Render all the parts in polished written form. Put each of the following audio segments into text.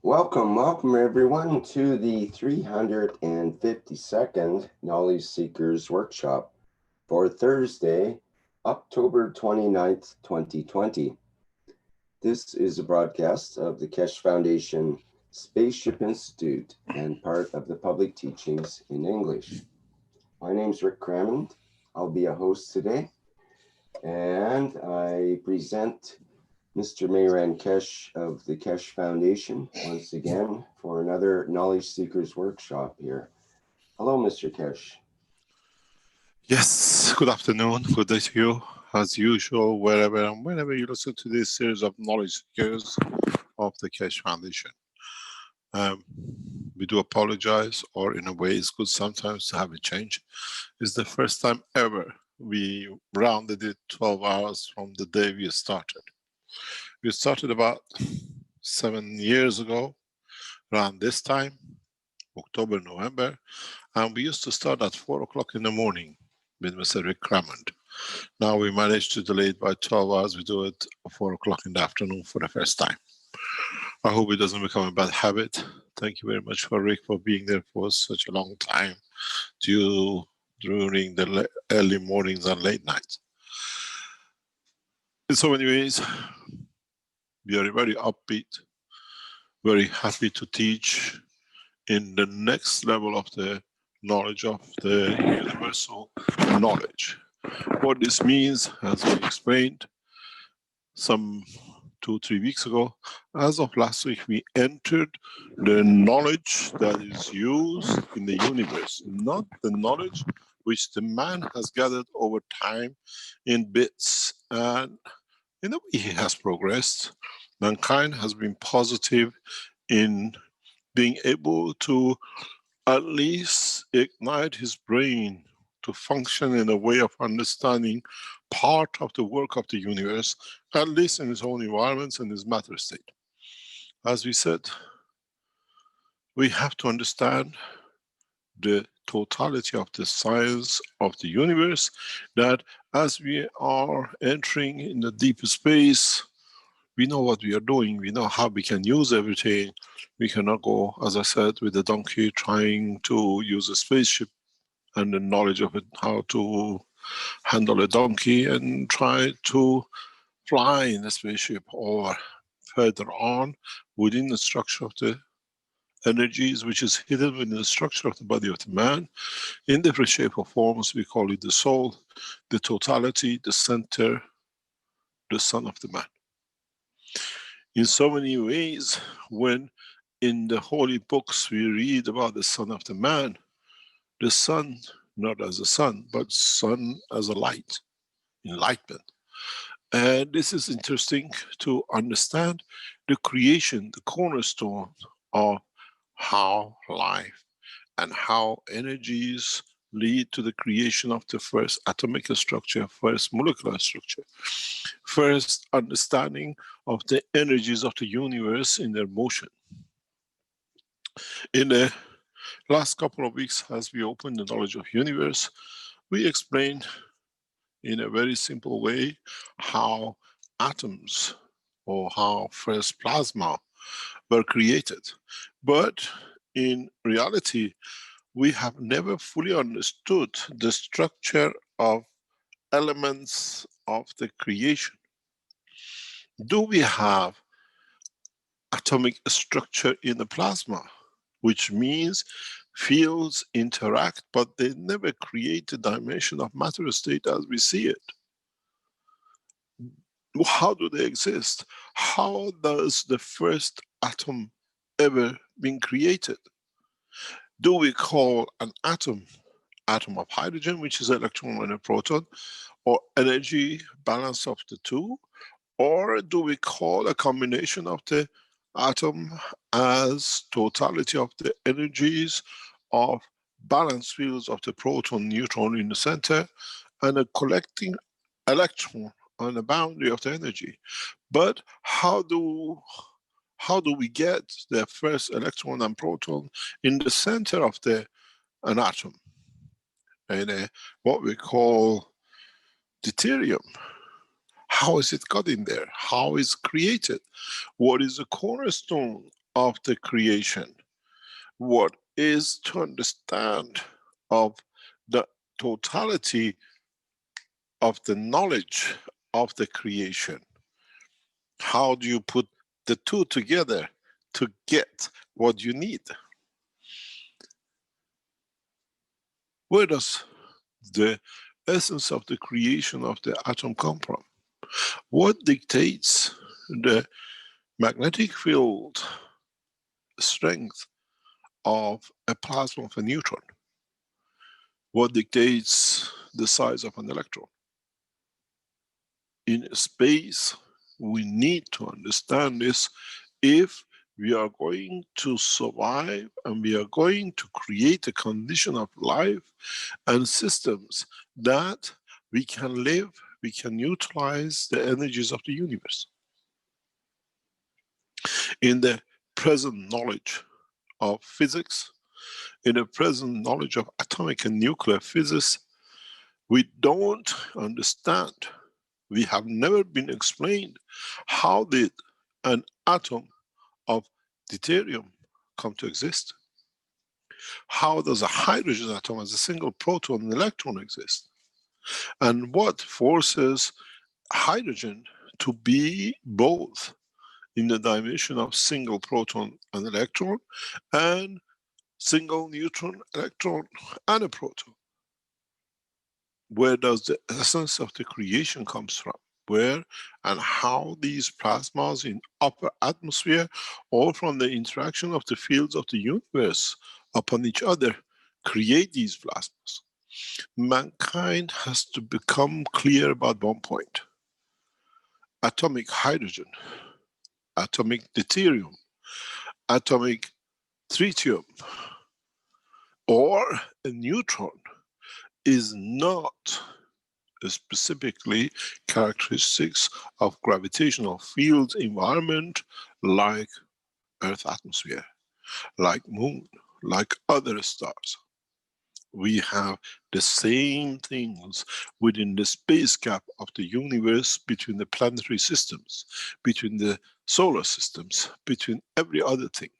Welcome everyone to the 352nd Knowledge Seekers Workshop for Thursday, October 29th, 2020. This is a broadcast of the Keshe Foundation Spaceship Institute and part of the Public Teachings in English. My name's Rick Crammond. I'll be a host today, and I present Mr. Mehran Keshe of the Keshe Foundation once again for another Knowledge Seekers Workshop here. Hello, Mr. Keshe. Yes, good afternoon, good day to you. As usual, wherever and whenever you listen to this series of Knowledge Seekers of the Keshe Foundation. We do apologize, or in a way it's good sometimes to have a change. It's the first time ever we rounded it 12 hours from the day we started. We started about 7 years ago, around this time, October, November, and we used to start at 4 o'clock in the morning with Mr. Rick Crammond. Now we managed to delay it by 12 hours. We do it at 4 o'clock in the afternoon for the first time. I hope it doesn't become a bad habit. Thank you very much for Rick for being there for such a long time during the early mornings and late nights. In so many ways, we are very upbeat, very happy to teach in the next level of the knowledge of the universal knowledge. What this means, as we explained some 2-3 weeks ago, as of last week, we entered the knowledge that is used in the universe, not the knowledge which the man has gathered over time in bits. And in the way he has progressed, mankind has been positive in being able to at least ignite his brain to function in a way of understanding part of the work of the universe, at least in his own environments and his matter state. As we said, we have to understand the totality of the science of the universe, that as we are entering in the deep space, we know what we are doing, we know how we can use everything. We cannot go, as I said, with a donkey trying to use a spaceship and the knowledge of it, how to handle a donkey and try to fly in a spaceship, or further on within the structure of the energies which is hidden within the structure of the body of the man in different shape or forms. We call it the soul, the totality, the center, the son of the man. In so many ways, when in the holy books we read about the son of the man, the sun not as a sun, but sun as a light, enlightenment. And this is interesting to understand the creation, the cornerstone of how life and how energies lead to the creation of the first atomic structure, first molecular structure, first understanding of the energies of the universe in their motion. In the last couple of weeks, as we opened the knowledge of universe, we explained in a very simple way how atoms, or how first plasma were created. But in reality, we have never fully understood the structure of elements of the creation. Do we have atomic structure in the plasma? Which means fields interact, but they never create the dimension of matter state as we see it. How do they exist? How does the first atom ever been created? Do we call an atom of hydrogen, which is an electron and a proton, or energy balance of the two? Or do we call a combination of the atom as totality of the energies of balance fields of the proton, neutron in the center, and a collecting electron on the boundary of the energy? But how do we get the first electron and proton in the center of an atom? And what we call deuterium. How is it got in there? How is it created? What is the cornerstone of the creation? What is to understand of the totality of the knowledge of the creation? How do you put the two together to get what you need? Where does the essence of the creation of the atom come from? What dictates the magnetic field strength of a plasma of a neutron? What dictates the size of an electron? In space, we need to understand this if we are going to survive and we are going to create a condition of life and systems that we can live, we can utilize the energies of the universe. In the present knowledge of physics, in the present knowledge of atomic and nuclear physics, we don't understand, we have never been explained, how did an atom of deuterium come to exist? How does a hydrogen atom as a single proton and electron exist? And what forces hydrogen to be both in the dimension of single proton and electron, and single neutron, electron, and a proton. Where does the essence of the creation comes from? Where and how these plasmas in upper atmosphere, or from the interaction of the fields of the universe upon each other, create these plasmas. Mankind has to become clear about one point. Atomic hydrogen, atomic deuterium, atomic tritium, or a neutron is not specifically characteristics of gravitational field environment like Earth atmosphere, like Moon, like other stars. We have the same things within the space gap of the universe, between the planetary systems, between the solar systems, between every other thing.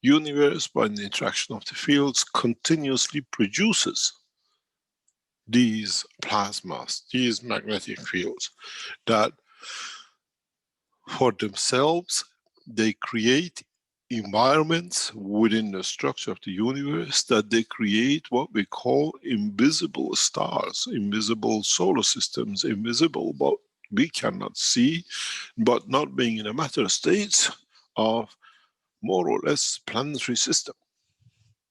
Universe, by the interaction of the fields, continuously produces these plasmas, these magnetic fields, that for themselves they create environments within the structure of the universe, that they create what we call invisible stars, invisible solar systems, invisible, but we cannot see, but not being in a matter state of more or less planetary system.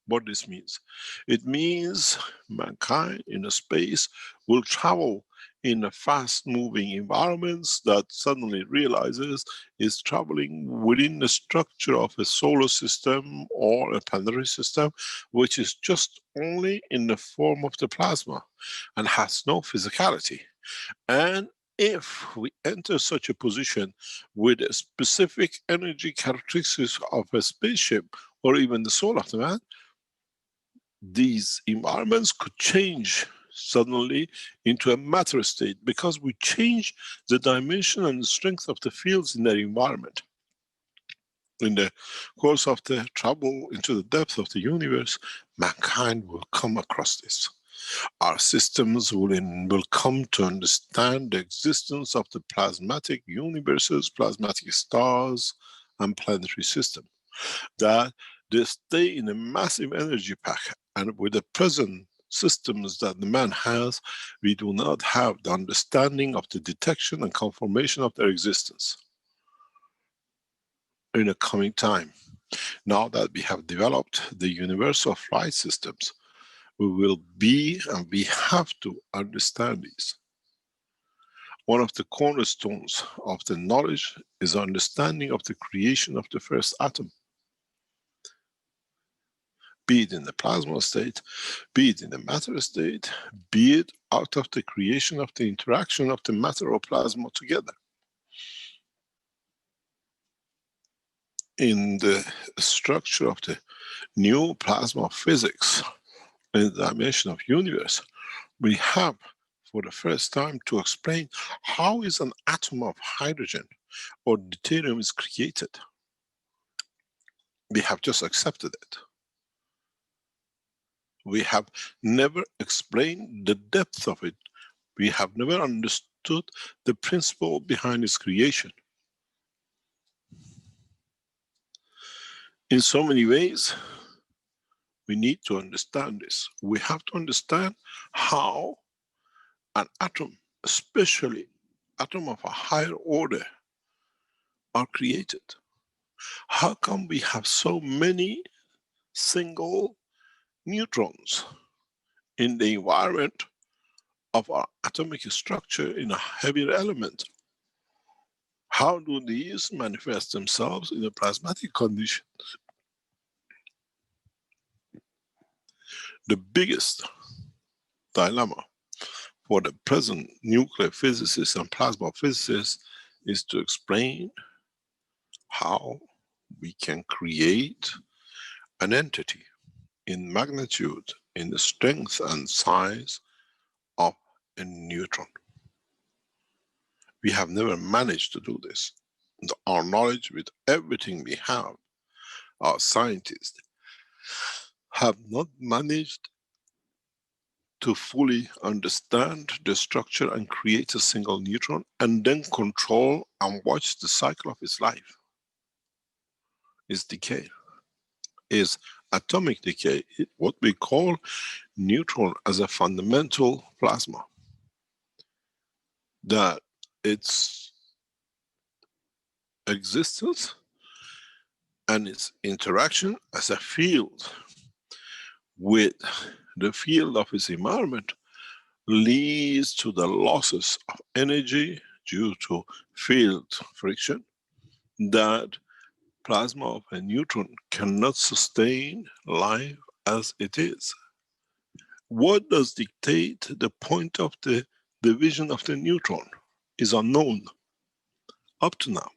What this means? It means mankind in a space will travel in a fast moving environments that suddenly realizes is traveling within the structure of a solar system or a planetary system, which is just only in the form of the plasma and has no physicality. And if we enter such a position with a specific energy characteristics of a spaceship or even the soul of the man, these environments could change suddenly into a matter state, because we change the dimension and the strength of the fields in their environment. In the course of the travel into the depth of the universe, mankind will come across this. Our systems will come to understand the existence of the plasmatic universes, plasmatic stars, and planetary system. That they stay in a massive energy pack, and with the present systems that the man has, we do not have the understanding of the detection and confirmation of their existence. In a coming time, now that we have developed the universal flight systems, we will be, and we have to understand these. One of the cornerstones of the knowledge is understanding of the creation of the first atom. Be it in the plasma state, be it in the matter state, be it out of the creation of the interaction of the matter or plasma together. In the structure of the new plasma physics, in the dimension of universe, we have for the first time to explain how is an atom of hydrogen or deuterium is created. We have just accepted it. We have never explained the depth of it. We have never understood the principle behind its creation. In so many ways, we need to understand this. We have to understand how an atom, especially atom of a higher order, are created. How come we have so many single neutrons in the environment of our atomic structure in a heavier element? How do these manifest themselves in a plasmatic condition? The biggest dilemma for the present nuclear physicists and plasma physicists is to explain how we can create an entity in magnitude, in the strength and size of a neutron. We have never managed to do this. Our knowledge, with everything we have, our scientists have not managed to fully understand the structure and create a single neutron and then control and watch the cycle of its life is decay, is atomic decay, what we call neutron as a fundamental plasma, that its existence and its interaction as a field with the field of its environment leads to the losses of energy due to field friction that plasma of a neutron cannot sustain life as it is. What does dictate the point of the division of the neutron is unknown up to now.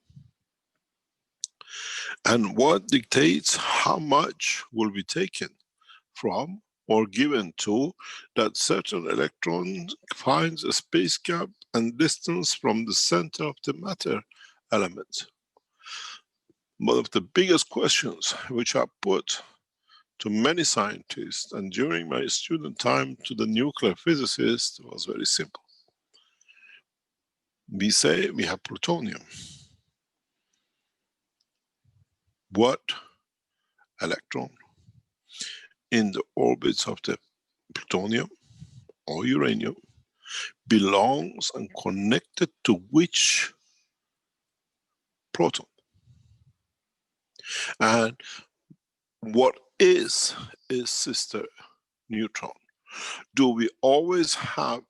And what dictates how much will be taken from or given to that certain electron finds a space gap and distance from the center of the matter element. One of the biggest questions which I put to many scientists and during my student time to the nuclear physicists was very simple. We say we have plutonium. What electron in the orbits of the plutonium or uranium belongs and connected to which proton? And what is a sister neutron? Do we always have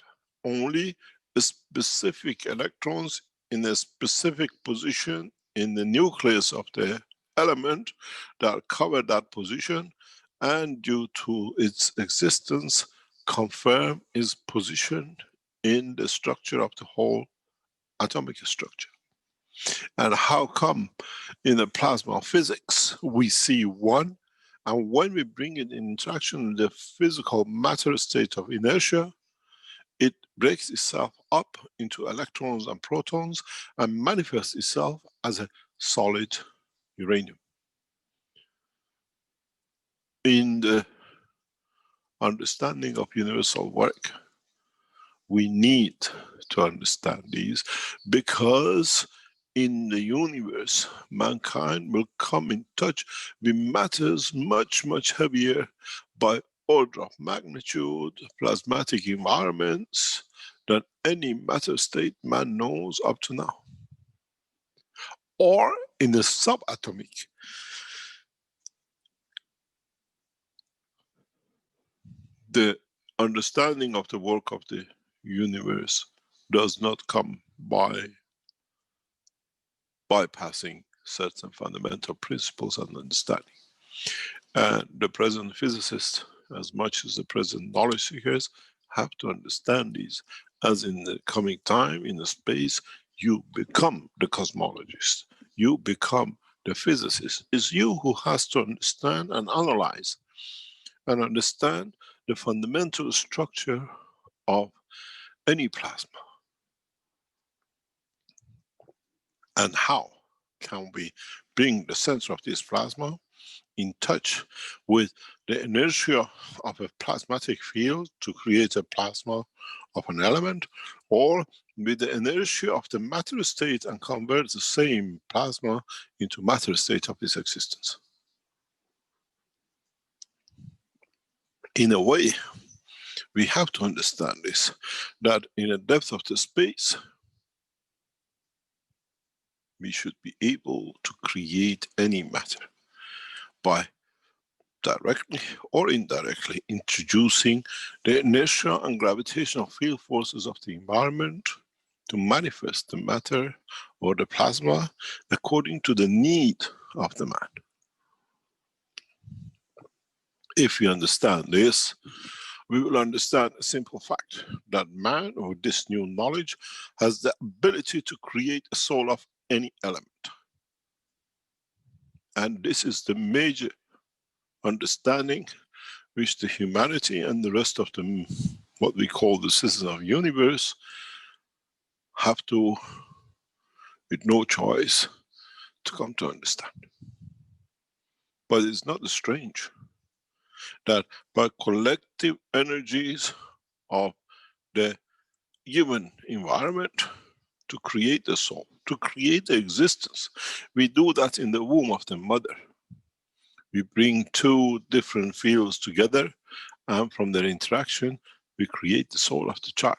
only specific electrons in a specific position in the nucleus of the element that cover that position, and due to its existence confirm its position in the structure of the whole atomic structure? And how come in the plasma physics we see one, and when we bring it in interaction with the physical matter state of inertia, it breaks itself up into electrons and protons and manifests itself as a solid uranium? In the understanding of universal work, we need to understand these, because in the universe, mankind will come in touch with matters much, much heavier by order of magnitude, plasmatic environments, than any matter state man knows up to now. Or in the subatomic. The understanding of the work of the universe does not come by bypassing certain fundamental principles and understanding. And the present physicists, as much as the present knowledge seekers, have to understand these, as in the coming time, in the space, you become the cosmologist, you become the physicist. It's you who has to understand and analyze and understand the fundamental structure of any plasma. And how can we bring the center of this plasma in touch with the inertia of a plasmatic field to create a plasma of an element, or with the inertia of the matter state and convert the same plasma into matter state of its existence. In a way, we have to understand this, that in the depth of the space, we should be able to create any matter by directly or indirectly introducing the inertia and gravitational field forces of the environment to manifest the matter or the plasma according to the need of the man. If we understand this, we will understand a simple fact, that man, with this new knowledge, has the ability to create a soul of any element. And this is the major understanding which the humanity and the rest of the, what we call the citizens of the universe, have to, with no choice, to come to understand. But it's not strange that by collective energies of the given environment to create the soul, to create the existence. We do that in the womb of the mother. We bring two different fields together, and from their interaction, we create the soul of the child.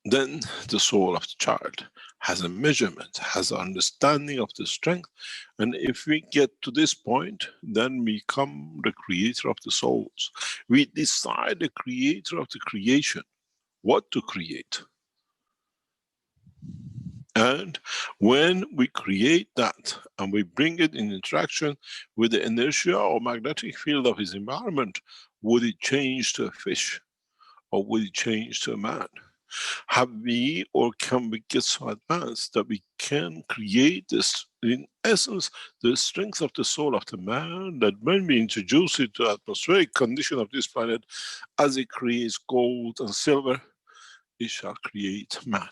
Then the soul of the child has a measurement, has an understanding of the strength, and if we get to this point, then we become the creator of the souls. We decide the creator of the creation, what to create. And when we create that and we bring it in interaction with the inertia or magnetic field of his environment, would it change to a fish or would it change to a man? Have we, or can we get so advanced that we can create this, in essence, the strength of the soul of the man, that when we introduce it to the atmospheric condition of this planet, as it creates gold and silver, it shall create man.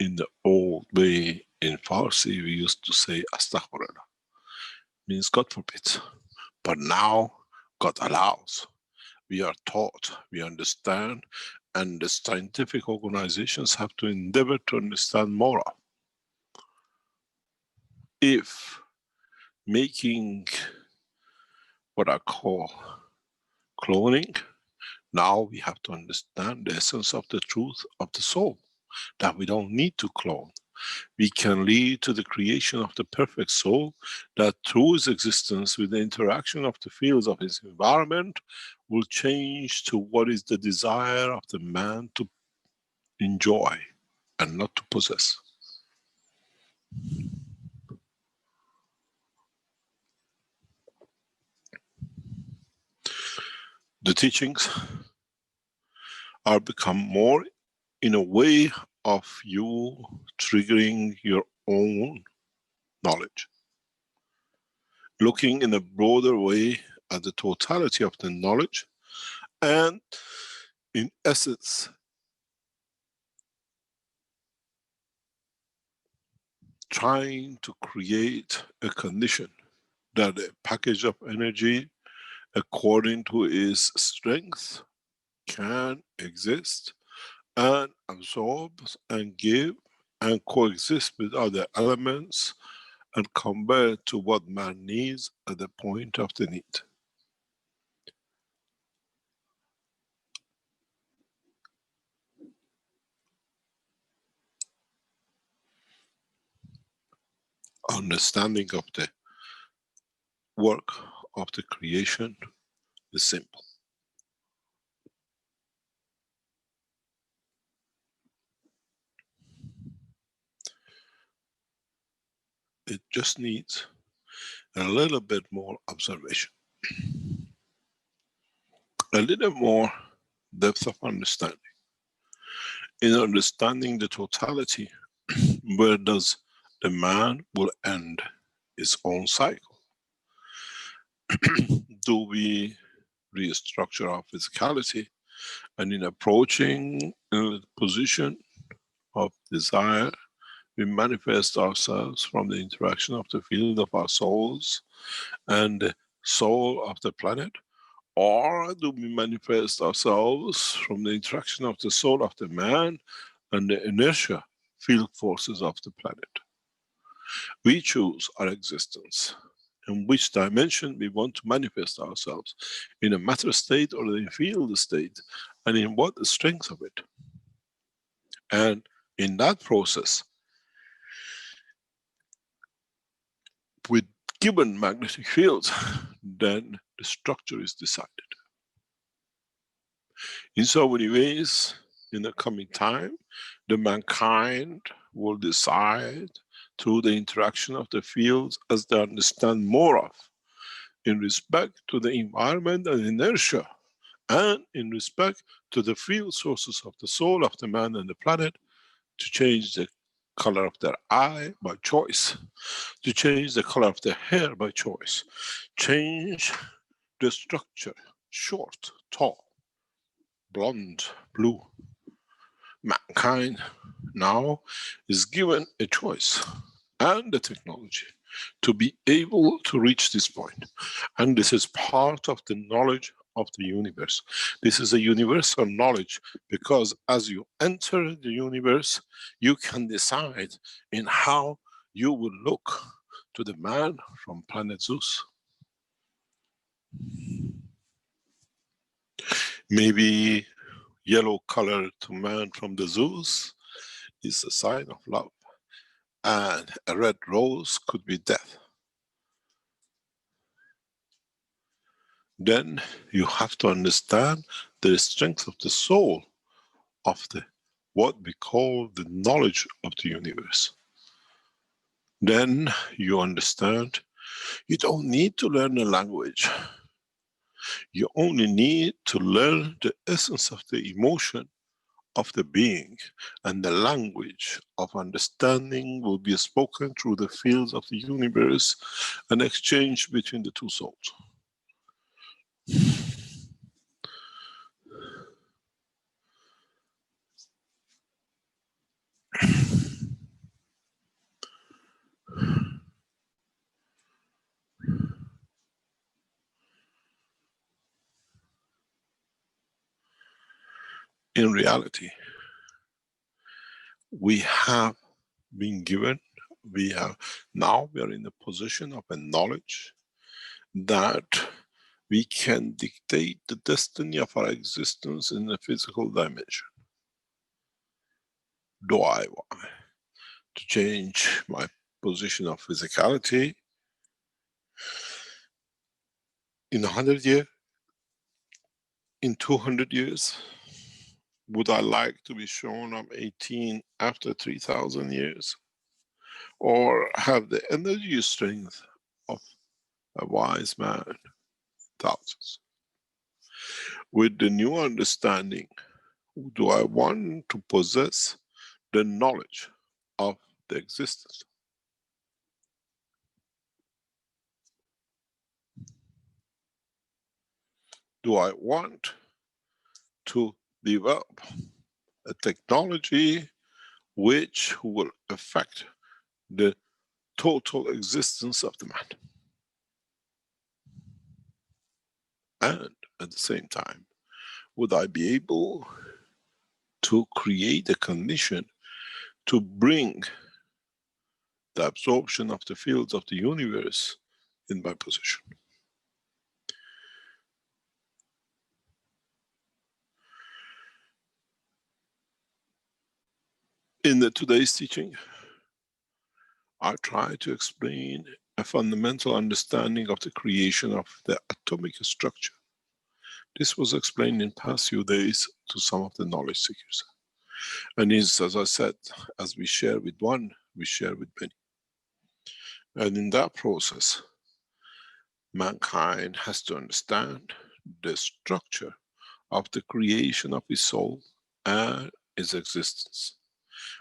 In the old way, in Farsi, we used to say Astaghfirullah, means God forbid. But now, God allows. We are taught, we understand, and the scientific organizations have to endeavor to understand more of. If making what I call cloning, now we have to understand the essence of the truth of the soul, that we don't need to clone. We can lead to the creation of the perfect soul, that through its existence with the interaction of the fields of his environment will change to what is the desire of the man to enjoy and not to possess. The teachings are become more in a way of you triggering your own knowledge. Looking in a broader way at the totality of the knowledge, and in essence, trying to create a condition that a package of energy according to its strength can exist and absorb and give and coexist with other elements and convert to what man needs at the point of the need. Understanding of the work of the creation is simple. It just needs a little bit more observation, a little more depth of understanding. In understanding the totality, where does the man will end his own cycle? Do we restructure our physicality, and in approaching a position of desire, we manifest ourselves from the interaction of the field of our souls and the soul of the planet? Or do we manifest ourselves from the interaction of the soul of the man and the inertia field forces of the planet? We choose our existence, in which dimension we want to manifest ourselves, in a matter state or in a field state, and in what the strength of it. And in that process, with given magnetic fields, then the structure is decided. In so many ways, in the coming time, the mankind will decide through the interaction of the fields as they understand more of, in respect to the environment and inertia, and in respect to the field sources of the soul of the man and the planet, to change the color of their eye by choice, to change the color of their hair by choice, change the structure, short, tall, blonde, blue. Mankind now is given a choice and the technology to be able to reach this point. And this is part of the knowledge of the universe. This is a universal knowledge, because as you enter the universe, you can decide in how you will look to the man from planet Zeus. Maybe yellow color to man from the Zeus is a sign of love, and a red rose could be death. Then you have to understand the strength of the soul of the what we call the knowledge of the universe. Then you understand you don't need to learn a language. You only need to learn the essence of the emotion of the being, and the language of understanding will be spoken through the fields of the universe, an exchange between the two souls. In reality, we have been given, now we are in the position of a knowledge that we can dictate the destiny of our existence in the physical dimension. Do I want to change my position of physicality in 100 years? In 200 years? Would I like to be shown I'm 18 after 3,000 years? Or have the energy strength of a wise man, thousands? With the new understanding, do I want to possess the knowledge of the existence? Do I want to develop a technology which will affect the total existence of the man? And at the same time, would I be able to create a condition to bring the absorption of the fields of the universe in my position? In today's teaching, I try to explain a fundamental understanding of the creation of the atomic structure. This was explained in past few days to some of the knowledge seekers. And is, as I said, as we share with one, we share with many. And in that process, mankind has to understand the structure of the creation of his soul and its existence.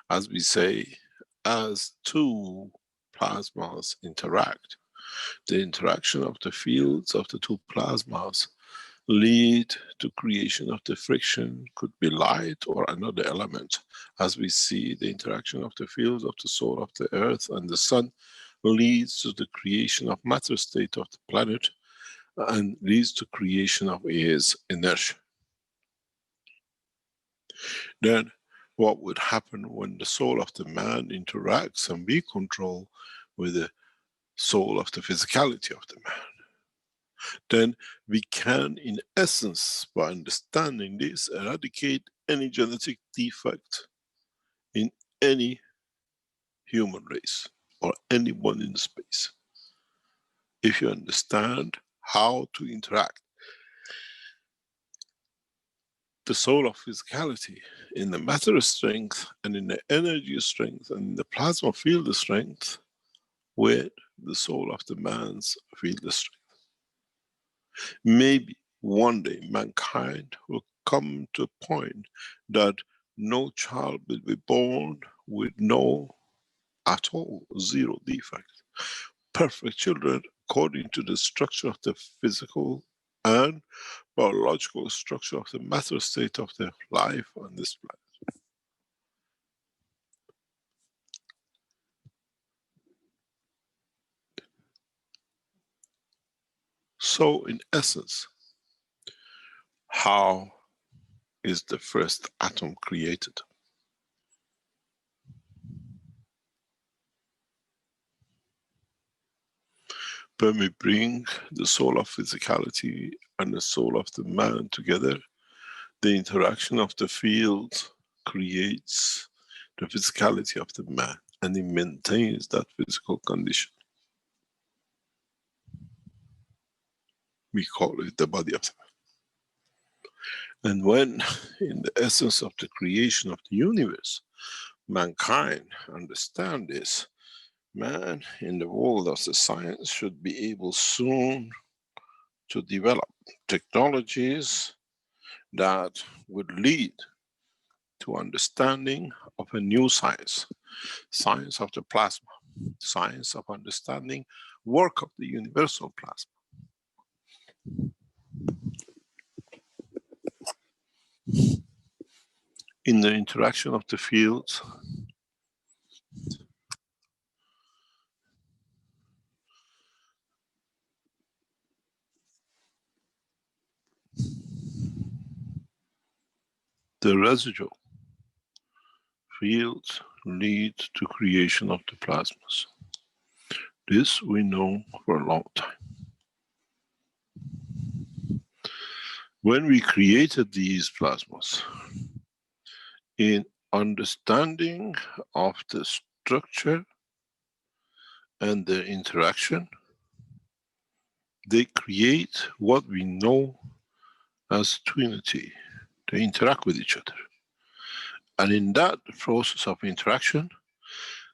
As we say, as two plasmas interact, the interaction of the fields of the two plasmas lead to creation of the friction, could be light or another element. As we see, the interaction of the fields of the soul of the earth and the sun leads to the creation of matter state of the planet and leads to creation of its inertia. Then what would happen when the soul of the man interacts and we control with the soul of the physicality of the man? Then we can, in essence, by understanding this, eradicate any genetic defect in any human race or anyone in space. If you understand how to interact the soul of physicality in the matter strength and in the energy strength and in the plasma field strength with the soul of the man's field strength. Maybe one day mankind will come to a point that no child will be born with no, at all, zero defect. Perfect children according to the structure of the physical and biological structure of the matter state of their life on this planet. So in essence, how is the first atom created? When we bring the soul of physicality and the soul of the man together, the interaction of the field creates the physicality of the man, and it maintains that physical condition. We call it the body of the man. And when, in the essence of the creation of the universe, mankind understand this, man in the world of the science should be able soon to develop technologies that would lead to understanding of a new science, science of the plasma, science of understanding work of the universal plasma. In the interaction of the fields, the residual fields lead to creation of the plasmas. This we know for a long time. When we created these plasmas, in understanding of the structure and the interaction, they create what we know as twinity. They interact with each other. And in that process of interaction,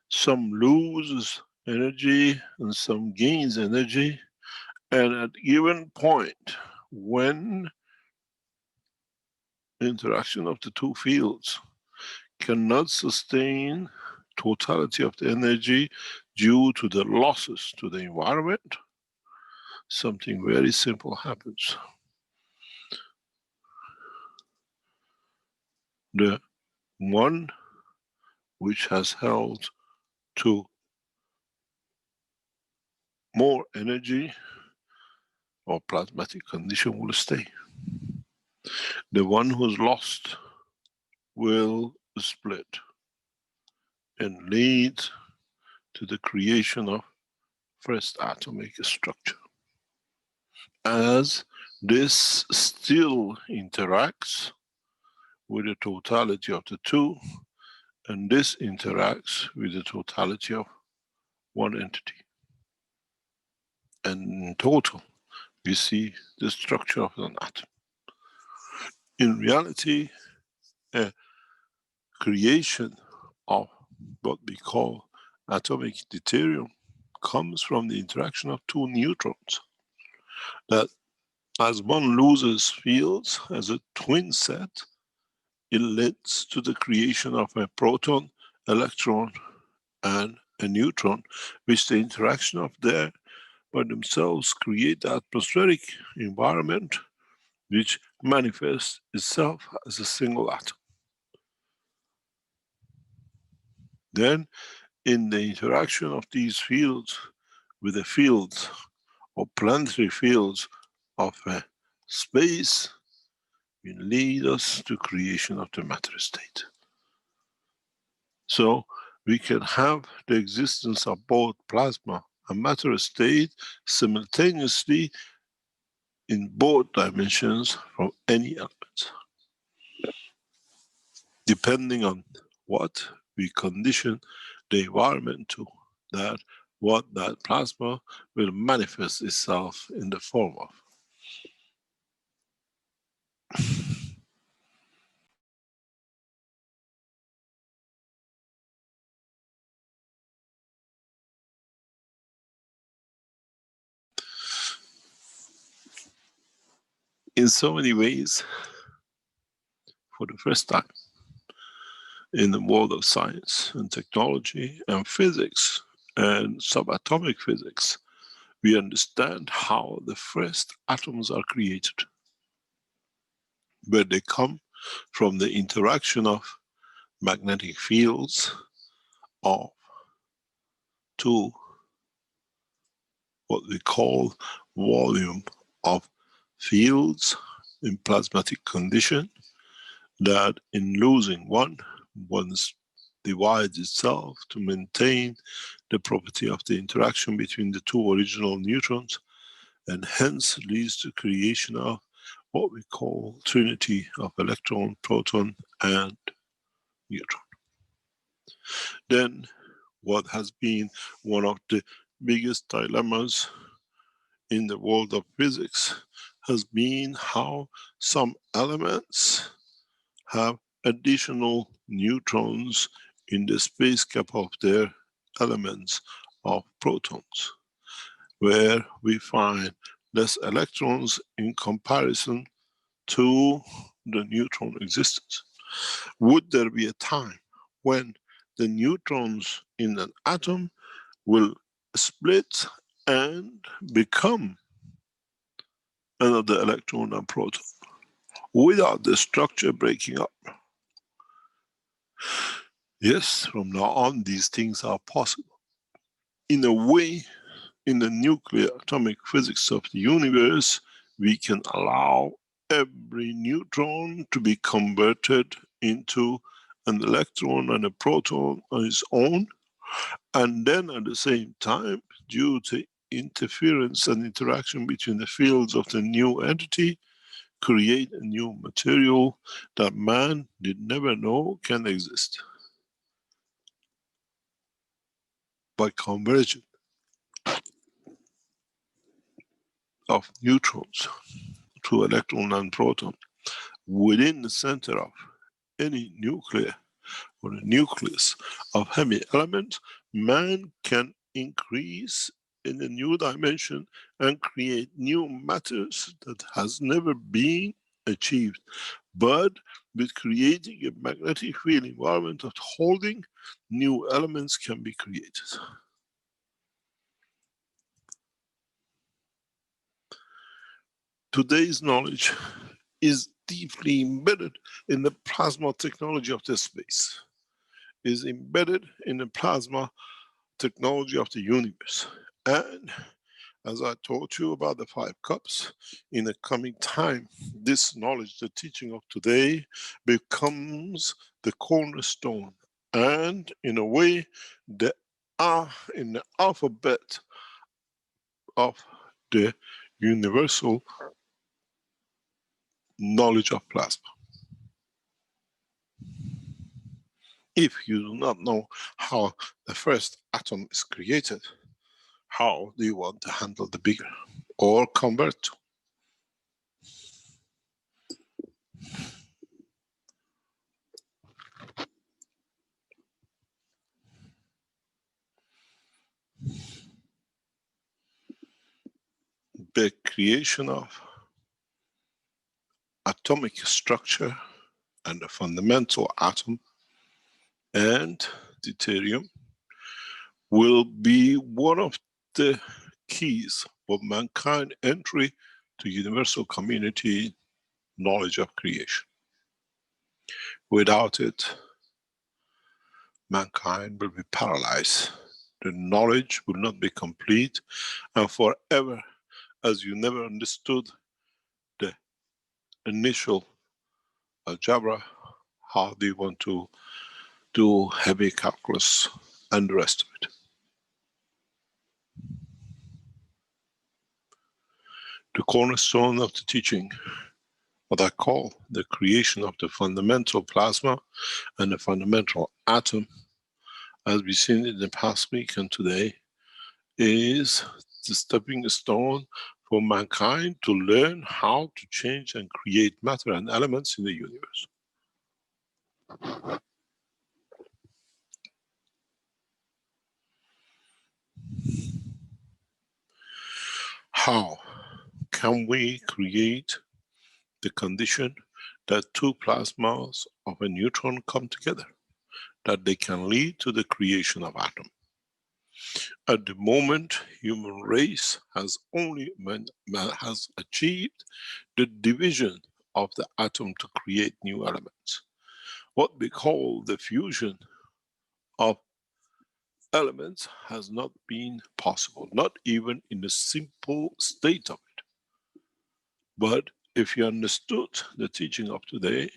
some loses energy and some gains energy. And at a given point, when the interaction of the two fields cannot sustain totality of the energy due to the losses to the environment, something very simple happens. The one which has held to more energy or plasmatic condition will stay. The one who's lost will split and lead to the creation of first atomic structure. As this still interacts with the totality of the two, and this interacts with the totality of one entity. And in total, we see the structure of an atom. In reality, a creation of what we call atomic deuterium comes from the interaction of two neutrons. That as one loses fields as a twin set, it leads to the creation of a proton, electron, and a neutron, which the interaction of them by themselves create the atmospheric environment which manifests itself as a single atom. Then, in the interaction of these fields with the fields or planetary fields of space, will lead us to creation of the matter state. So we can have the existence of both plasma and matter state simultaneously in both dimensions from any element, depending on what we condition the environment to, that what that plasma will manifest itself in the form of. In so many ways, for the first time in the world of science and technology and physics and subatomic physics, we understand how the first atoms are created. Where they come from the interaction of magnetic fields of two what we call volume of fields in plasmatic condition, that in losing one divides itself to maintain the property of the interaction between the two original neutrons, and hence leads to creation of what we call trinity of electron, proton, and neutron. Then what has been one of the biggest dilemmas in the world of physics has been how some elements have additional neutrons in the space gap of their elements of protons, where we find less electrons in comparison to the neutron existence. Would there be a time when the neutrons in an atom will split and become another electron and proton without the structure breaking up? Yes, from now on these things are possible. In a way, in the nuclear atomic physics of the universe, we can allow every neutron to be converted into an electron and a proton on its own, and then at the same time, due to interference and interaction between the fields of the new entity, create a new material that man did never know can exist. By conversion of neutrons to electron and proton within the center of any nuclear or a nucleus of heavy element, man can increase in a new dimension and create new matters that has never been achieved. But with creating a magnetic field environment of holding, new elements can be created. Today's knowledge is deeply embedded in the plasma technology of the space, is embedded in the plasma technology of the universe. And as I told you about the 5 cups, in the coming time, this knowledge, the teaching of today, becomes the cornerstone, and in a way, the in the alphabet of the universal knowledge of plasma. If you do not know how the first atom is created, how do you want to handle the bigger or convert to? The creation of atomic structure and the fundamental atom and deuterium will be one of the keys of mankind entry to universal community knowledge of creation. Without it, mankind will be paralyzed. The knowledge will not be complete, and forever, as you never understood the initial algebra, how do you want to do heavy calculus and the rest of it? The cornerstone of the teaching, what I call the creation of the fundamental plasma and the fundamental atom, as we've seen in the past week and today, is the stepping stone for mankind to learn how to change and create matter and elements in the universe. How can we create the condition that 2 plasmas of a neutron come together, that they can lead to the creation of atom? At the moment, human race has has achieved the division of the atom to create new elements. What we call the fusion of elements has not been possible, not even in the simple state of it. But if you understood the teaching of today,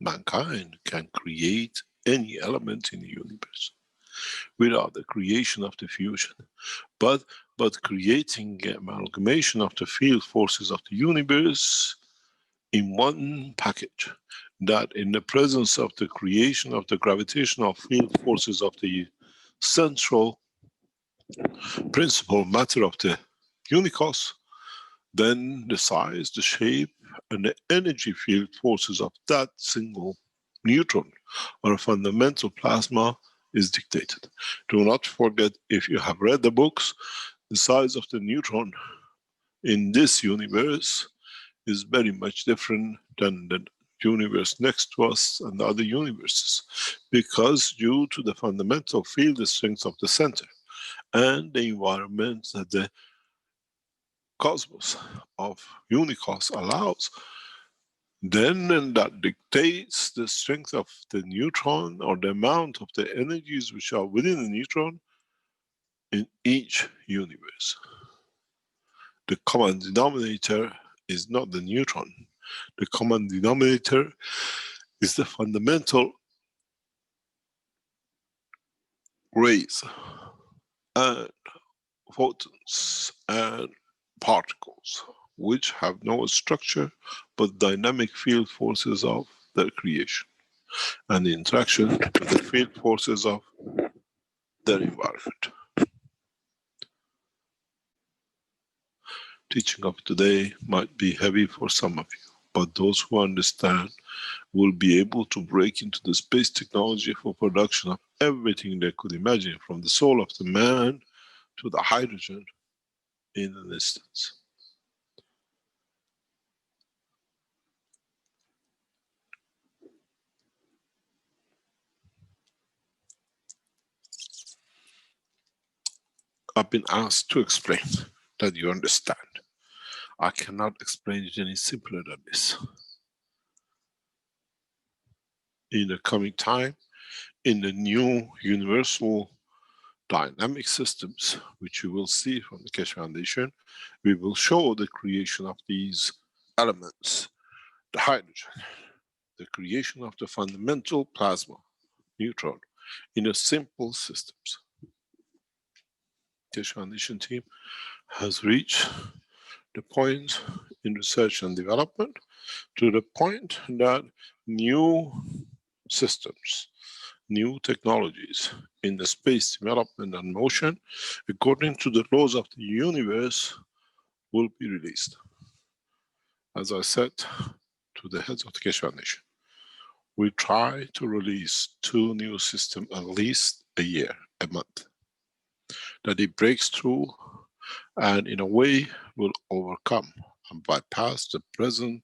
mankind can create any element in the universe without the creation of the fusion. But creating amalgamation of the field forces of the universe in one package, that in the presence of the creation of the gravitational field forces of the central principal matter of the unicos, then the size, the shape, and the energy field forces of that single neutron or a fundamental plasma is dictated. Do not forget, if you have read the books, the size of the neutron in this universe is very much different than the universe next to us and the other universes, because due to the fundamental field strength of the center and the environment that the cosmos of unicos allows, then that dictates the strength of the neutron or the amount of the energies which are within the neutron in each universe. The common denominator is not the neutron. The common denominator is the fundamental rays and photons and particles, which have no structure but dynamic field forces of their creation and the interaction with the field forces of their environment. Teaching of today might be heavy for some of you, but those who understand will be able to break into the space technology for production of everything they could imagine, from the soul of the man to the hydrogen, in an instance. I've been asked to explain that you understand. I cannot explain it any simpler than this. In the coming time, in the new universal dynamic systems, which you will see from the Keshe Foundation, we will show the creation of these elements, the hydrogen, the creation of the fundamental plasma, neutron, in a simple systems. Keshe Foundation team has reached the point in research and development to the point that new systems, new technologies in the space development and motion, according to the laws of the universe, will be released. As I said to the heads of the Keshe Foundation, we try to release 2 new systems at least a year, a month, that it breaks through and in a way will overcome and bypass the present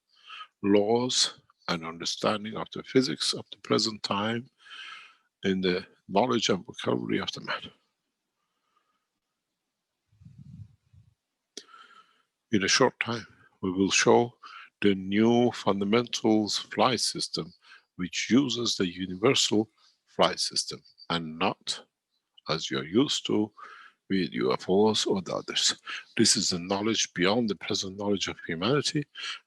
laws and understanding of the physics of the present time in the knowledge and vocabulary of the man. In a short time, we will show the new fundamentals flight system, which uses the universal flight system and not as you're used to with UFOs or the others. This is a knowledge beyond the present knowledge of humanity,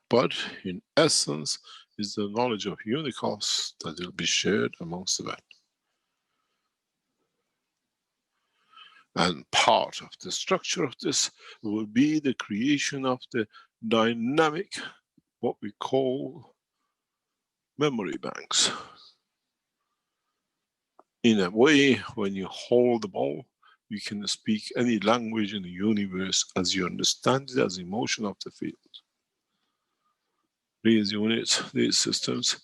but in essence is the knowledge of unicos that will be shared amongst the men. And part of the structure of this will be the creation of the dynamic, what we call memory banks. In a way, when you hold the ball, you can speak any language in the universe as you understand it as emotion of the field. These units, these systems,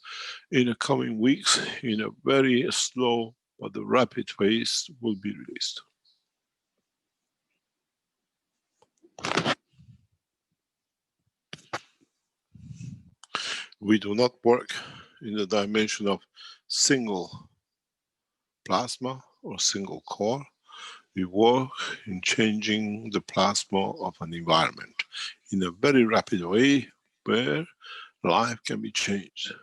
in the coming weeks, in a very slow but the rapid pace, will be released. We do not work in the dimension of single plasma or single core. We work in changing the plasma of an environment in a very rapid way where life can be changed.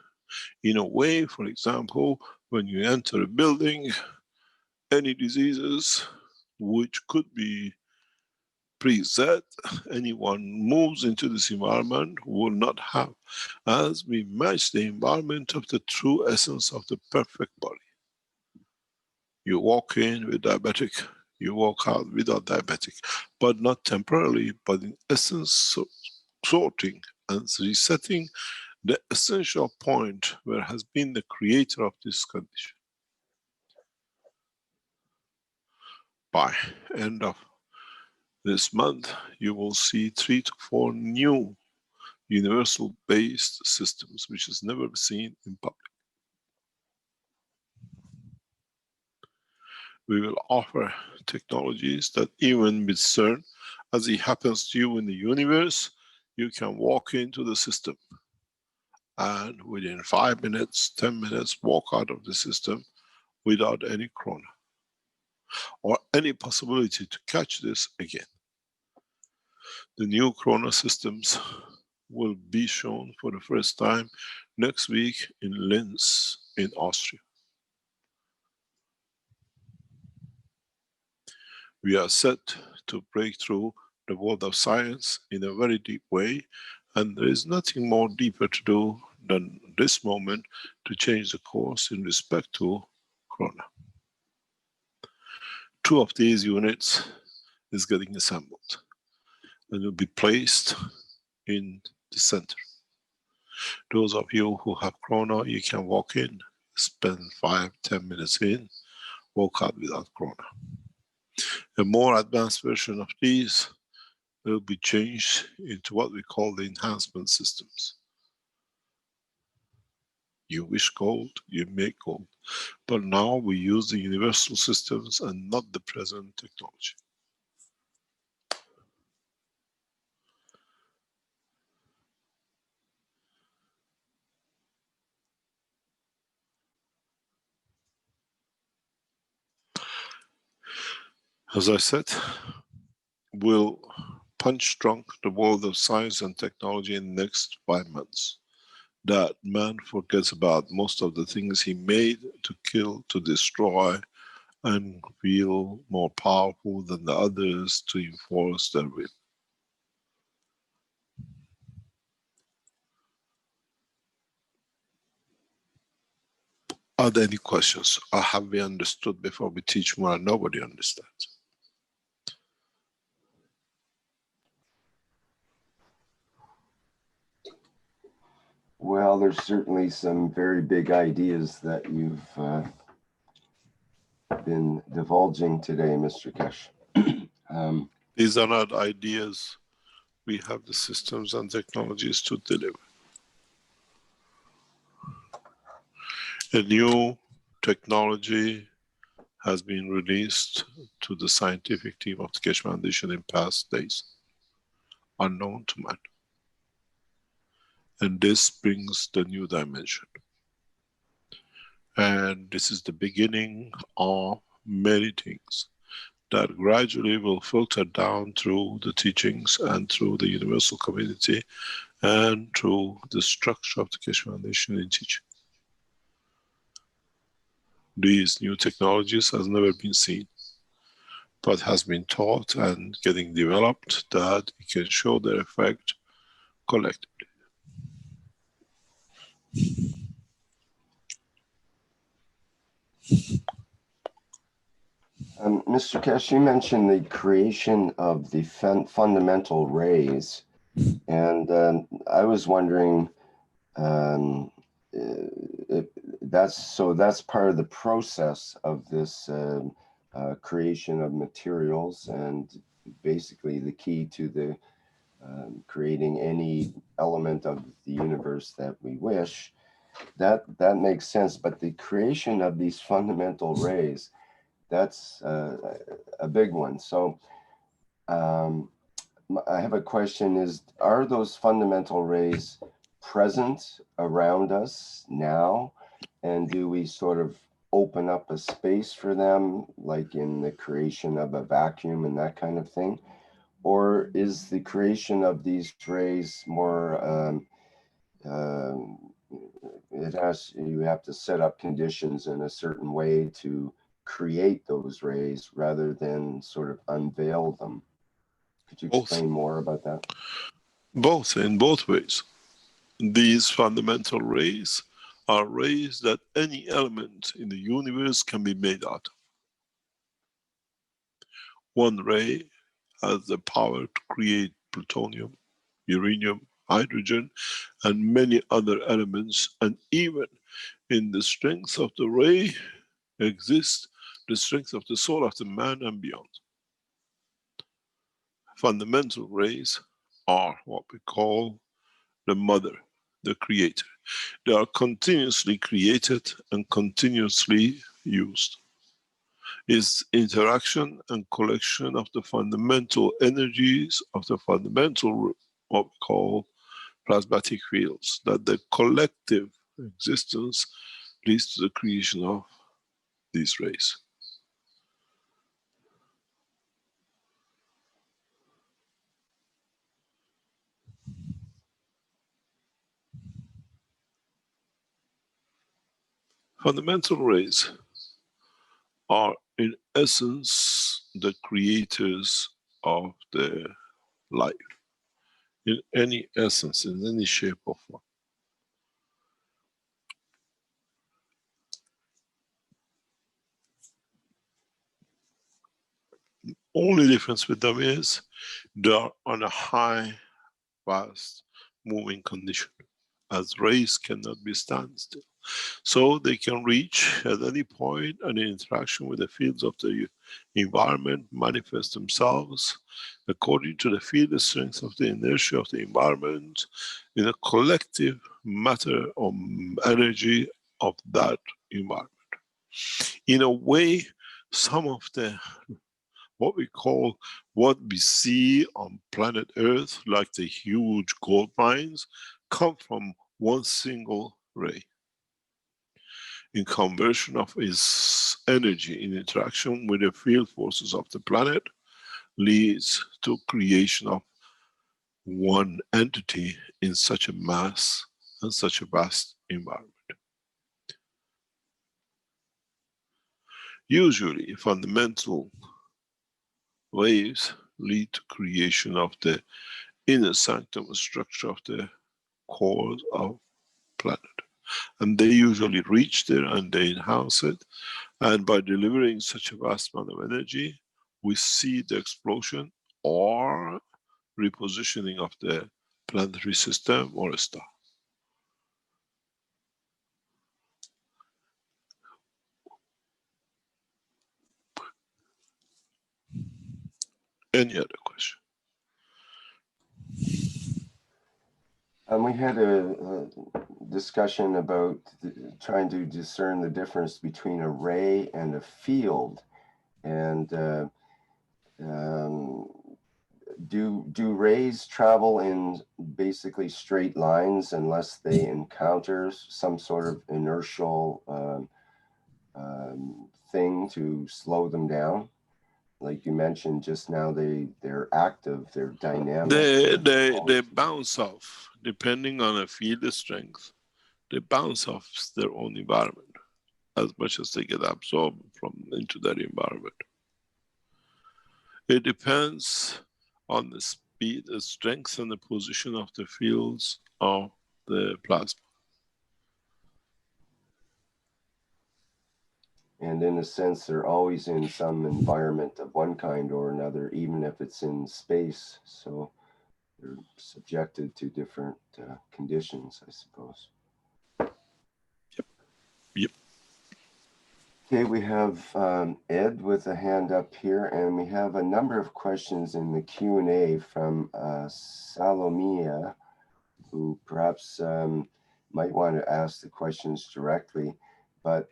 In a way, for example, when you enter a building, any diseases which could be preset, anyone moves into this environment will not have, as we match the environment of the true essence of the perfect body. You walk in with diabetic, you walk out without diabetic, but not temporarily, but in essence sorting and resetting the essential point where has been the creator of this condition. By end of this month, you will see 3 to 4 new universal based systems, which is never seen in public. We will offer technologies that even with CERN, as it happens to you in the universe, you can walk into the system and within 5 minutes, 10 minutes, walk out of the system without any corona or any possibility to catch this again. The new corona systems will be shown for the first time next week in Linz in Austria. We are set to break through the world of science in a very deep way, and there is nothing more deeper to do than this moment to change the course in respect to corona. 2 of these units is getting assembled and will be placed in the center. Those of you who have corona, you can walk in, spend 5-10 minutes in, walk out without corona. A more advanced version of these will be changed into what we call the enhancement systems. You wish gold, you make gold. But now we use the universal systems and not the present technology. As I said, we'll punch drunk the world of science and technology in the next 5 months. That man forgets about most of the things he made to kill, to destroy, and feel more powerful than the others to enforce their will. Are there any questions? Or have we understood before we teach more and nobody understands? Well, there's certainly some very big ideas that you've been divulging today, Mr. Keshe. These are not ideas. We have the systems and technologies to deliver. A new technology has been released to the scientific team of the Keshe Foundation in past days, unknown to man. And this brings the new dimension. And this is the beginning of many things that gradually will filter down through the teachings and through the universal community and through the structure of the Keshe Foundation in teaching. These new technologies has never been seen, but has been taught and getting developed that it can show their effect collectively. Mr. Keshe, you mentioned the creation of the fundamental rays, and I was wondering, that's part of the process of this creation of materials, and basically the key to the creating any element of the universe that we wish. That makes sense, but the creation of these fundamental rays, that's a big one. So I have a question are those fundamental rays present around us now? And do we sort of open up a space for them, like in the creation of a vacuum and that kind of thing? Or is the creation of these rays more, you have to set up conditions in a certain way to create those rays rather than sort of unveil them? Could you Both. explain more about that? Both, in both ways. These fundamental rays are rays that any element in the universe can be made out of. One ray has the power to create plutonium, uranium, hydrogen, and many other elements, and even in the strength of the ray exists the strength of the soul of the man and beyond. Fundamental rays are what we call the mother, the creator. They are continuously created and continuously used. Is interaction and collection of the fundamental energies of the fundamental, what we call plasmatic fields, that the collective existence leads to the creation of these rays. Fundamental rays are in essence the creators of the life, in any essence, in any shape or form. Only difference with them is they are on a high, fast moving condition, as rays cannot be standstill. So they can reach at any point an interaction with the fields of the environment, manifest themselves according to the field strength of the inertia of the environment in a collective matter or energy of that environment. In a way, some of the what we see on planet Earth, like the huge gold mines, come from one single ray. In conversion of its energy in interaction with the field forces of the planet leads to creation of one entity in such a mass and such a vast environment. Usually fundamental waves lead to creation of the inner sanctum structure of the core of planet. And they usually reach there and they enhance it. And by delivering such a vast amount of energy, we see the explosion or repositioning of the planetary system or a star. Any other question? We had a discussion about trying to discern the difference between a ray and a field, and do rays travel in basically straight lines unless they encounter some sort of inertial thing to slow them down? Like you mentioned just now, they're active, they're dynamic. They bounce off, depending on a field strength. They bounce off their own environment as much as they get absorbed into that environment. It depends on the speed, the strength, and the position of the fields of the plasma. And in a sense, they're always in some environment of one kind or another, even if it's in space. So they're subjected to different conditions, I suppose. Yep. Okay, we have Ed with a hand up here, and we have a number of questions in the Q&A from Salomia, who perhaps might want to ask the questions directly, but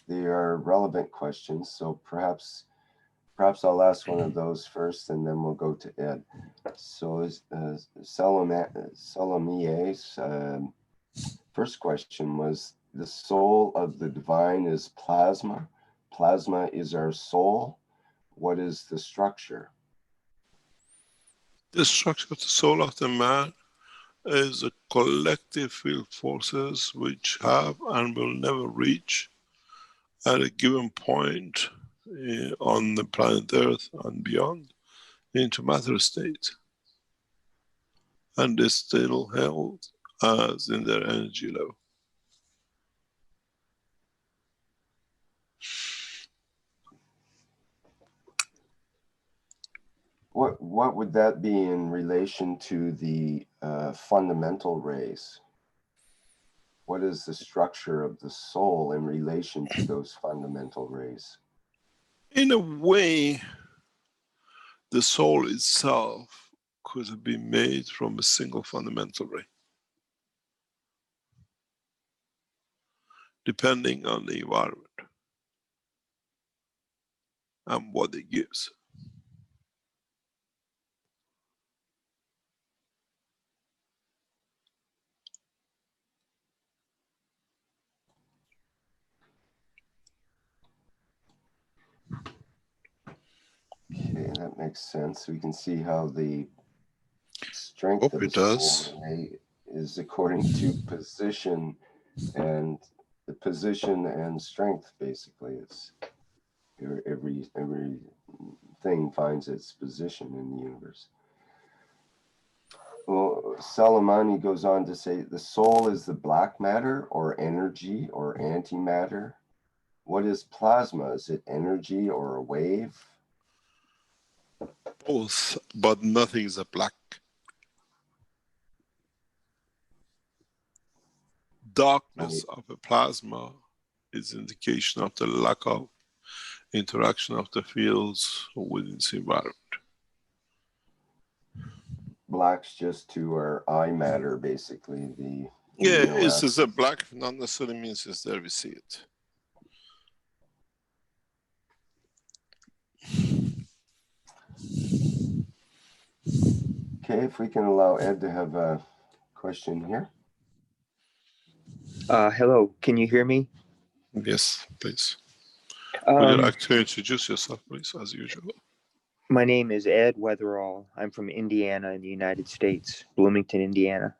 they are relevant questions, so perhaps I'll ask one of those first, and then we'll go to Ed. So Salomia's first question was, the soul of the divine is plasma. Plasma is our soul. What is the structure? The structure of the soul of the man is a collective field forces which have and will never reach at a given point on the planet Earth and beyond into matter state, and is still held as in their energy level. What would that be in relation to the fundamental rays? What is the structure of the soul in relation to those fundamental rays? In a way, the soul itself could have been made from a single fundamental ray, depending on the environment and what it gives. Okay, that makes sense. We can see how the strength Hope of it the soul does. ray is according to position, and the position and strength basically is every thing finds its position in the universe. Well, Salamani goes on to say the soul is the black matter or energy or antimatter. What is plasma? Is it energy or a wave? Both, but nothing is a black. Darkness of a plasma is indication of the lack of interaction of the fields within its environment. Black's just to our eye matter, basically. The Yeah, amino it's just a acids. black, not necessarily means it's there, we see it. Okay, if we can allow Ed to have a question here. Hello, can you hear me? Yes, please. Would you Um, like to introduce yourself, please, as usual? my name is Ed Weatherall. I'm from Indiana in the United States, Bloomington, Indiana.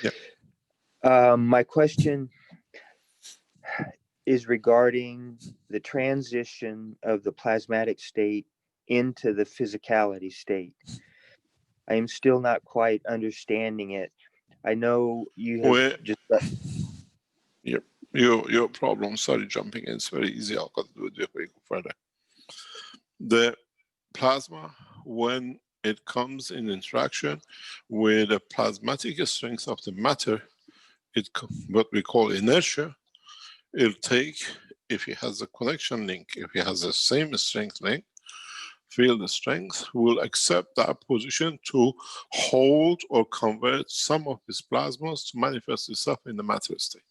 Yeah. My question is regarding the transition of the plasmatic state into the physicality state. I am still not quite understanding it. I know you have Your problem, sorry, jumping in, it's very easy. I'll go do it before you go further. The plasma, when it comes in interaction with the plasmatic strength of the matter, what we call inertia, it'll take, if it has a connection link, if it has the same strength link, field strength will accept that position to hold or convert some of its plasmas to manifest itself in the matter state.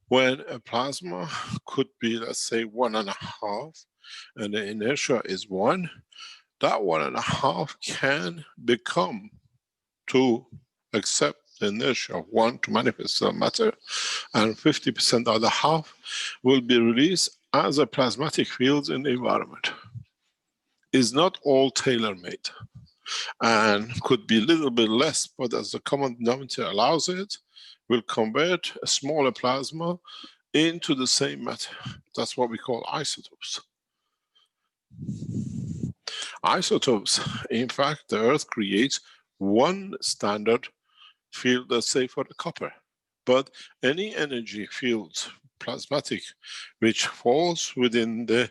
When a plasma could be, let's say, 1.5, and the inertia is 1, that 1.5 can become to accept the inertia of 1 to manifest the matter, and 50% of the half will be released as a plasmatic field in the environment. Is not all tailor-made, and could be a little bit less, but as the common denominator allows it, will convert a smaller plasma into the same matter. That's what we call isotopes. Isotopes, in fact, the Earth creates one standard field, let's say, for the copper. But any energy field, plasmatic, which falls within the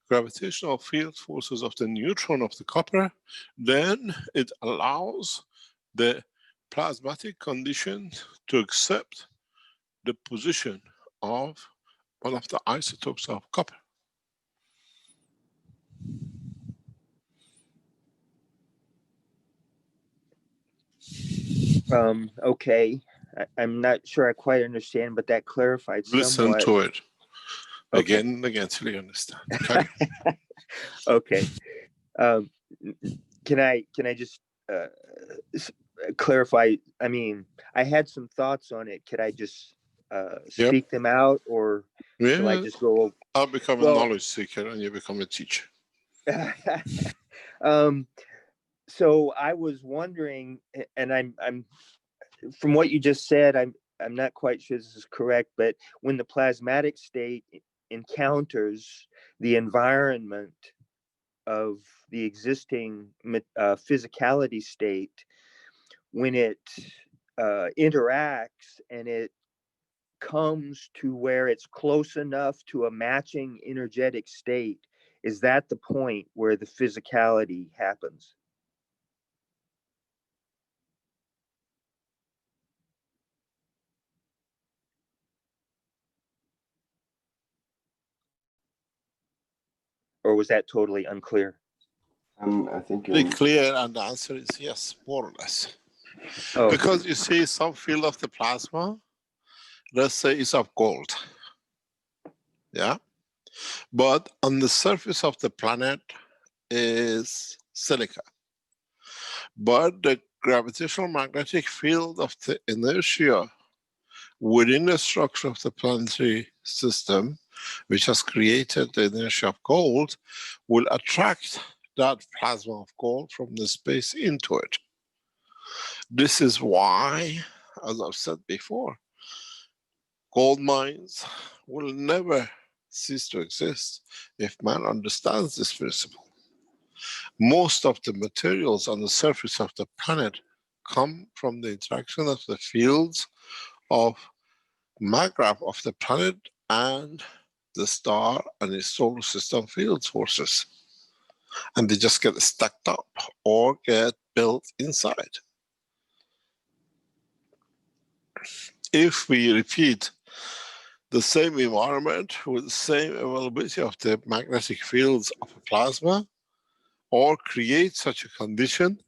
gravitational field forces of the neutron of the copper, then it allows the plasmatic condition to accept the position of one of the isotopes of copper. okay. I'm not sure I quite understand, but that clarified Listen somewhat. to it Okay. again and again till you understand. Okay. Okay. Can I just clarify? I mean, I had some thoughts on it. Could I just speak them out, or shall I just go? I'll become a knowledge seeker and you become a teacher. So I was wondering, and I'm from what you just said, I'm not quite sure this is correct, but when the plasmatic state encounters the environment of the existing physicality state, when it interacts and it comes to where it's close enough to a matching energetic state, is that the point where the physicality happens? Or was that totally unclear? I think Be you're clear, and the answer is yes, more or less. Oh, Because you see, some field of the plasma, let's say, is of gold. Yeah. But on the surface of the planet is silica. But the gravitational magnetic field of the inertia within the structure of the planetary system, which has created the inertia of gold, will attract that plasma of gold from the space into it. This is why, as I've said before, gold mines will never cease to exist if man understands this principle. Most of the materials on the surface of the planet come from the interaction of the fields of maggrav of the planet and the star and its solar system field forces. And they just get stacked up or get built inside. If we repeat the same environment with the same availability of the magnetic fields of a plasma, or create such a condition,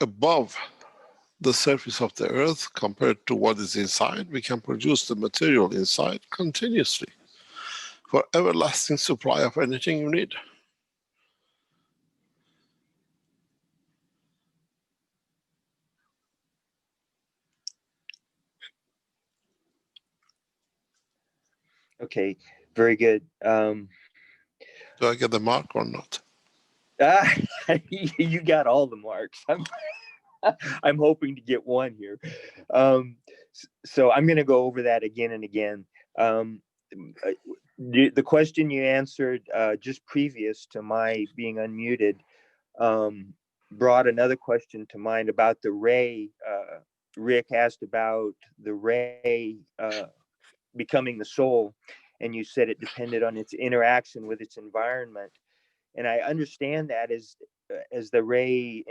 above the surface of the earth compared to what is inside, we can produce the material inside continuously for everlasting supply of anything you need. okay, very good. Do I get the mark or not? You got all the marks. I'm hoping to get one here. So I'm going to go over that again and again. The question you answered just previous to my being unmuted brought another question to mind about the ray. Rick asked about the ray becoming the soul, and you said it depended on its interaction with its environment. And I understand that as the ray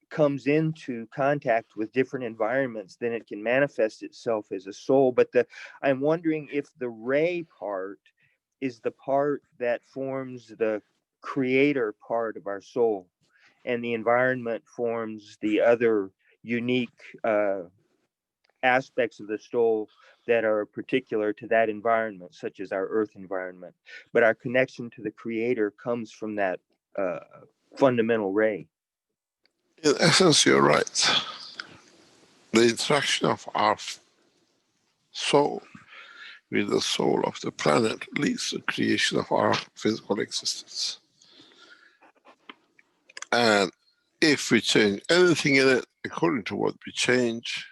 comes into contact with different environments, then it can manifest itself as a soul. But I'm wondering if the ray part is the part that forms the creator part of our soul, and the environment forms the other unique aspects of the soul that are particular to that environment, such as our earth environment. But our connection to the creator comes from that fundamental ray. In essence, you're right. The interaction of our soul with the soul of the planet leads to the creation of our physical existence. And if we change anything in it, according to what we change,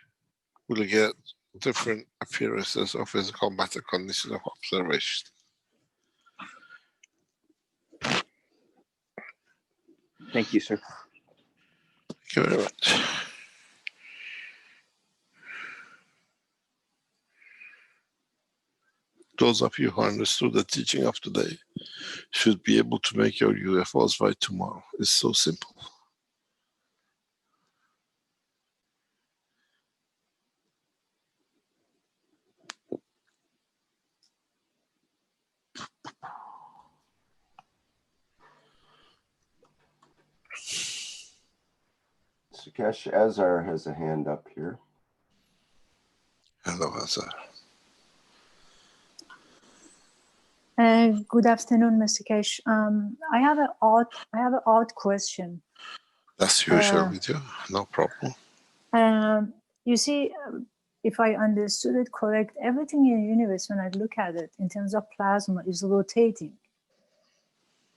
we'll get different appearances of physical matter conditions of observation. Thank you, sir. Thank you very much. Those of you who understood the teaching of today should be able to make your UFOs by tomorrow. It's so simple. Sukesh Azar has a hand up here. Hello, Azar. Good afternoon, Mr. Kesh. I have an odd question. That's usual with you, no problem. You see, if I understood it correct, everything in the universe, when I look at it in terms of plasma, is rotating.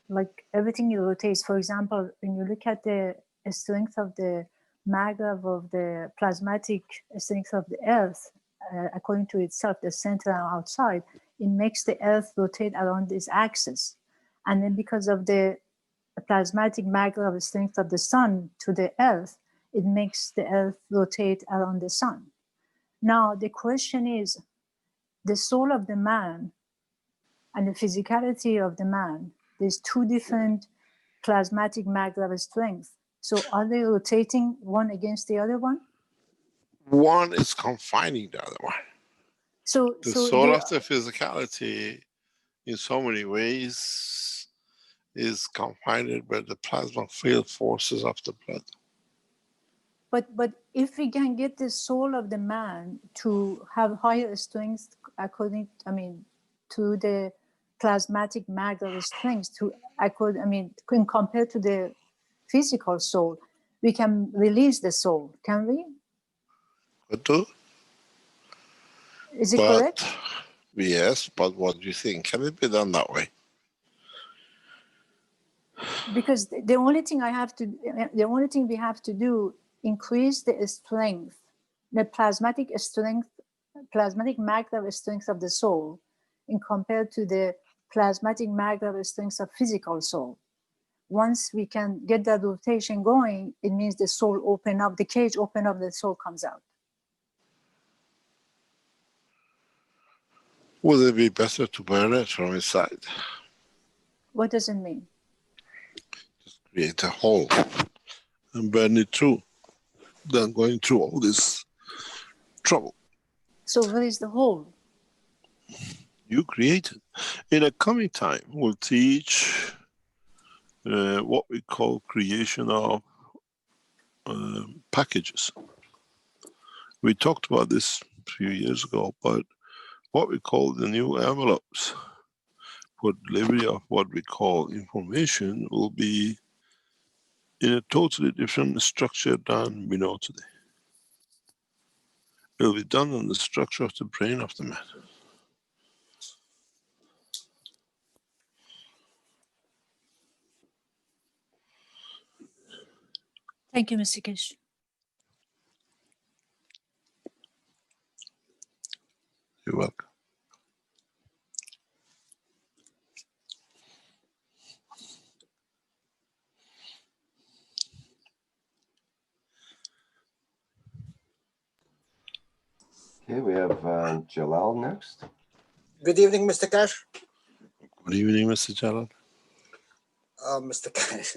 Like everything rotates. For example, when you look at the strength of the maggrav of the plasmatic strength of the Earth, according to itself, the center and outside, it makes the Earth rotate around its axis. And then because of the plasmatic maglev strength of the sun to the Earth, it makes the Earth rotate around the sun. Now, the question is, the soul of the man and the physicality of the man, there's two different plasmatic maglev strengths. So are they rotating one against the other one? One is confining the other one. So, The so soul they, of the physicality, in so many ways, is confined by the plasma field forces of the blood. but if we can get the soul of the man to have higher strength according, I mean, to the plasmatic maglev strength to compared to the physical soul, we can release the soul, can we? Could do, Is it but correct? yes, but what do you think? Can it be done that way? Because the only thing we have to do, increase the strength, the plasmatic maglev strength of the soul, in compared to the plasmatic maglev strength of physical soul. Once we can get that rotation going, it means the soul open up, the cage open up, the soul comes out. Would it be better to burn it from inside? What does it mean? Create a hole and burn it through, than going through all this trouble. So where is the hole? You create it. In a coming time, we'll teach what we call creation of packages. We talked about this a few years ago, but what we call the new envelopes for delivery of what we call information will be in a totally different structure than we know today. It will be done on the structure of the brain of the man. Thank you, Mr. Kish. You're welcome. Okay, we have Jalal next. Good evening, Mr. Cash. Good evening, Mr. Jalal. Mr. Cash.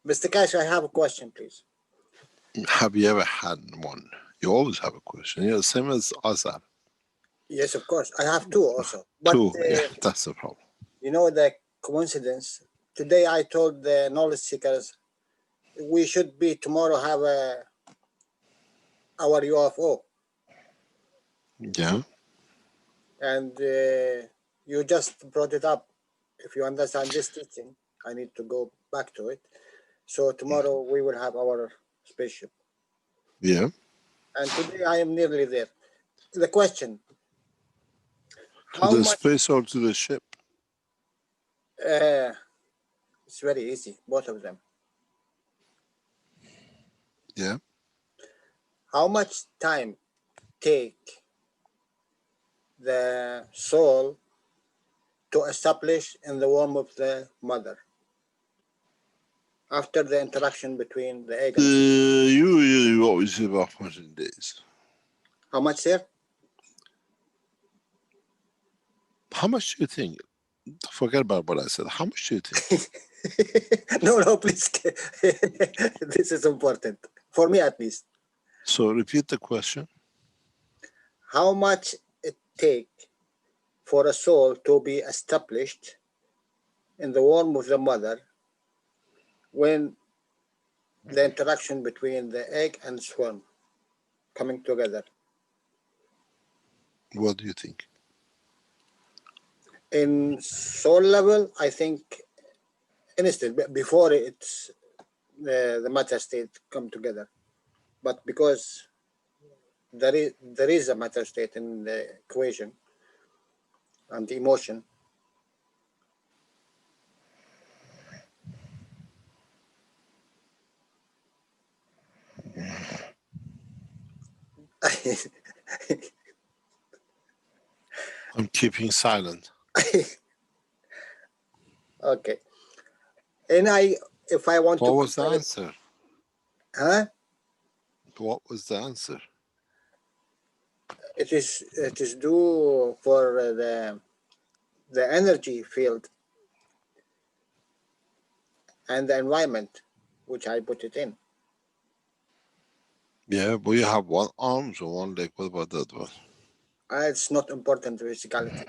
Mr. Cash, I have a question, please. Have you ever had one? You always have a question. You're the same as Azar. Yes, of course. I have two also. But, Two, yeah, that's the problem. you know, the coincidence. Today I told the knowledge seekers we should be tomorrow have our UFO. Yeah. And you just brought it up. If you understand this teaching, I need to go back to it. So tomorrow we will have our spaceship. Yeah. And today I am nearly there. The question. To the space or to the ship? It's very easy, both of them. Yeah. How much time take the soul to establish in the womb of the mother after the interaction between the egg and you always say about 100 days. How much, sir? How much do you think? Forget about what I said. How much do you think? No, please. This is important for me, at least. So repeat the question. How much it take for a soul to be established in the womb of the mother when the interaction between the egg and sperm coming together? What do you think? In soul level, I think instant, before it's the matter state come together. But because there is a matter state in the equation and the emotion, I'm keeping silent. Okay. And if I want What to was the compare it- answer? huh? What was the answer? It is due for the energy field and the environment, which I put it in. Yeah, but you have one arm or one leg. What about that one? It's not important physicality.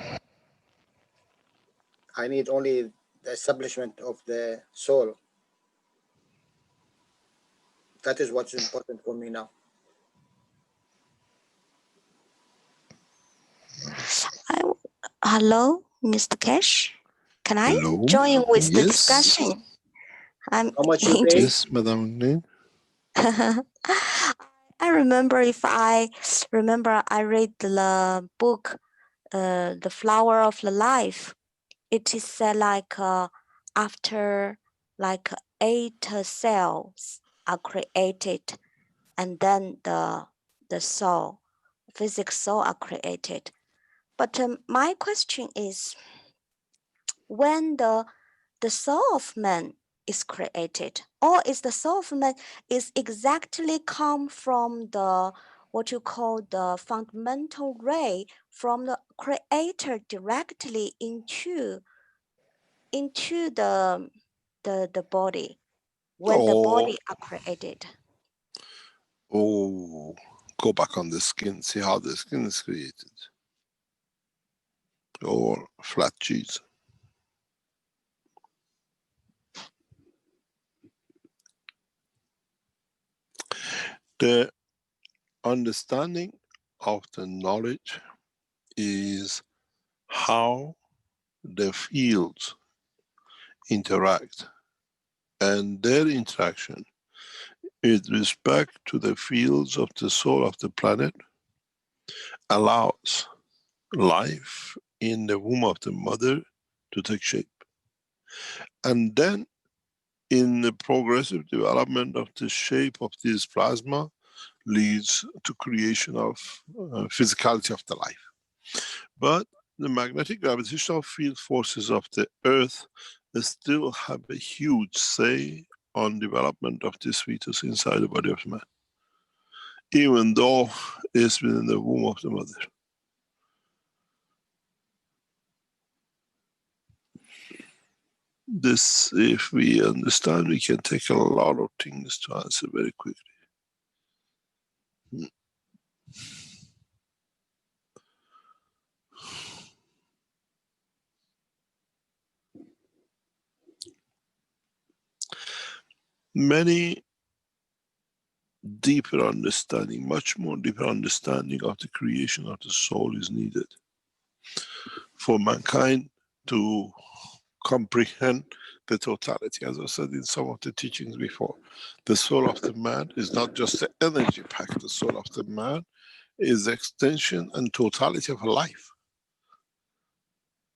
I need only the establishment of the soul. That is what's important for me now. Hello, Mr. Cash. Can I Hello? join with the Yes. discussion? I'm How much you pay? Yes, Madam Lin. I remember I read the book, The Flower of the Life. It is said after 8 cells are created, and then the soul, physical soul are created. But my question is, when the soul of man is created, or is the soul of man is exactly come from the what you call the fundamental ray from the creator directly into the body when the body are created? Oh, go back on the skin, see how the skin is created. Or flat cheese. The understanding of the knowledge is how the fields interact, and their interaction with respect to the fields of the soul of the planet allows life in the womb of the mother to take shape. And then in the progressive development of the shape of this plasma leads to creation of physicality of the life. But the magnetic gravitational field forces of the earth still have a huge say on development of this fetus inside the body of man, even though it's within the womb of the mother. This, if we understand, we can take a lot of things to answer very quickly. Many deeper understanding, much more deeper understanding of the creation of the soul is needed for mankind to comprehend the totality. As I said in some of the teachings before, the soul of the man is not just the energy pack. The soul of the man is the extension and totality of life.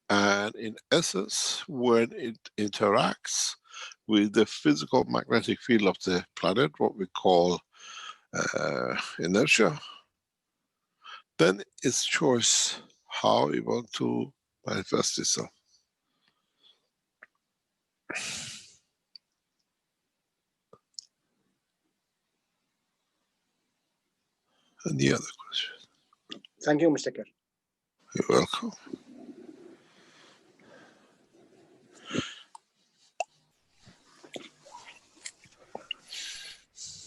And in essence, when it interacts with the physical magnetic field of the planet, what we call inertia, then it's choice how you want to manifest itself. Any other questions? Thank you, Mr. Kerr. You're welcome.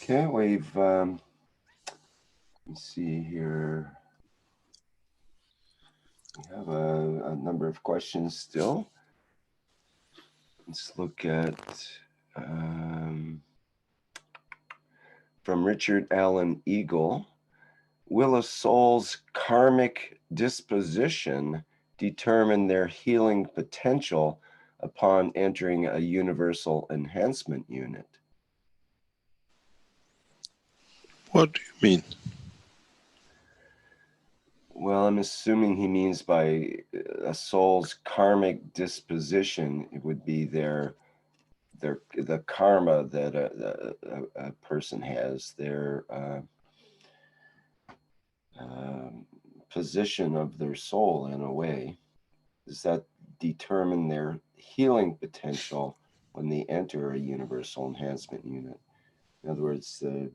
Okay, we've, let's see here. We have a number of questions still. Let's look at, from Richard Allen Eagle. Will a soul's karmic disposition determine their healing potential upon entering a universal enhancement unit? What do you mean? Well, I'm assuming he means by a soul's karmic disposition, it would be the karma that a person has, their disposition of their soul in a way? Does that determine their healing potential when they enter a universal enhancement unit? In other words, the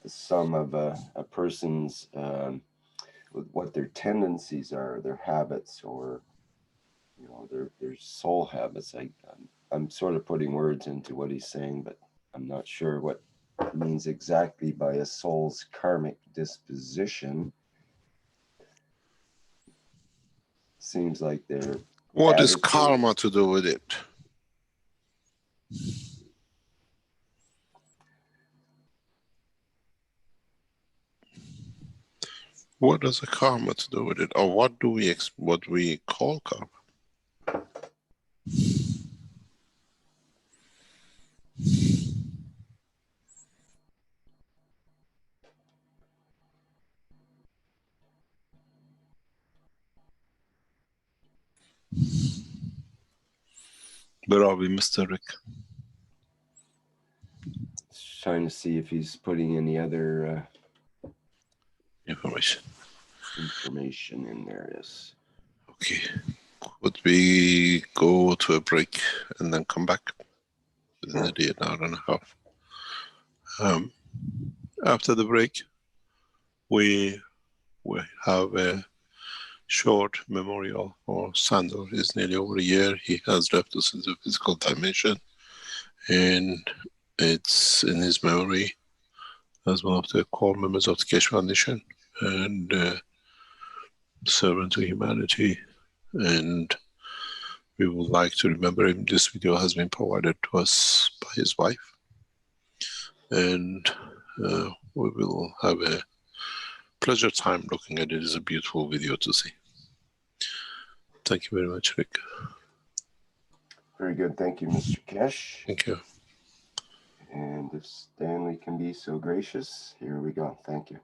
sum of a person's what their tendencies are, their habits, or their soul habits. I'm sort of putting words into what he's saying, but I'm not sure what it means exactly by a soul's karmic disposition. Seems like they're What is attitude. karma to do with it? What does a karma to do with it? Or what do we call karma? Where are we, Mr. Rick? Trying to see if he's putting any other Information. information in there. Yes. Okay. Could we go to a break and then come back? It's nearly an hour and a half. After the break, we have a short memorial for Sandor. It's nearly over a year. He has left us in the physical dimension, and it's in his memory as one of the core members of the Keshe Foundation and servant to humanity. And we would like to remember him. This video has been provided to us by his wife, and we will have a pleasure time looking at it. It's a beautiful video to see. Thank you very much, Rick. Very good. Thank you, Mr. Keshe. Thank you. And if Stanley can be so gracious, here we go. Thank you.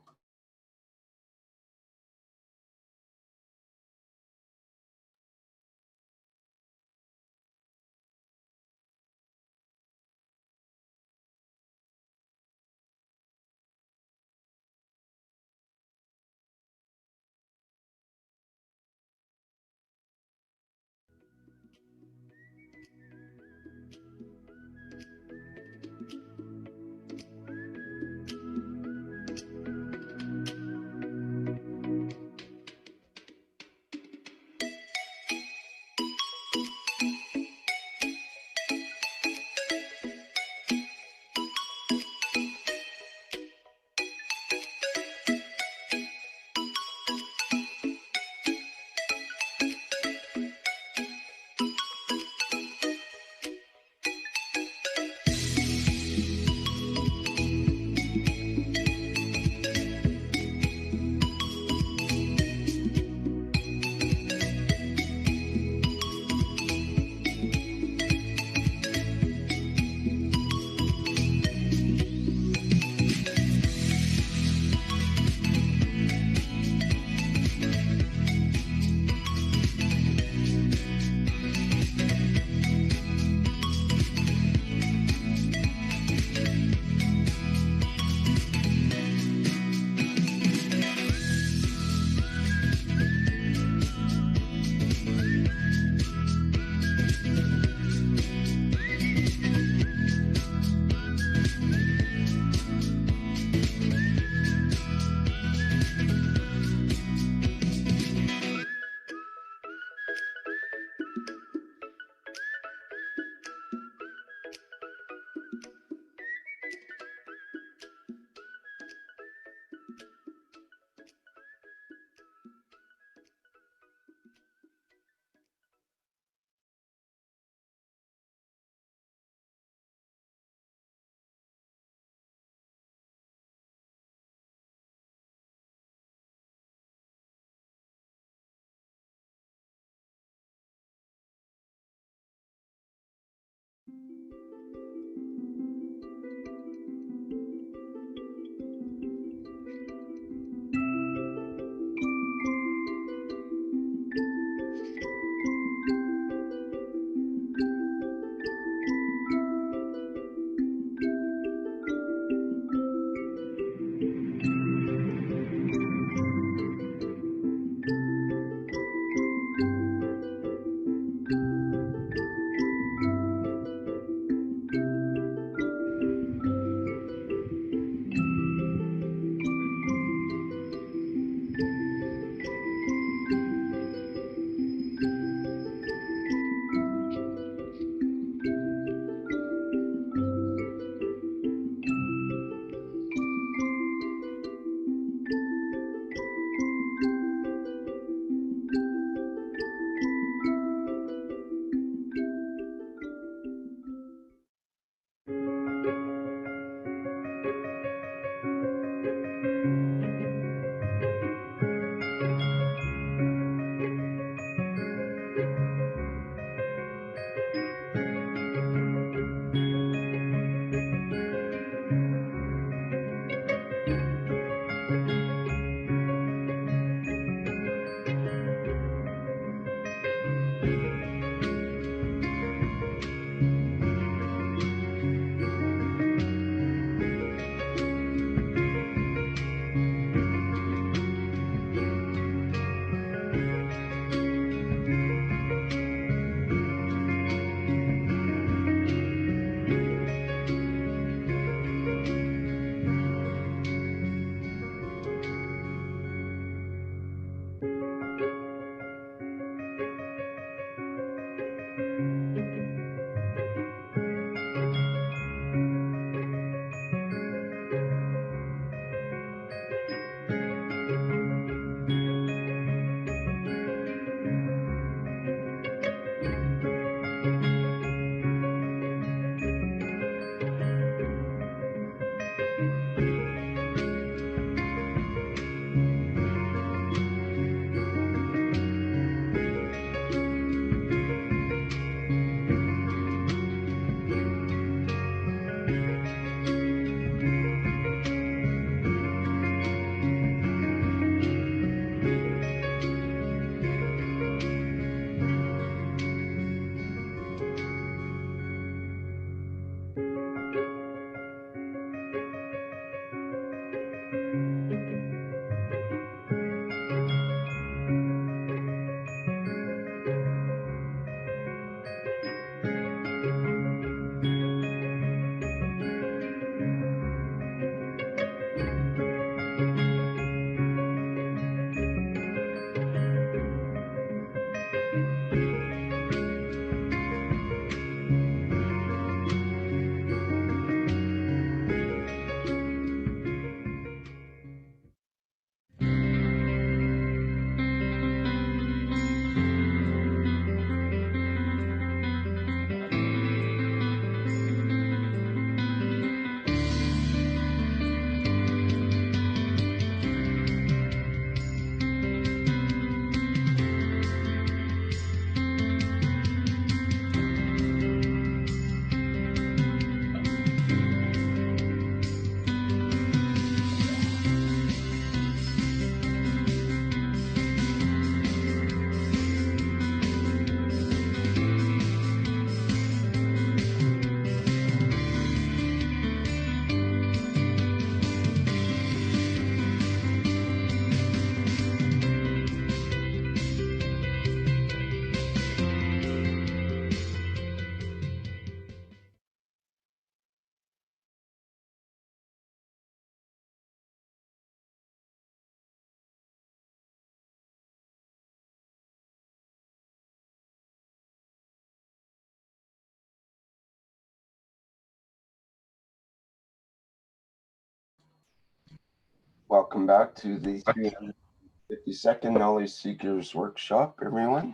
Welcome back to the 352nd Knowledge Seekers Workshop, everyone.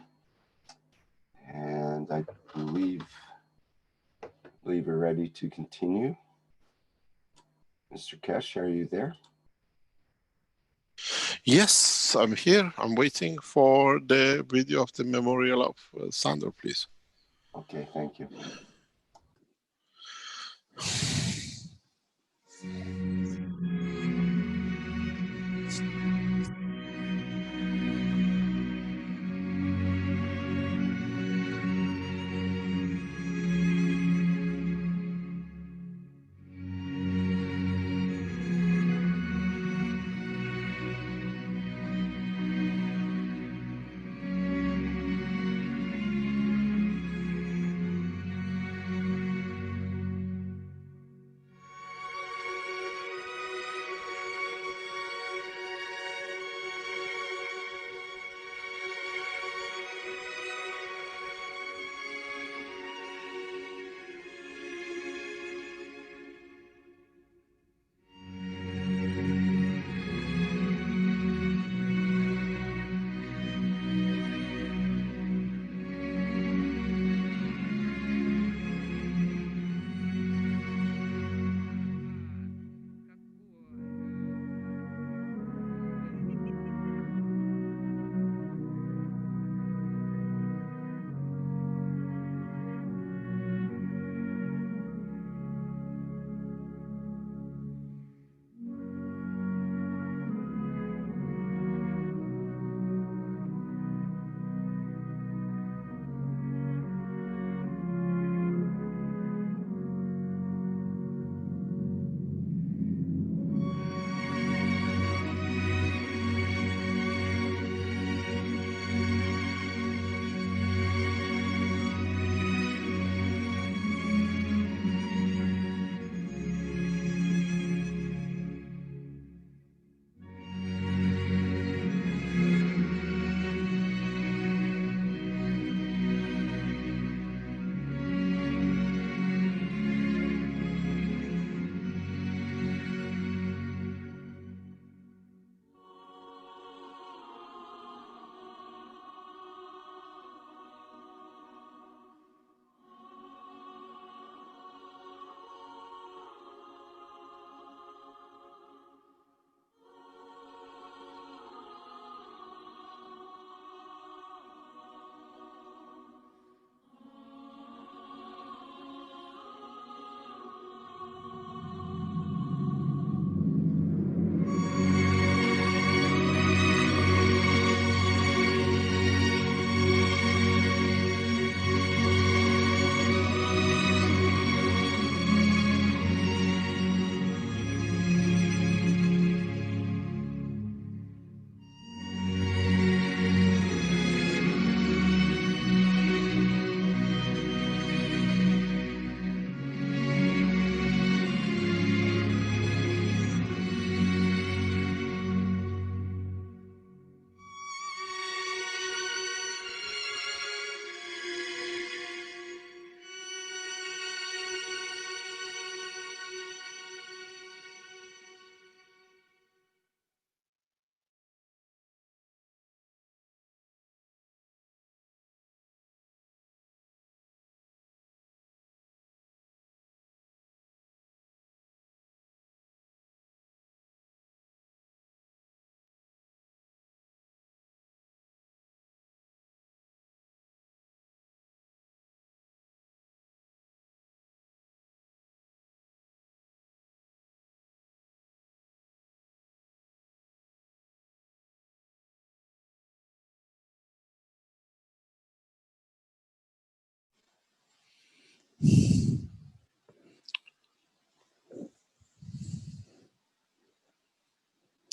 And I believe we're ready to continue. Mr. Kesh, are you there? Yes, I'm here. I'm waiting for the video of the memorial of Sandor, please. Okay, thank you.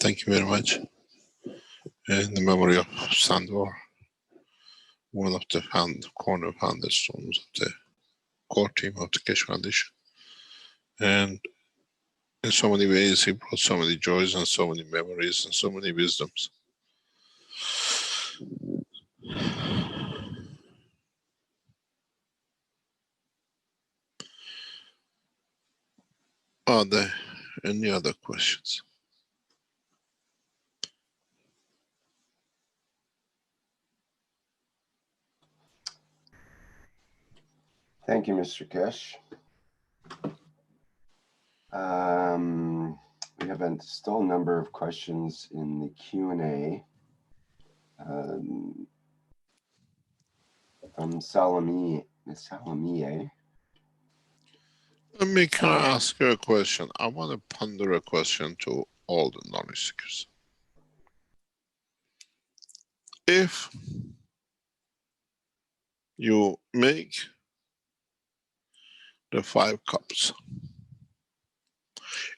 Thank you very much. In the memory of Sandor, one of the corner founderstones of the core team of the Keshe Foundation. And in so many ways, he brought so many joys and so many memories and so many wisdoms. Are there any other questions? Thank you, Mr. Kesh. We have still a number of questions in the Q&A. From Salami. Let me can I ask you a question? I want to ponder a question to all the knowledge seekers. If you make the 5 cups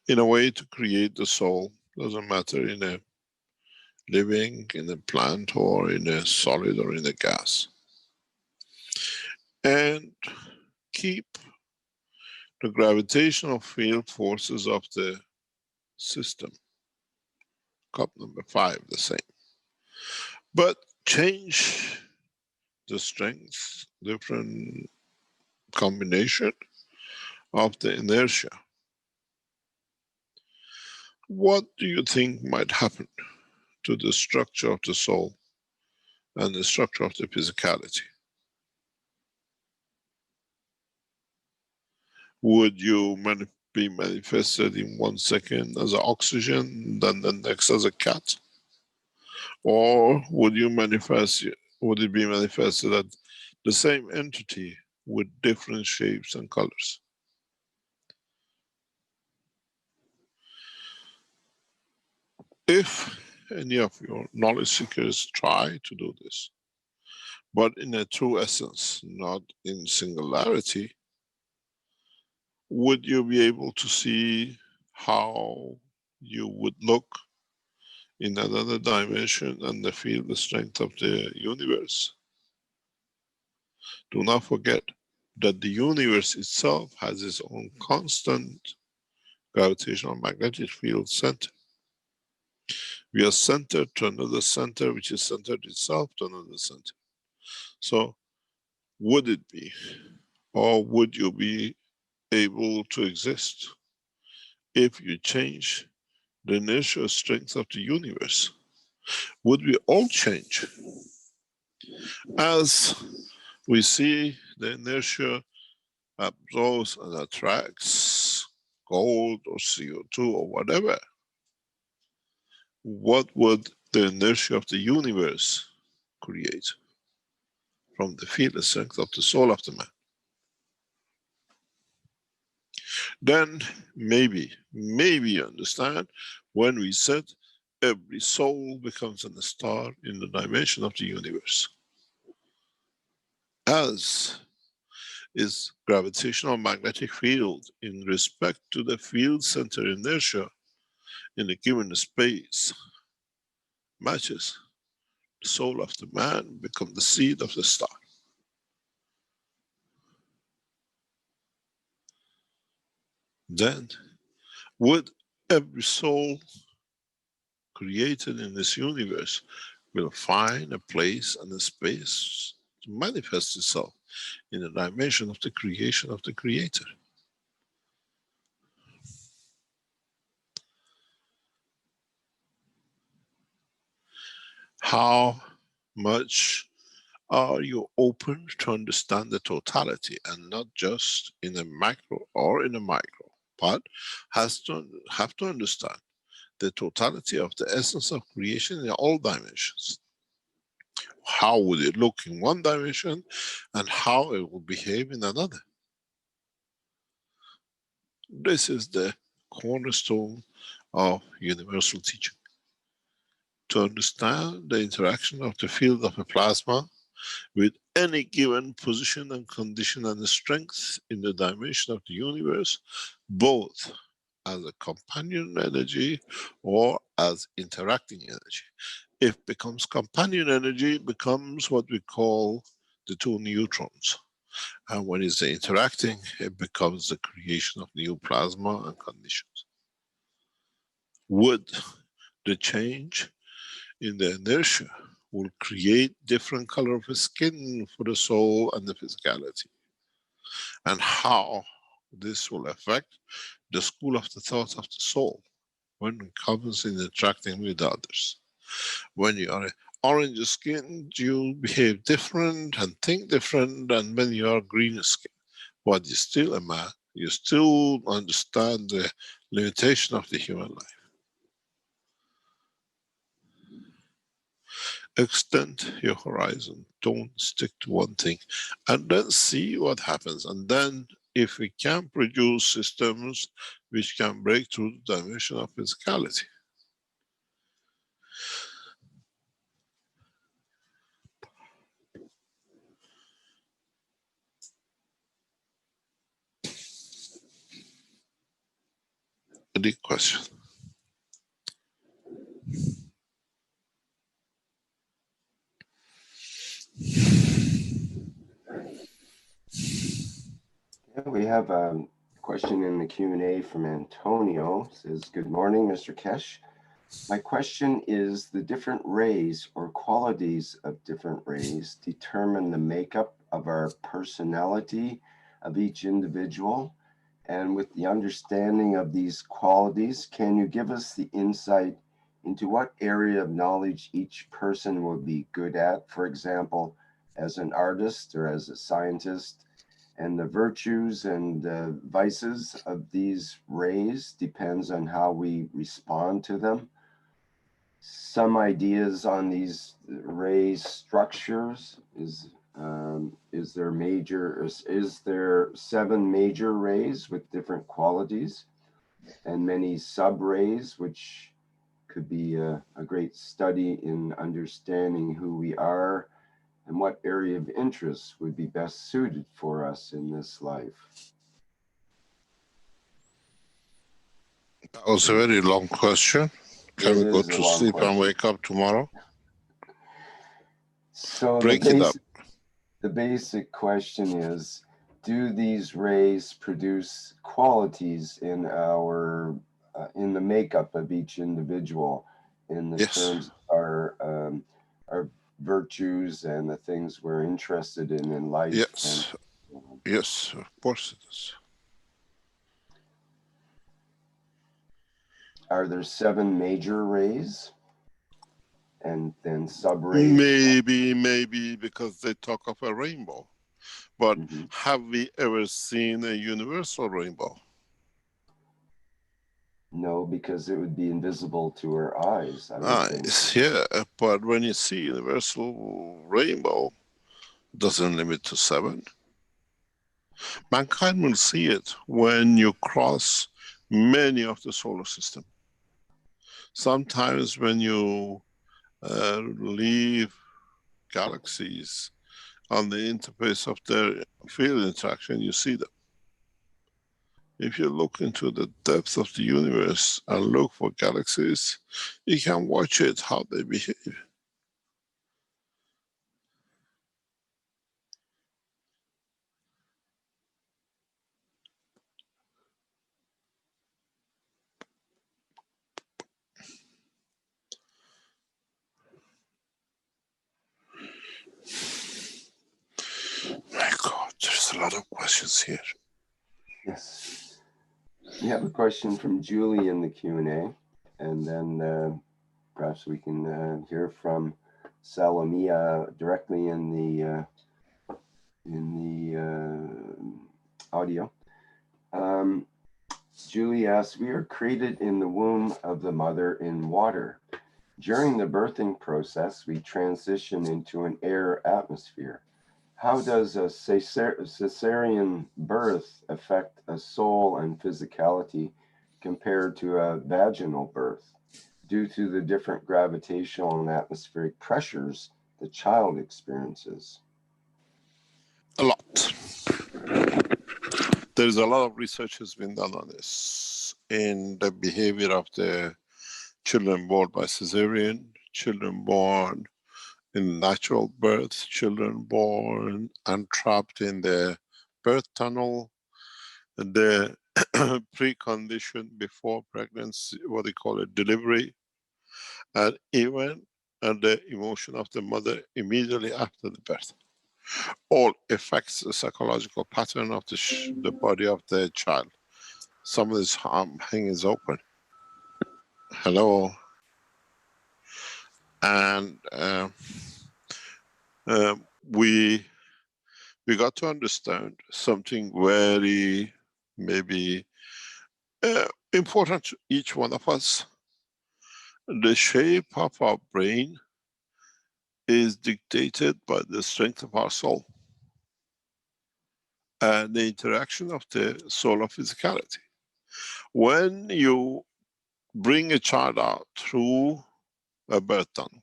in a way to create the soul, doesn't matter in a living, in a plant, or in a solid, or in a gas, and keep the gravitational field forces of the system, cup number 5, the same, but change the strength, different combination of the inertia. What do you think might happen to the structure of the soul and the structure of the physicality? Would you be manifested in 1 second as an oxygen, then the next as a cat? Or would it be manifested that the same entity with different shapes and colors? If any of your knowledge seekers try to do this, but in a true essence, not in singularity, would you be able to see how you would look in another dimension and feel the strength of the universe? Do not forget that the universe itself has its own constant gravitational magnetic field center. We are centered to another center, which is centered itself to another center. So would it be, or would you be able to exist if you change the inertial strength of the universe? Would we all change? As we see the inertia absorbs and attracts gold or CO2 or whatever, what would the inertia of the universe create from the field strength of the soul of the man? Then maybe you understand when we said every soul becomes a star in the dimension of the universe. As is gravitational magnetic field in respect to the field center inertia in a given space matches, the soul of the man become the seed of the star. Then would every soul created in this universe will find a place and a space to manifest itself in the dimension of the creation of the Creator. How much are you open to understand the totality and not just in a macro or in a micro, but have to understand the totality of the essence of creation in all dimensions. How would it look in one dimension and how it will behave in another? This is the cornerstone of universal teaching. To understand the interaction of the field of a plasma with any given position and condition and strength in the dimension of the universe, both as a companion energy or as interacting energy. If it becomes companion energy, it becomes what we call the 2 neutrons. And when it's interacting, it becomes the creation of new plasma and conditions. Would the change in the inertia will create different color of skin for the soul and the physicality? And how this will affect the school of the thought of the soul when it comes in interacting with others. When you are orange skinned, you behave different and think different than when you are green skinned. but you're still a man. You still understand the limitation of the human life. Extend your horizon. Don't stick to one thing, and then see what happens. And then, if we can produce systems which can break through the dimension of physicality. Any question? Yeah, we have a question in the Q&A from Antonio. It says, good morning, Mr. Keshe. My question is, the different rays or qualities of different rays determine the makeup of our personality of each individual. And with the understanding of these qualities, can you give us the insight into what area of knowledge each person will be good at, for example, as an artist or as a scientist, and the virtues and vices of these rays depends on how we respond to them? Some ideas on these rays structures is there 7 major rays with different qualities and many sub rays, which could be a great study in understanding who we are and what area of interest would be best suited for us in this life. That was a very long question. Can we go to sleep and wake up tomorrow? So break it up. The basic question is, do these rays produce qualities in our in the makeup of each individual, in the terms of our virtues and the things we're interested in life? Yes, yes, of course it is. Are there 7 major rays and then sub-rays? Maybe because they talk of a rainbow. But have we ever seen a universal rainbow? No, because it would be invisible to our eyes. Yeah, but when you see universal rainbow, doesn't limit to 7. Mankind will see it when you cross many of the solar system. Sometimes when you leave galaxies on the interface of their field interaction, you see them. If you look into the depth of the universe and look for galaxies, you can watch it, how they behave. My God, there's a lot of questions here. Yes. We have a question from Julie in the Q&A, and then perhaps we can hear from Salomia directly in the audio. Julie asks, we are created in the womb of the mother in water. During the birthing process, we transition into an air atmosphere. How does a cesarean birth affect a soul and physicality compared to a vaginal birth, due to the different gravitational and atmospheric pressures the child experiences? A lot. There's a lot of research has been done on this, in the behavior of the children born by cesarean, children born in natural birth, children born and trapped in the birth tunnel, the precondition before pregnancy, what they call it, delivery, and even the emotion of the mother immediately after the birth. All affects the psychological pattern of the body of the child. Some of this hang is open. Hello. And we we got to understand something very maybe important to each one of us. The shape of our brain is dictated by the strength of our soul and the interaction of the soul of physicality. When you bring a child out through a birth tunnel,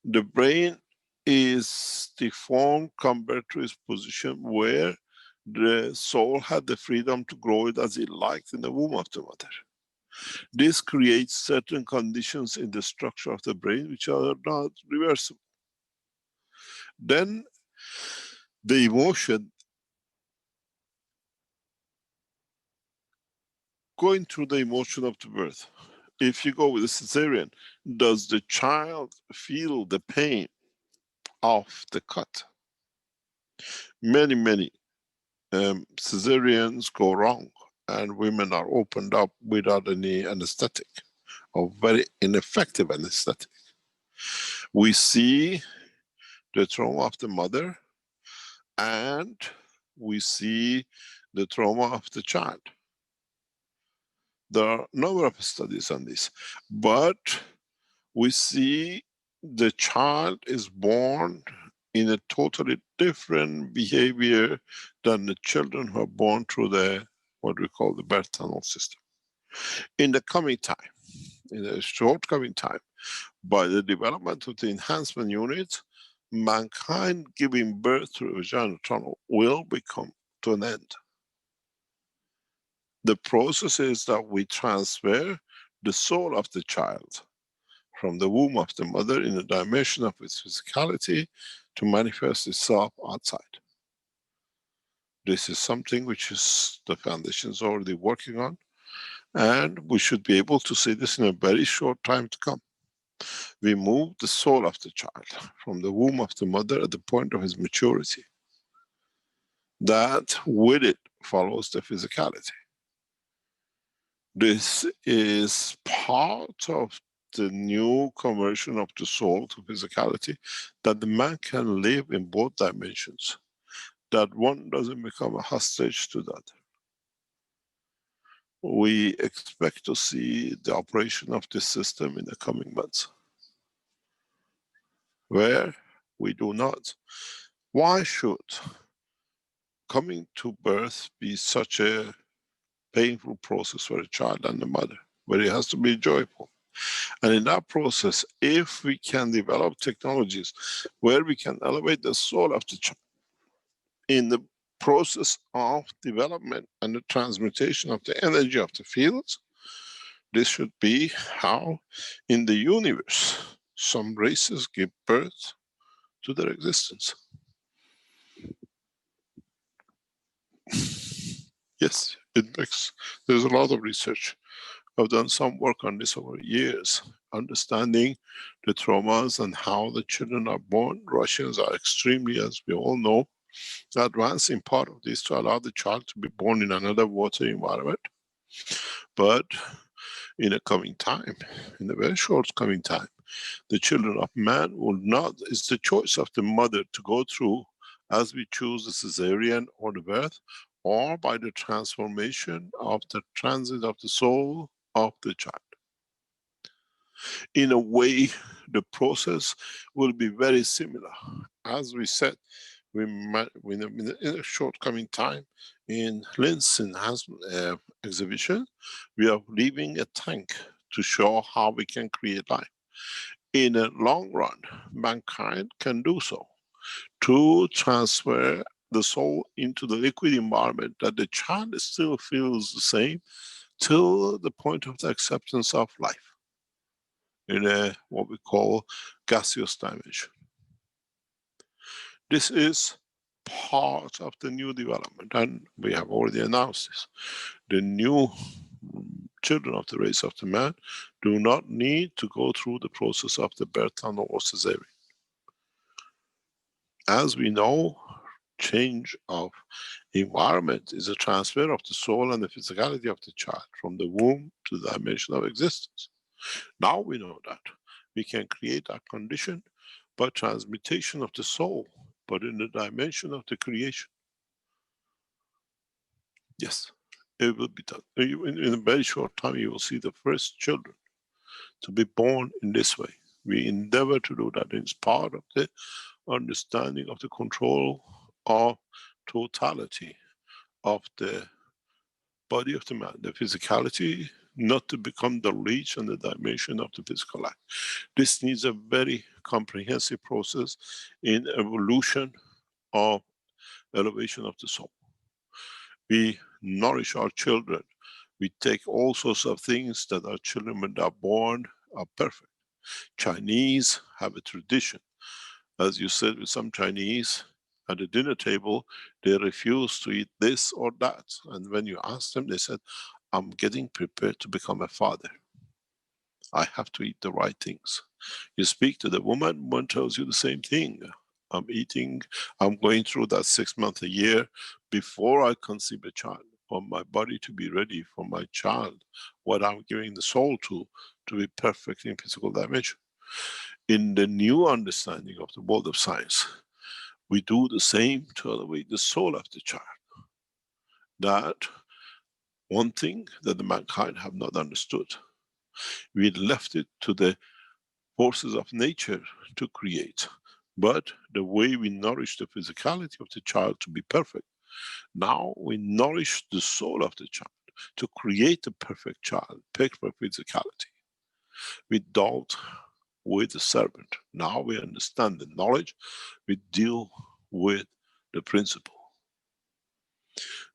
the brain is deformed compared to its position where the soul had the freedom to grow it as it liked in the womb of the mother. This creates certain conditions in the structure of the brain which are not reversible. Then the emotion going through the emotion of the birth. If you go with a cesarean, does the child feel the pain of the cut? Many cesareans go wrong and women are opened up without any anesthetic or very ineffective anesthetic. We see the trauma of the mother and we see the trauma of the child. There are a number of studies on this, but we see the child is born in a totally different behavior than the children who are born through the, what we call the birth tunnel system. In the coming time, in the short coming time, by the development of the enhancement unit, mankind giving birth through a vaginal tunnel will become to an end. The process is that we transfer the soul of the child from the womb of the mother in the dimension of its physicality to manifest itself outside. This is something which is the foundation is already working on, and we should be able to see this in a very short time to come. We move the soul of the child from the womb of the mother at the point of his maturity. That with it follows the physicality. This is part of the new conversion of the soul to physicality, that the man can live in both dimensions, that one doesn't become a hostage to that. We expect to see the operation of this system in the coming months. Where we do not. Why should coming to birth be such a painful process for a child and the mother, where it has to be joyful? And in that process, if we can develop technologies where we can elevate the soul of the child in the process of development and the transmutation of the energy of the fields, this should be how in the universe some races give birth to their existence. Yes, it makes, there's a lot of research. I've done some work on this over years, understanding the traumas and how the children are born. Russians are extremely, as we all know, advancing part of this to allow the child to be born in another water environment. But in a coming time, in a very short coming time, the children of man will not, it's the choice of the mother to go through as we choose the cesarean or the birth, or by the transformation of the transit of the soul of the child. In a way, the process will be very similar. As we said, in a short coming time, in Linz enhancement exhibition, we are leaving a tank to show how we can create life. In a long run, mankind can do so to transfer the soul into the liquid environment, that the child still feels the same till the point of the acceptance of life in a what we call gaseous dimension. This is part of the new development, and we have already announced this. The new children of the race of the man do not need to go through the process of the birth tunnel or cesarean. As we know, change of environment is a transfer of the soul and the physicality of the child from the womb to the dimension of existence. Now we know that we can create a condition by transmutation of the soul but in the dimension of the creation. Yes, it will be done. In a very short time, you will see the first children to be born in this way. We endeavor to do that. It's part of the understanding of the control of totality of the body of the man, the physicality, not to become the reach and the dimension of the physical life. This needs a very comprehensive process in evolution of elevation of the soul. We nourish our children. We take all sorts of things that our children, when they're born, are perfect. Chinese have a tradition. As you said, with some Chinese, at the dinner table, they refuse to eat this or that. And when you ask them, they said, I'm getting prepared to become a father. I have to eat the right things. You speak to the woman, one tells you the same thing. I'm going through that 6 months a year before I conceive a child, for my body to be ready for my child, what I'm giving the soul to be perfect in physical dimension. In the new understanding of the world of science, we do the same to elevate the soul of the child. That one thing that the mankind have not understood. We left it to the forces of nature to create. But the way we nourish the physicality of the child to be perfect, now we nourish the soul of the child to create a perfect child, perfect physicality. We dealt with the serpent. Now we understand the knowledge, we deal with the principle.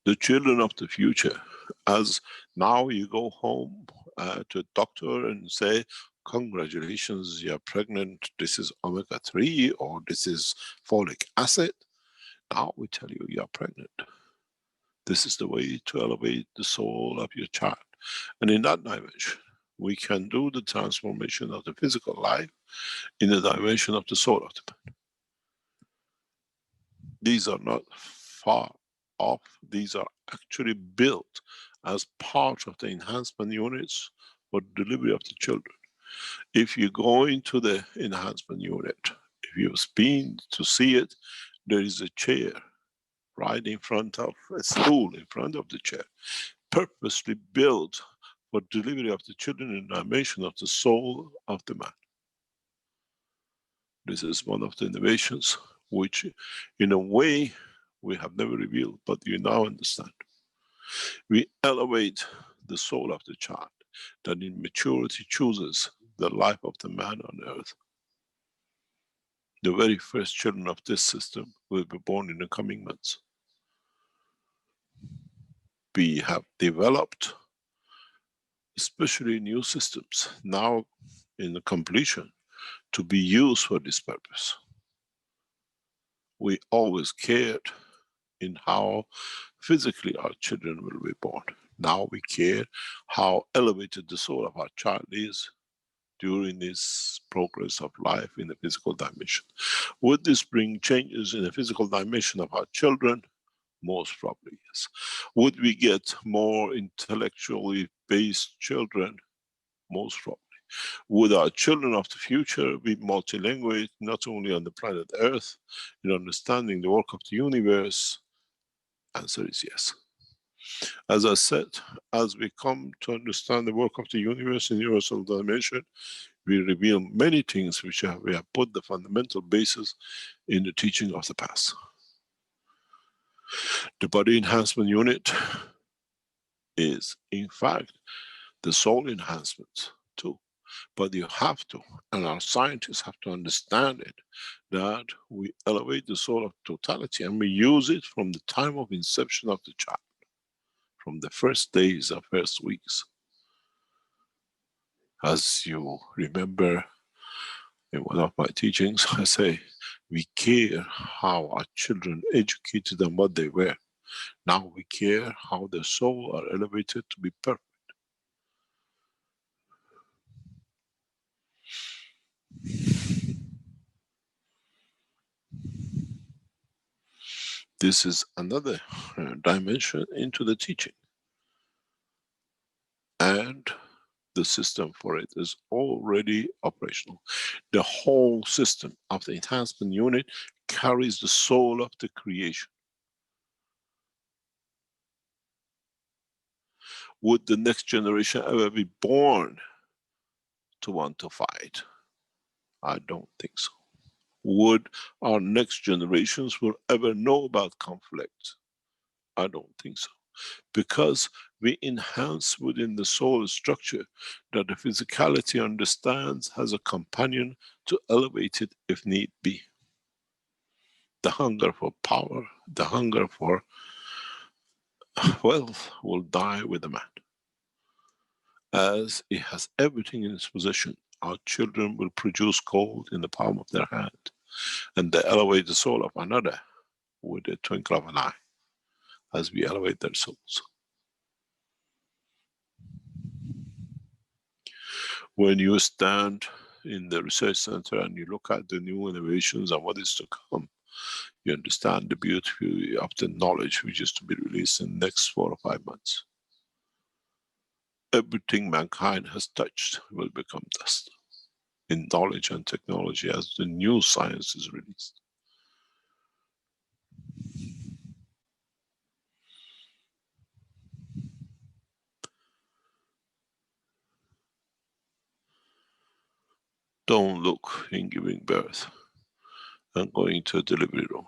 The children of the future, as now you go home to a doctor and say, congratulations, you're pregnant, this is omega-3 or this is folic acid. Now we tell you, you're pregnant. This is the way to elevate the soul of your child. And in that dimension, we can do the transformation of the physical life in the dimension of the soul of the man. These are not far off, these are actually built as part of the enhancement units for delivery of the children. If you go into the enhancement unit, if you've been to see it, there is a chair right in front of a stool, in front of the chair, purposely built for delivery of the children in the dimension of the soul of the man. This is one of the innovations which, in a way, we have never revealed, but you now understand. We elevate the soul of the child that in maturity chooses the life of the man on earth. The very first children of this system will be born in the coming months. We have developed especially new systems now in the completion to be used for this purpose. We always cared in how physically our children will be born. Now we care how elevated the soul of our child is during this progress of life in the physical dimension. Would this bring changes in the physical dimension of our children? Most probably, yes. Would we get more intellectually based children? Most probably. Would our children of the future be multilingual, not only on the planet Earth, in understanding the work of the universe? Answer is yes. As I said, as we come to understand the work of the universe in universal dimension, we reveal many things which we have put the fundamental basis in the teaching of the past. The body enhancement unit is, in fact, the soul enhancement too. But you have to, and our scientists have to understand it, that we elevate the soul of totality and we use it from the time of inception of the child, from the first days of first weeks. As you remember in one of my teachings, I say, we care how our children educated and what they were. Now we care how their soul are elevated to be perfect. This is another dimension into the teaching. And the system for it is already operational. The whole system of the enhancement unit carries the soul of the creation. Would the next generation ever be born to want to fight? I don't think so. Would our next generations will ever know about conflict? I don't think so. Because we enhance within the soul structure that the physicality understands as a companion to elevate it if need be. The hunger for power, the hunger for wealth will die with the man. As it has everything in its possession, our children will produce gold in the palm of their hand, and they elevate the soul of another with a twinkle of an eye, as we elevate their souls. When you stand in the research center and you look at the new innovations and what is to come, you understand the beauty of the knowledge which is to be released in the next 4 or 5 months. Everything mankind has touched will become dust in knowledge and technology as the new science is released. Don't look in giving birth and going to a delivery room.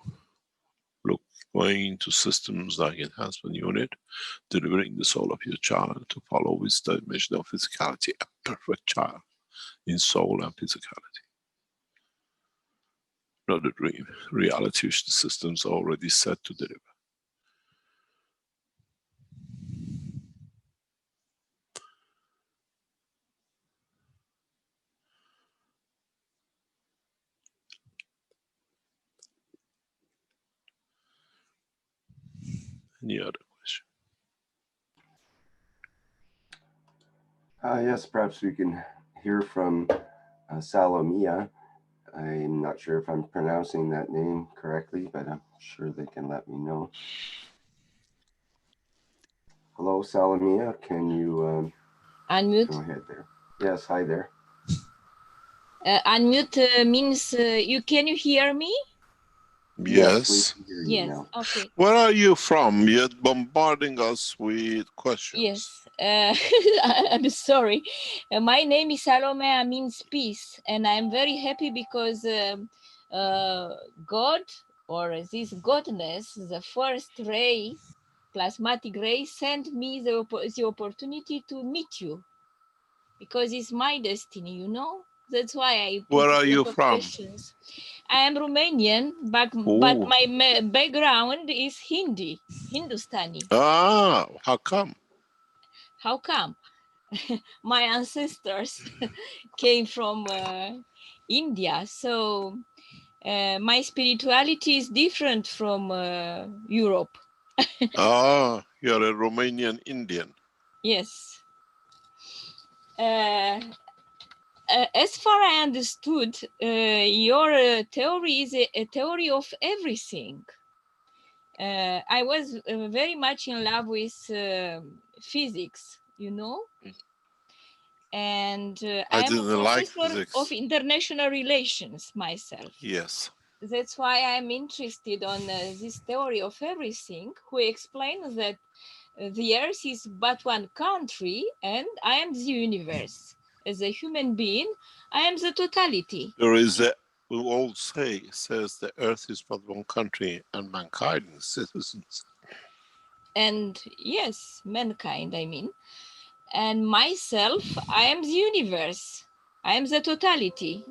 Look, going into systems like enhancement unit, delivering the soul of your child to follow with the dimension of physicality, a perfect child in soul and physicality. Not a dream, reality which the systems are already set to deliver. Any other question? Yes, perhaps we can hear from Salomia. I'm not sure if I'm pronouncing that name correctly, but I'm sure they can let me know. Hello, Salomia. Can you Unmute. go ahead there? Yes, hi there. Unmute means can you hear me? Yes. We can hear you Yes. now. Okay. Where are you from? You're bombarding us with questions. Yes. I'm sorry. My name is Salome, means peace, and I'm very happy because God, or this godness, the first ray, plasmatic ray, sent me the opportunity to meet you, because it's my destiny, you know. That's why I put Where a are lot you of from? questions. I am Romanian, but Oh. my background is Hindustani. Ah, how come? How come? My ancestors came from India, so my spirituality is different from Europe. Ah, you're a Romanian Indian. Yes. As far I understood, your theory is a theory of everything. I was very much in love with physics, you know, and I am a didn't like professor physics. of international relations myself. Yes. That's why I'm interested on this theory of everything, who explains that the Earth is but one country and I am the universe. As a human being, I am the totality. There is a, we all say, says the earth is but one country and mankind is citizens. And yes, mankind, I mean. And myself, I am the universe. I am the totality.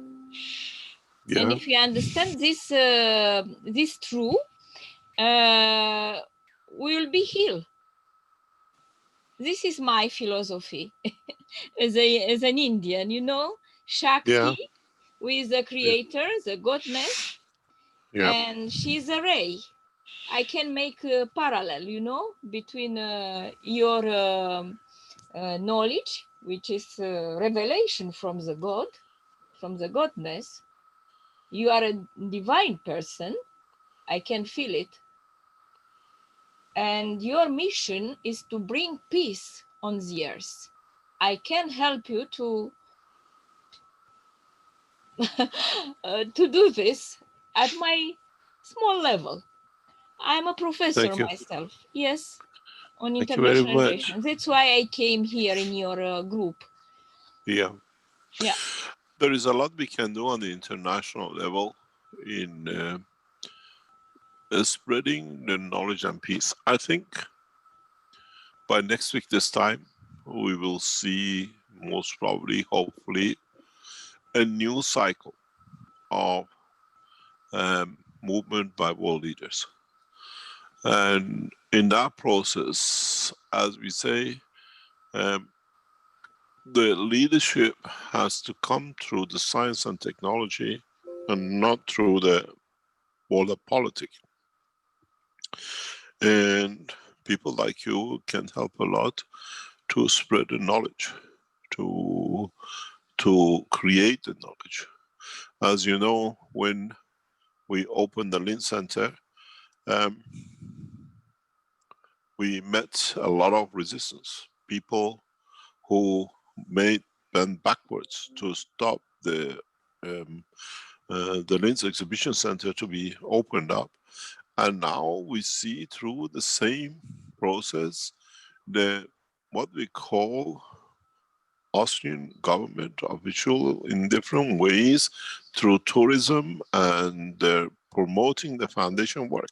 Yeah. And if you understand this, this true, we will be healed. This is my philosophy as an Indian, you know, Shakti, Yeah. with the creator, the godness, Yeah. and she's a ray. I can make a parallel, you know, between your knowledge, which is revelation from the God, from the godness. You are a divine person. I can feel it. And your mission is to bring peace on the earth. I can help you to to do this at my small level. I'm a professor Thank you. myself. Yes, on Thank you very international much. relations. That's why I came here in your group. Yeah. Yeah. There is a lot we can do on the international level in spreading the knowledge and peace. I think by next week this time, we will see most probably, hopefully, a new cycle of movement by world leaders. And in that process, as we say, the leadership has to come through the science and technology and not through the world of politics. And people like you can help a lot to spread the knowledge, to create the knowledge. As you know, when we opened the Lynn Center, we met a lot of resistance. People who went backwards to stop the Linz Exhibition Center to be opened up. And now we see through the same process what we call Austrian government official in different ways through tourism, and they're promoting the foundation work.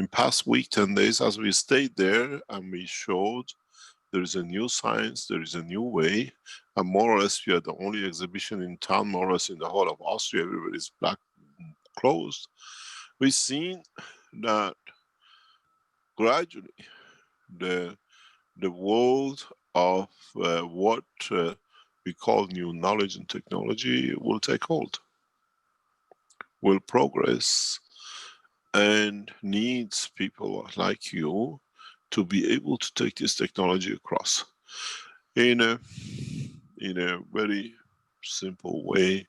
In past week, 10 days, as we stayed there and we showed there is a new science, there is a new way, and more or less we are the only exhibition in town, more or less in the whole of Austria, everybody's black closed. We've seen that gradually the world of what we call new knowledge and technology will take hold, will progress, and needs people like you to be able to take this technology across. In a very simple way,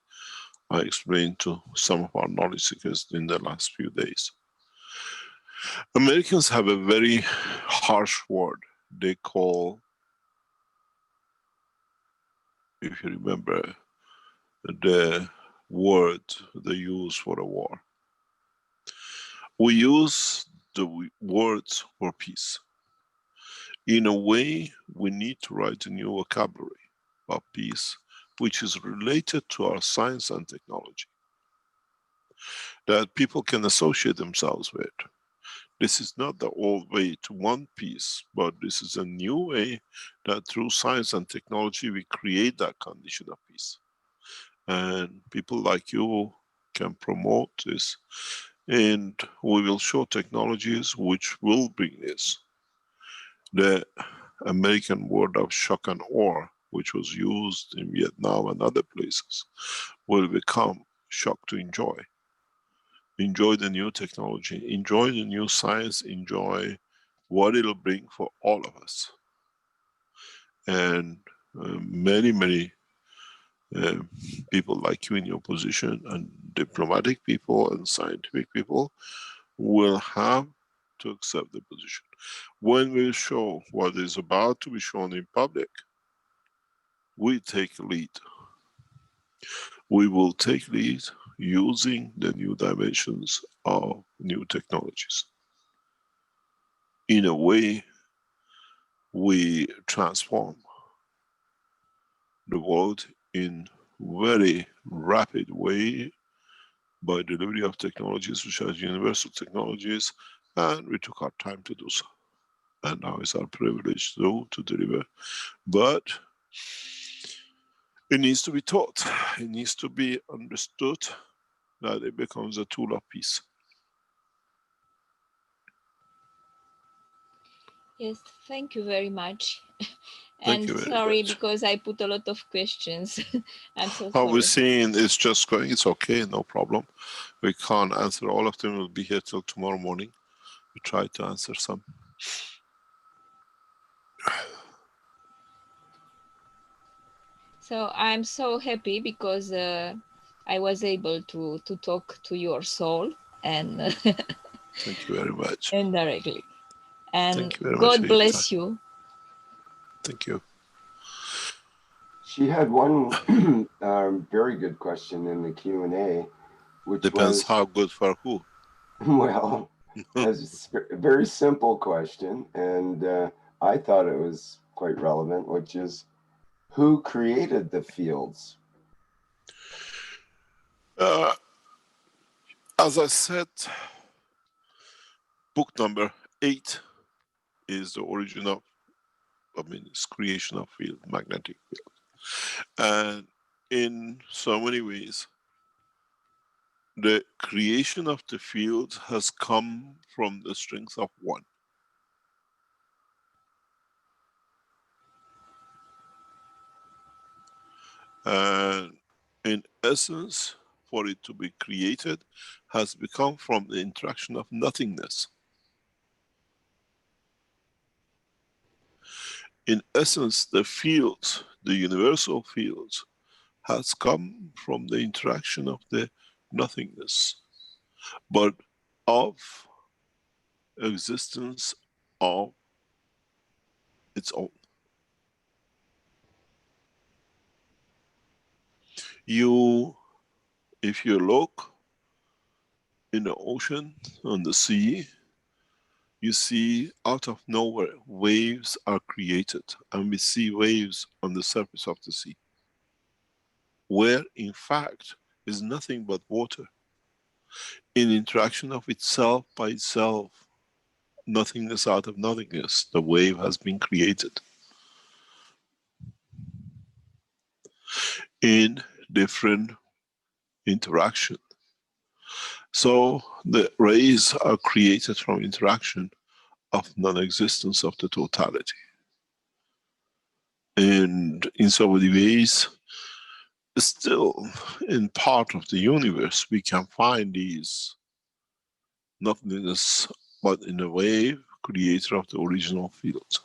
I explained to some of our knowledge seekers in the last few days. Americans have a very harsh word they call, if you remember, the word they use for a war. We use the words for peace. In a way, we need to write a new vocabulary of peace, which is related to our science and technology, that people can associate themselves with. This is not the old way to want peace, but this is a new way that through science and technology we create that condition of peace. And people like you can promote this, and we will show technologies which will bring this. The American word of shock and awe, which was used in Vietnam and other places, will become shock to enjoy. Enjoy the new technology, enjoy the new science, enjoy what it'll bring for all of us. And many people like you in your position, and diplomatic people and scientific people, will have to accept the position. When we show what is about to be shown in public, we take lead. We will take lead using the new dimensions of new technologies. In a way, we transform the world in very rapid way by delivery of technologies which are universal technologies, and we took our time to do so. And now it's our privilege to deliver. But it needs to be taught. It needs to be understood that it becomes a tool of peace. Yes, thank you very much. Thank And you very sorry much. because I put a lot of questions. I'm so How we're sorry. seeing it's just going, it's okay, no problem. We can't answer all of them. We'll be here till tomorrow morning. We try to answer some. So I'm so happy because I was able to talk to your soul and Thank you very much. indirectly. And Thank you very much God for your bless time. you. Thank you. She had one very good question in the Q&A which Depends was, how good for who. well, that's a very simple question, and I thought it was quite relevant, which is, who created the fields? As I said, book number 8 is the origin of, it's creation of field, magnetic field. And in so many ways, the creation of the field has come from the strength of one. And in essence, for it to be created, has become from the interaction of nothingness. In essence, the fields, the universal fields, has come from the interaction of the nothingness, but of existence of its own. If you look in the ocean, on the sea, you see out of nowhere waves are created, and we see waves on the surface of the sea, where in fact is nothing but water in interaction of itself by itself. Nothingness out of nothingness, the wave has been created in different interaction. So the rays are created from interaction of non-existence of the totality. And in so many ways, still in part of the universe, we can find these nothingness, but in a way, creator of the original field.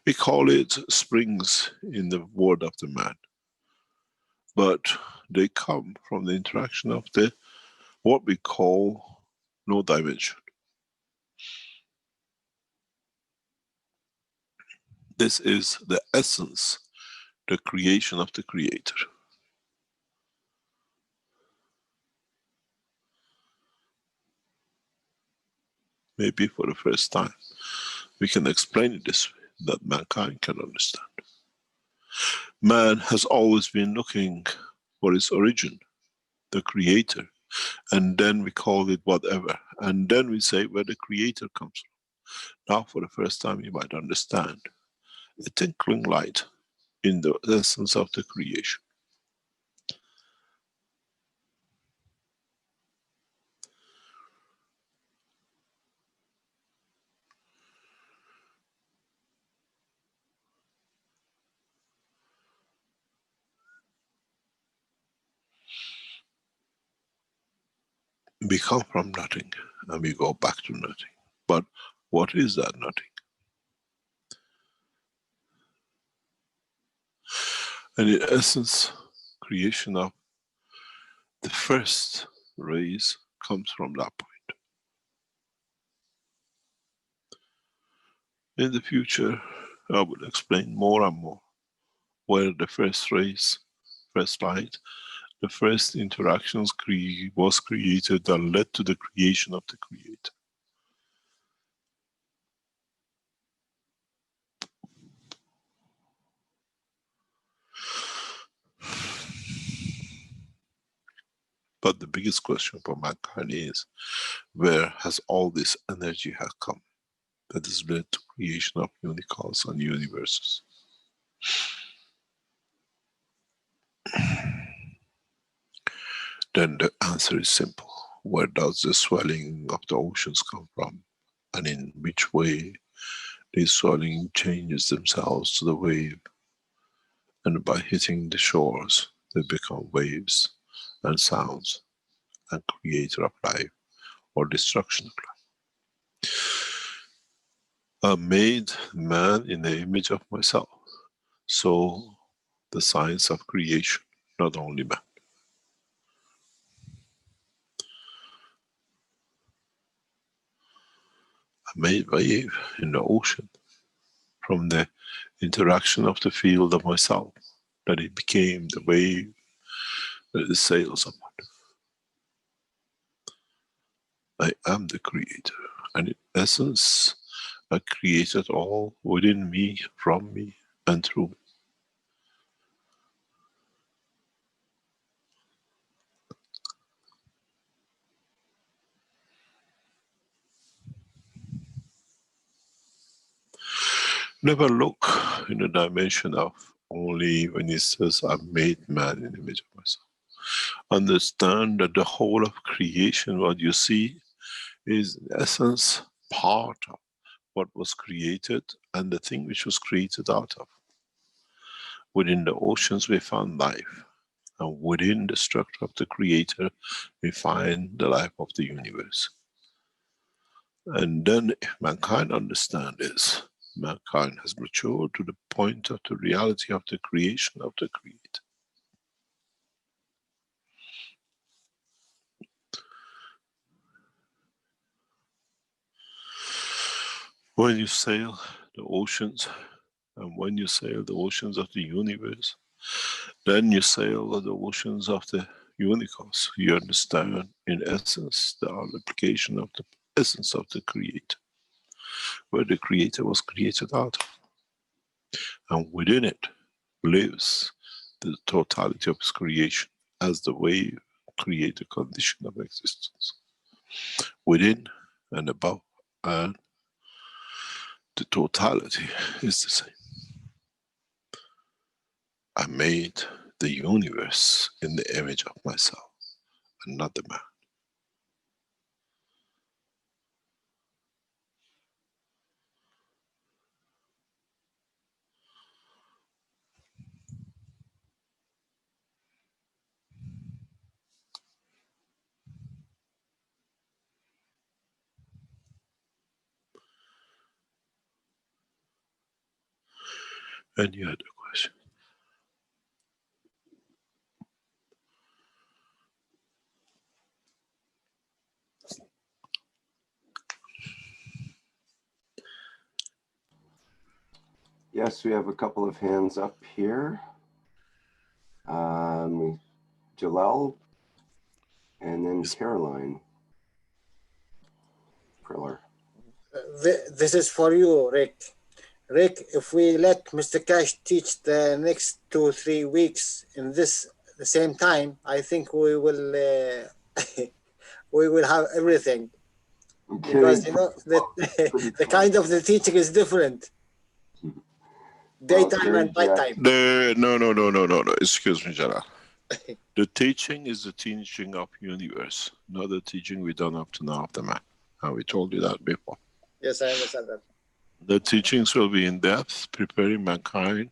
We call it springs in the word of the man. But they come from the interaction of the, what we call, no dimension. This is the essence, the creation of the creator. Maybe for the first time, we can explain it this way, that mankind can understand. Man has always been looking for its origin, the creator, and then we call it whatever, and then we say where the creator comes from. Now for the first time you might understand a twinkling light in the essence of the creation. We come from nothing and we go back to nothing. But what is that nothing? And in essence, creation of the first rays comes from that point. In the future, I will explain more and more where the first rays, first light, the first interactions was created that led to the creation of the creator. But the biggest question for mankind is, where has all this energy have come that has led to creation of unicorns and universes? Then the answer is simple. Where does the swelling of the oceans come from? And in which way these swelling changes themselves to the wave? And by hitting the shores, they become waves and sounds and creator of life or destruction of life. I made man in the image of myself. So the science of creation, not only man. I made wave in the ocean from the interaction of the field of myself, that it became the wave that it sails upon. I am the creator. And in essence, I created all within me, from me, and through me. Never look in the dimension of only when he says, I made man in the image of myself. Understand that the whole of creation, what you see, is in essence part of what was created and the thing which was created out of. Within the oceans we found life, and within the structure of the creator we find the life of the universe. And then if mankind understands this, mankind has matured to the point of the reality of the creation of the creator. When you sail the oceans, and when you sail the oceans of the universe, then you sail the oceans of the universe. You understand, in essence, the application of the essence of the creator, where the creator was created out of. And within it lives the totality of his creation as the way create a condition of existence. Within and above, and the totality is the same. I made the universe in the image of myself and not the man. Any other question? Yes, we have a couple of hands up here. Jalal and then Caroline Priller. This is for you, Rick. Rick, if we let Mr. Cash teach the next 2-3 weeks in this the same time, I think we will we will have everything. Because you know that the kind of the teaching is different. Daytime and nighttime. No. Excuse me, Jalal. The teaching is the teaching of universe, not the teaching we done up to now of the man. And we told you that before. Yes, I understand that. The teachings will be in depth, preparing mankind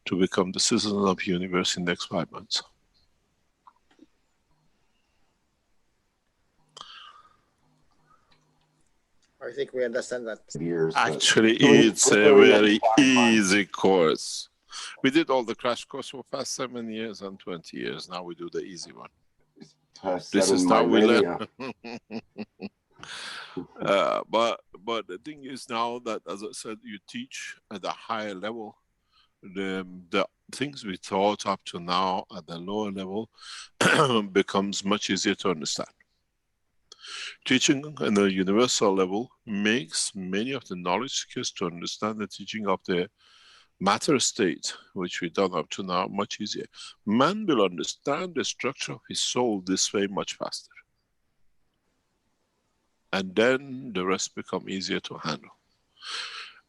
to become the citizens of the universe in the next 5 months. I think we understand that. Actually, it's a very easy course. We did all the crash course for the past 7 years and 20 years. Now we do the easy one. This is how we learn. But the thing is now that, as I said, you teach at a higher level. The things we taught up to now at the lower level becomes much easier to understand. Teaching at the universal level makes many of the knowledge skills to understand the teaching of the matter state, which we've done up to now, much easier. Man will understand the structure of his soul this way much faster. And then the rest become easier to handle.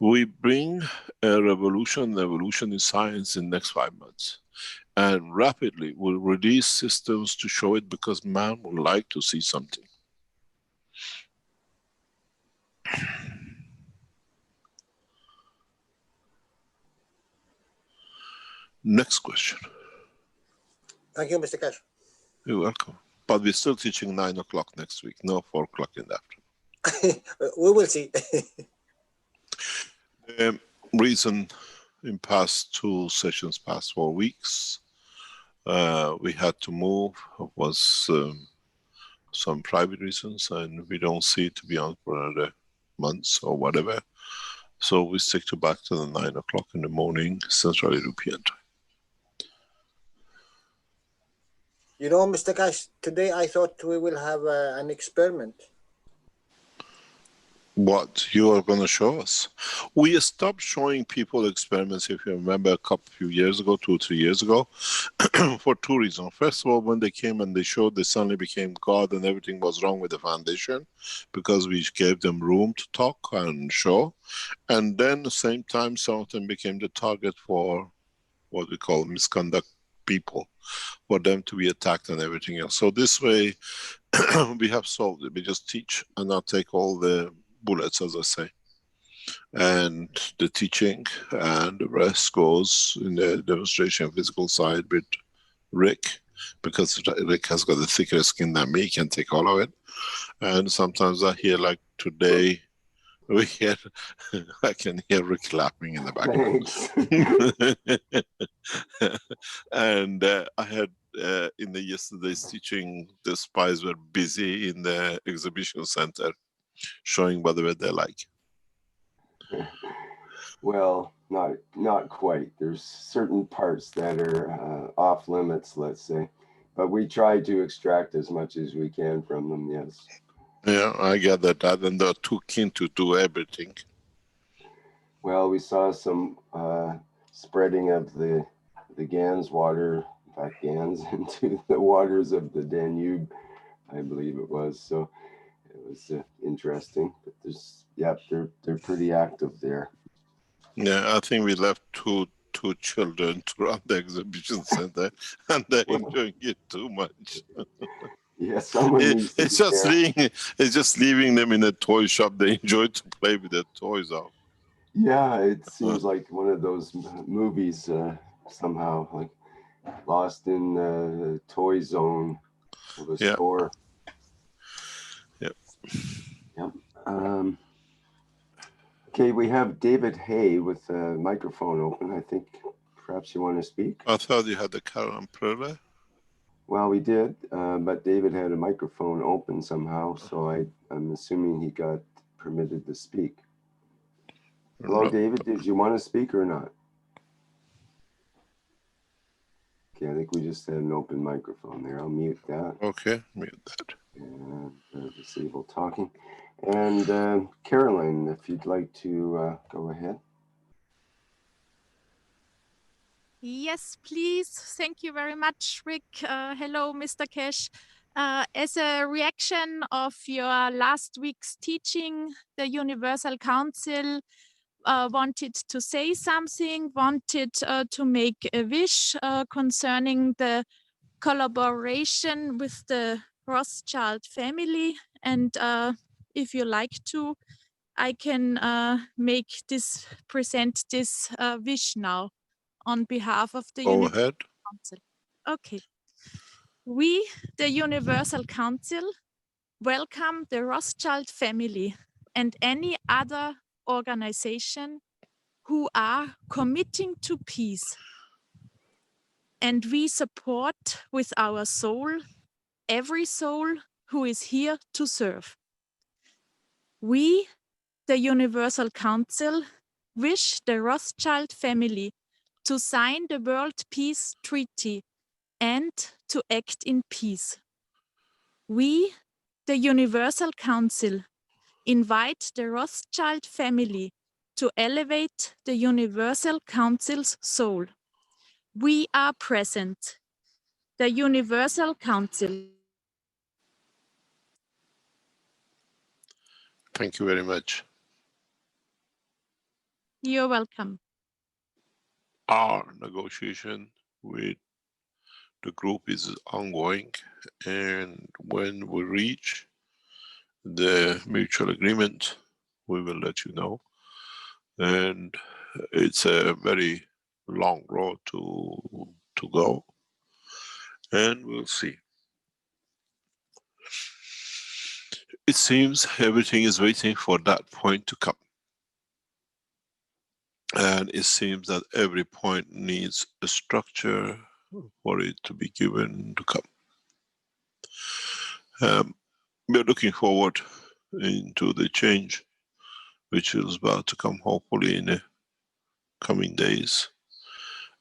We bring a revolution, evolution in science in the next 5 months. And rapidly we'll release systems to show it because man would like to see something. Next question. Thank you, Mr. Cash. You're welcome. But we're still teaching 9 o'clock next week, no 4 o'clock in the afternoon. We will see. The reason in past 2 sessions, past 4 weeks, we had to move was some private reasons, and we don't see it to be on for another months or whatever. So we stick to back to the 9 o'clock in the morning, Central European time. You know, Mr. Cash, today I thought we will have an experiment. What you are going to show us? We stopped showing people experiments, if you remember, few years ago, 2 or 3 years ago, for two reasons. First of all, when they came and they showed, they suddenly became God and everything was wrong with the foundation because we gave them room to talk and show. And then at the same time, some of them became the target for what we call misconduct people, for them to be attacked and everything else. So this way, we have solved it. We just teach and not take all the bullets, as I say. And the teaching and the rest goes in the demonstration physical side with Rick, because Rick has got a thicker skin than me, he can take all of it. And sometimes I hear, like today, I can hear Rick laughing in the background. Thanks. And I had in the yesterday's teaching, the spies were busy in the exhibition center showing whatever they like. Well, not quite. There's certain parts that are off limits, let's say, but we try to extract as much as we can from them. Yes. Yeah, I get that, and they're too keen to do everything. Well, we saw some spreading of the Gans water, in fact, Gans into the waters of the Danube, I believe it was. So it was interesting. But there's, yeah, they're pretty active there. Yeah, I think we left two children to run the exhibition center, and they're enjoying it too much. Yeah, someone needs to it's just leaving them in a toy shop. They enjoy to play with their toys out. Yeah, it seems like one of those movies somehow, like Lost in the Toy Zone of a store. Yep. Yep. Okay, we have David Hay with the microphone open. I think perhaps you want to speak. I thought you had the Karen Prele. Well, we did, but David had a microphone open somehow, so I'm assuming he got permitted to speak. Hello, David, did you want to speak or not? Okay, I think we just had an open microphone there. I'll mute that. Okay, mute that. And disable talking. And Caroline, if you'd like to go ahead. Yes, please. Thank you very much, Rick. Hello, Mr. Keshe. As a reaction of your last week's teaching, the Universal Council wanted to say something, wanted to make a wish concerning the collaboration with the Rothschild family. And if you like to, I can present this wish now on behalf of the Universal Council. Okay. We, the Universal Council, welcome the Rothschild family and any other organization who are committing to peace. And we support with our soul every soul who is here to serve. We, the Universal Council, wish the Rothschild family to sign the World Peace Treaty and to act in peace. We, the Universal Council, invite the Rothschild family to elevate the Universal Council's soul. We are present. The Universal Council. Thank you very much. You're welcome. Our negotiation with the group is ongoing, and when we reach the mutual agreement, we will let you know. And it's a very long road to go, and we'll see. It seems everything is waiting for that point to come. And it seems that every point needs a structure for it to be given to come. We're looking forward into the change, which is about to come hopefully in the coming days.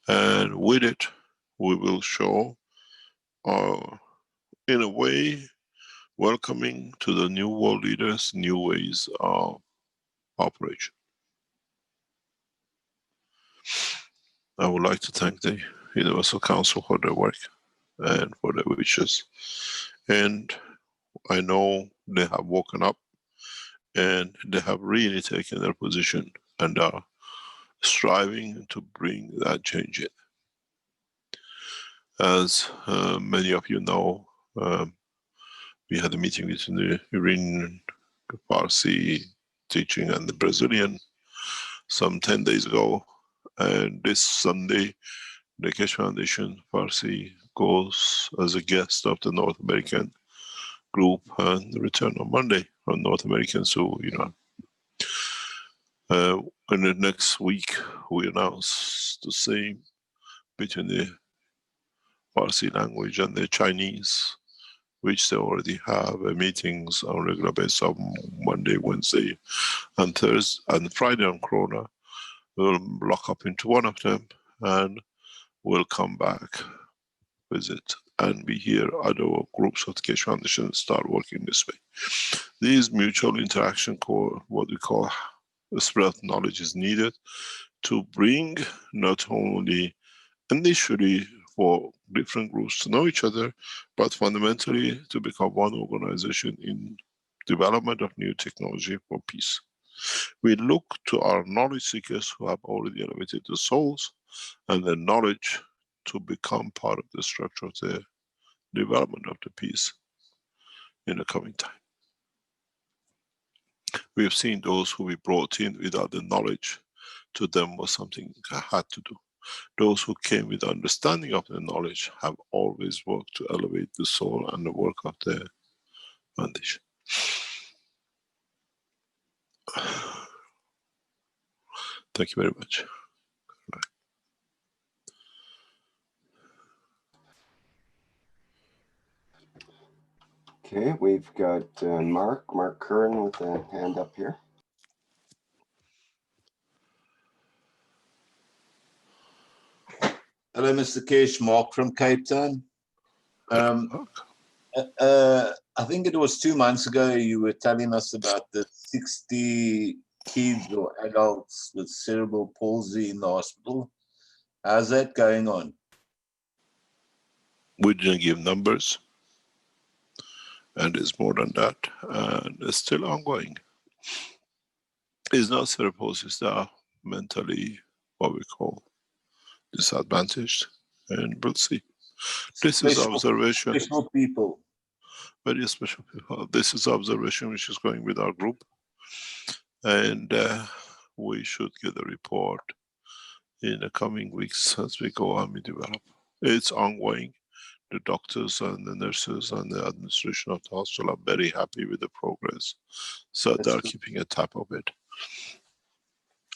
And with it, we will show in a way, welcoming to the new world leaders new ways of operation. I would like to thank the Universal Council for their work and for their wishes. And I know they have woken up and they have really taken their position and are striving to bring that change in. As many of you know, we had a meeting between the Iranian Farsi teaching and the Brazilian some 10 days ago. And this Sunday, the Keshe Foundation Farsi goes as a guest of the North American group and return on Monday from North American. So, you know, in the next week, we announce the same between the Farsi language and the Chinese, which they already have meetings on a regular basis on Monday, Wednesday, and Thursday, and Friday on Corona. We'll lock up into one of them and we'll come back, visit, and we hear other groups of the Keshe Foundation start working this way. These mutual interaction core, what we call spread of knowledge, is needed to bring not only initially for different groups to know each other, but fundamentally to become one organization in development of new technology for peace. We look to our knowledge seekers who have already elevated the souls and their knowledge to become part of the structure of the development of the peace in the coming time. We have seen those who we brought in without the knowledge, to them was something I had to do. Those who came with understanding of the knowledge have always worked to elevate the soul and the work of the foundation. Thank you very much. Okay, we've got Mark Curran with a hand up here. Hello, Mr. Keshe, Mark from Cape Town. I think it was 2 months ago you were telling us about the 60 kids or adults with cerebral palsy in the hospital. How's that going on? We didn't give numbers, and it's more than that, and it's still ongoing. It's not cerebral palsy, they are mentally what we call disadvantaged, and we'll see. This is observation. Special people. Very special people. This is observation which is going with our group, and we should get a report in the coming weeks as we go on, we develop. It's ongoing. The doctors and the nurses and the administration of the hospital are very happy with the progress, so they're keeping a tap of it.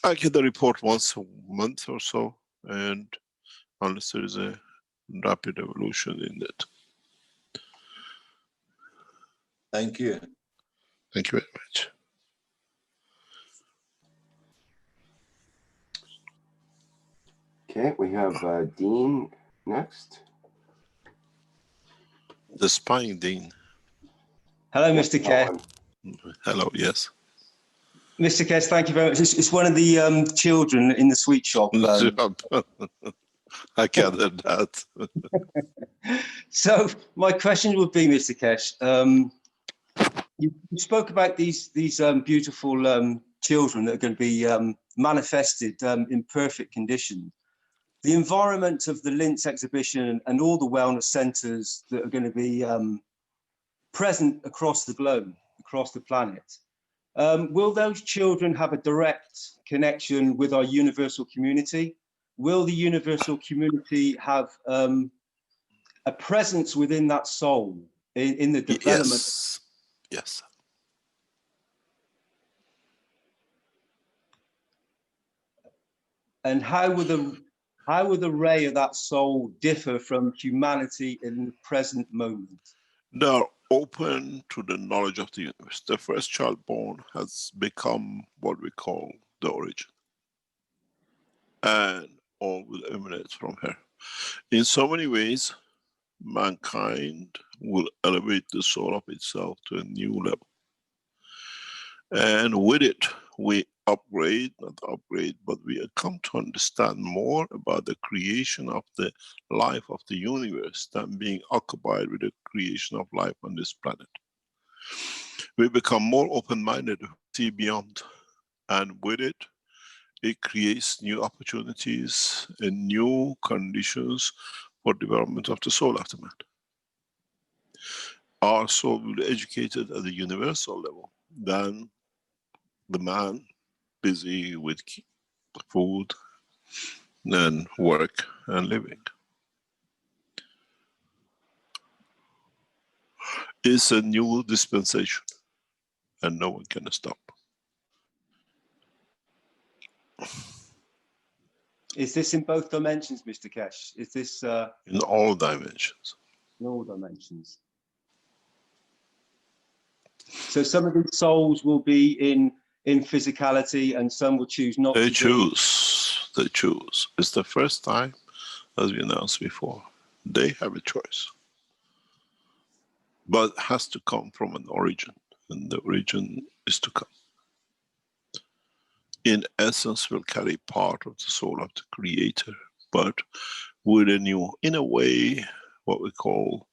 I get the report once a month or so, and unless there is a rapid evolution in it. Thank you. Thank you very much. Okay, we have Dean next. The spying Dean. Hello, Mr. Keshe. Hello, yes. Mr. Keshe, thank you very much. It's one of the children in the sweet shop. I gathered that. So my question would be, Mr. Keshe, you spoke about these beautiful children that are going to be manifested in perfect condition. The environment of the Linz exhibition and all the wellness centres that are going to be present across the globe, across the planet, will those children have a direct connection with our universal community? Will the universal community have a presence within that soul in the development? Yes. Yes. And how would the ray of that soul differ from humanity in the present moment? They are open to the knowledge of the universe. The first child born has become what we call the origin, and all will emanate from her. In so many ways, mankind will elevate the soul of itself to a new level. And with it, we upgrade, not upgrade, but we come to understand more about the creation of the life of the universe than being occupied with the creation of life on this planet. We become more open-minded, see beyond, and with it, it creates new opportunities and new conditions for development of the soul of the man. Our soul will be educated at the universal level than the man busy with food and work and living. It's a new dispensation and no one can stop. Is this in both dimensions, Mr. Keshe? Is this in all dimensions? In all dimensions. So some of these souls will be in physicality and some will choose not to. They choose. They choose. It's the first time, as we announced before, they have a choice. But it has to come from an origin, and the origin is to come. In essence, will carry part of the soul of the Creator, but with a new, in a way, what we call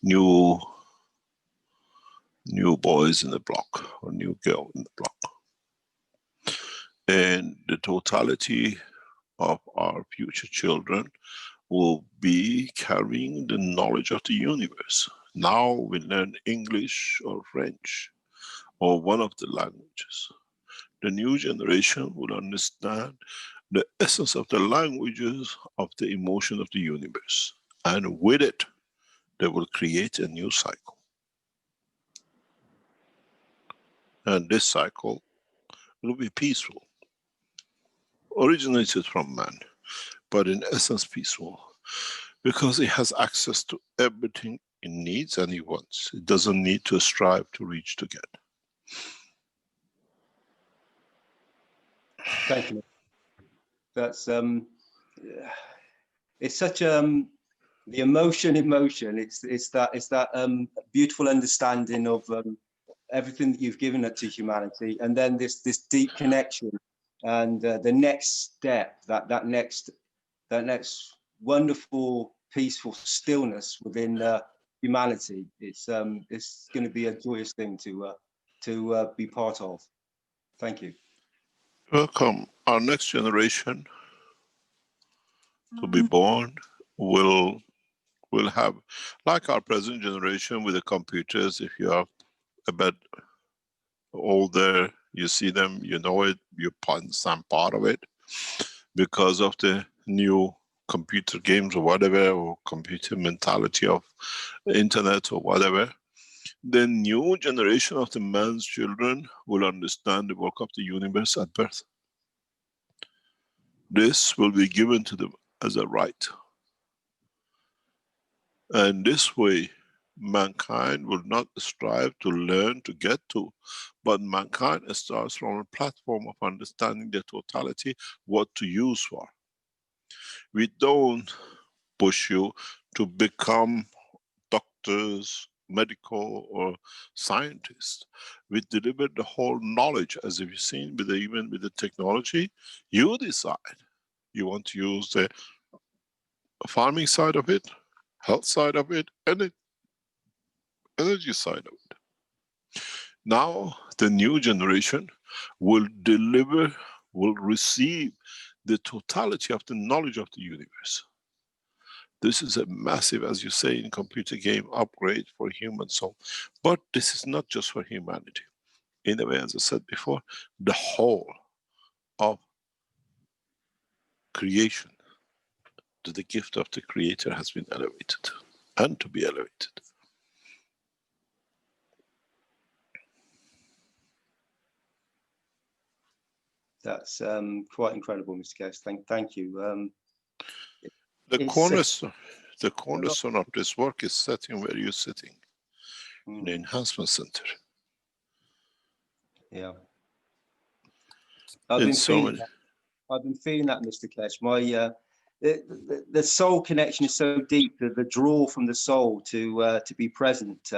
new boys in the block, or new girl in the block. And the totality of our future children will be carrying the knowledge of the universe. Now we learn English or French, or one of the languages. The new generation will understand the essence of the languages of the emotion of the universe. And with it, they will create a new cycle. And this cycle will be peaceful. Originated from man, but in essence peaceful. Because it has access to everything it needs and it wants. It doesn't need to strive to reach to get. Thank you. That's it's such the emotion. It's that beautiful understanding of everything that you've given it to humanity, and then this deep connection, and the next step, that next wonderful peaceful stillness within humanity. It's going to be a joyous thing to be part of. Thank you. Welcome. Our next generation to be born will have, like our present generation with the computers, if you are a bit older, you see them, you know it, you understand part of it because of the new computer games or whatever, or computer mentality of the internet or whatever. The new generation of the man's children will understand the work of the universe at birth. This will be given to them as a right. And this way, mankind will not strive to learn to get to, but mankind starts from a platform of understanding the totality, what to use for. We don't push you to become doctors, medical or scientists. We deliver the whole knowledge, as you've seen with even with the technology. You decide. You want to use the farming side of it, health side of it, and the energy side of it. Now the new generation will deliver, will receive the totality of the knowledge of the universe. This is a massive, as you say in computer game, upgrade for human soul. But this is not just for humanity. In a way, as I said before, the whole of creation to the gift of the Creator has been elevated and to be elevated. That's quite incredible, Mr. Keshe. Thank you. The cornerstone of this work is sitting where you're sitting, in the enhancement center. Yeah. I've been feeling that, Mr. Keshe. the soul connection is so deep, the draw from the soul to be present,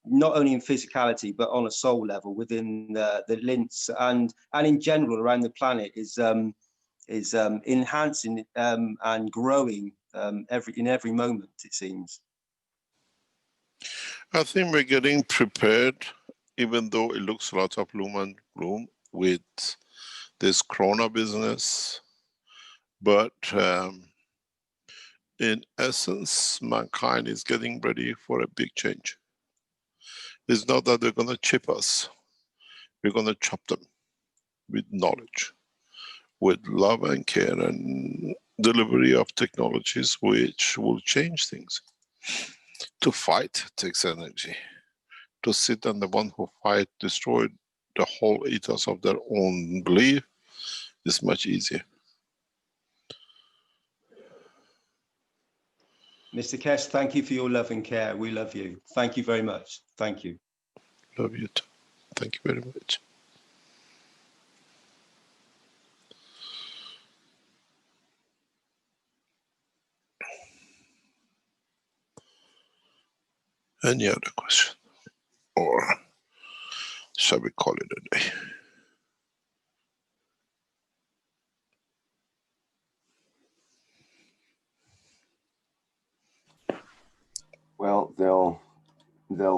not only in physicality but on a soul level within the Linz and in general around the planet is enhancing and growing in every moment, it seems. I think we're getting prepared, even though it looks a lot of gloom and gloom with this corona business. But in essence, mankind is getting ready for a big change. It's not that they're going to chip us. We're going to chop them with knowledge, with love and care and delivery of technologies which will change things. To fight takes energy. To sit and the one who fight destroy the whole ethos of their own belief is much easier. Mr. Keshe, thank you for your love and care. We love you. Thank you very much. Thank you. Love you too. Thank you very much. Any other question? Or shall we call it a day? Well, there'll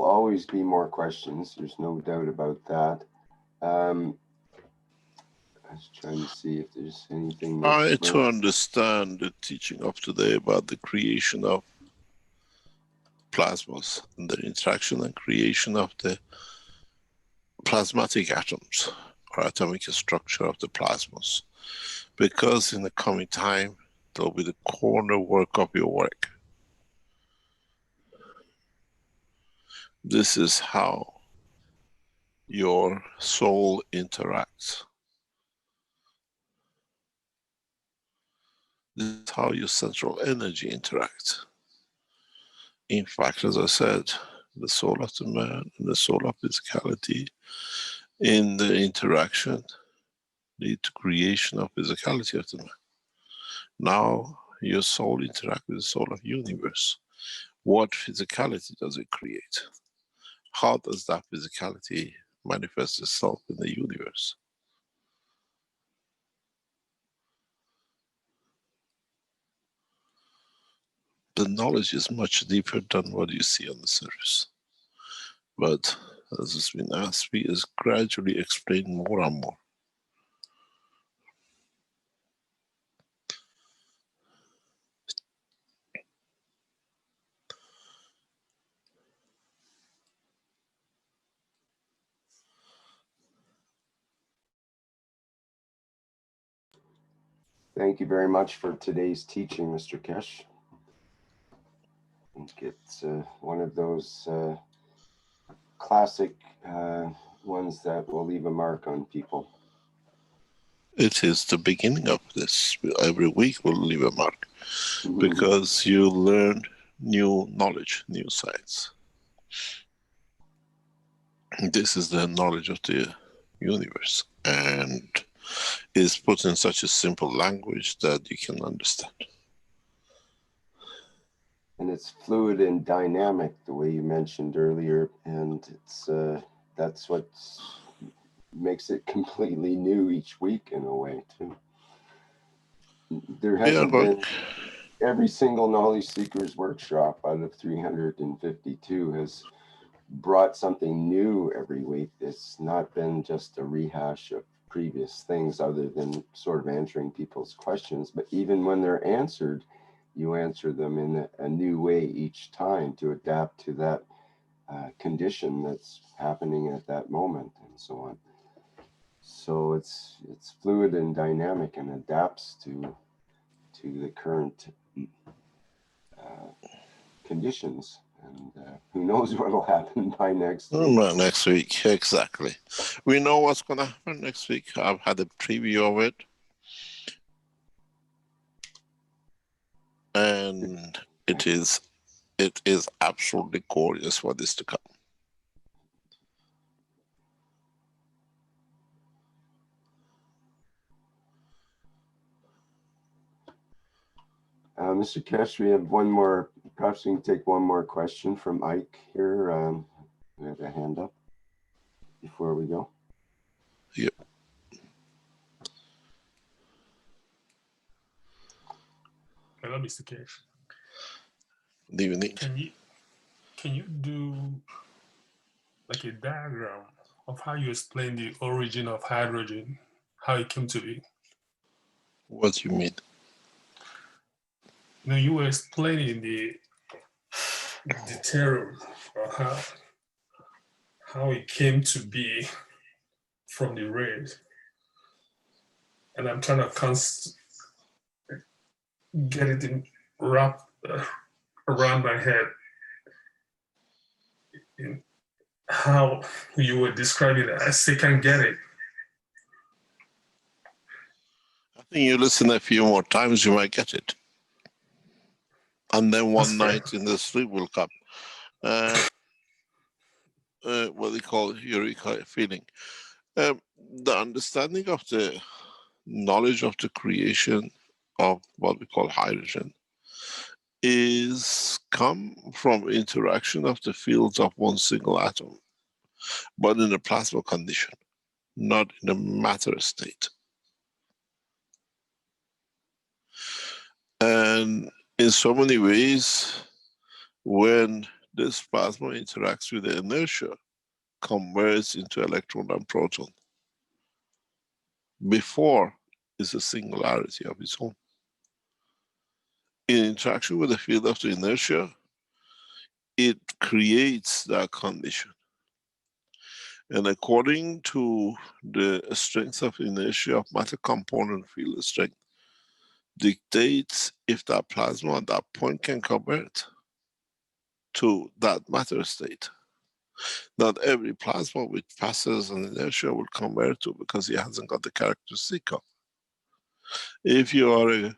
always be more questions. There's no doubt about that. I was trying to see if there's anything. I to understand the teaching of today about the creation of plasmas and the interaction and creation of the plasmatic atoms or atomic structure of the plasmas, because in the coming time there'll be the corner work of your work. This is how your soul interacts. This is how your central energy interacts. In fact, as I said, the soul of the man and the soul of physicality in the interaction lead to creation of physicality of the man. Now your soul interacts with the soul of universe. What physicality does it create? How does that physicality manifest itself in the universe? The knowledge is much deeper than what you see on the surface. But as has been asked, we is gradually explained more and more. Thank you very much for today's teaching, Mr. Keshe. I think it's one of those classic ones that will leave a mark on people. It is the beginning of this. Every week will leave a mark, because you learn new knowledge, new science. This is the knowledge of the universe, and is put in such a simple language that you can understand. And it's fluid and dynamic, the way you mentioned earlier, and it's that's what makes it completely new each week in a way too. There hasn't been every single Knowledge Seekers workshop out of 352 has brought something new every week. It's not been just a rehash of previous things other than sort of answering people's questions, but even when they're answered, you answer them in a new way each time to adapt to that condition that's happening at that moment and so on. So it's fluid and dynamic and adapts to the current conditions. And who knows what will happen by next week. Next week, exactly. We know what's going to happen next week. I've had a preview of it. And it is absolutely gorgeous what is to come. Mr. Kesh, we have one more, perhaps we can take one more question from Ike here. We have a hand up before we go. Yep. Hello, Mr. Kesh. What do you need? Can you do like a diagram of how you explain the origin of hydrogen, how it came to be? What do you mean? You know, you were explaining the theorem, or how it came to be from the rays, and I'm trying to get it wrapped around my head in how you were describing it. I still can't get it. I think you listen a few more times, you might get it. And then one night in the sleep will come. What they call eureka feeling. The understanding of the knowledge of the creation of what we call hydrogen is come from interaction of the fields of one single atom, but in a plasma condition, not in a matter state. And in so many ways, when this plasma interacts with the inertia, converts into electron and proton. Before is a singularity of its own. In interaction with the field of the inertia, it creates that condition. And according to the strength of inertia of matter component field strength, dictates if that plasma at that point can convert to that matter state. Not every plasma which passes an inertia will convert to, because it hasn't got the characteristic of. If you are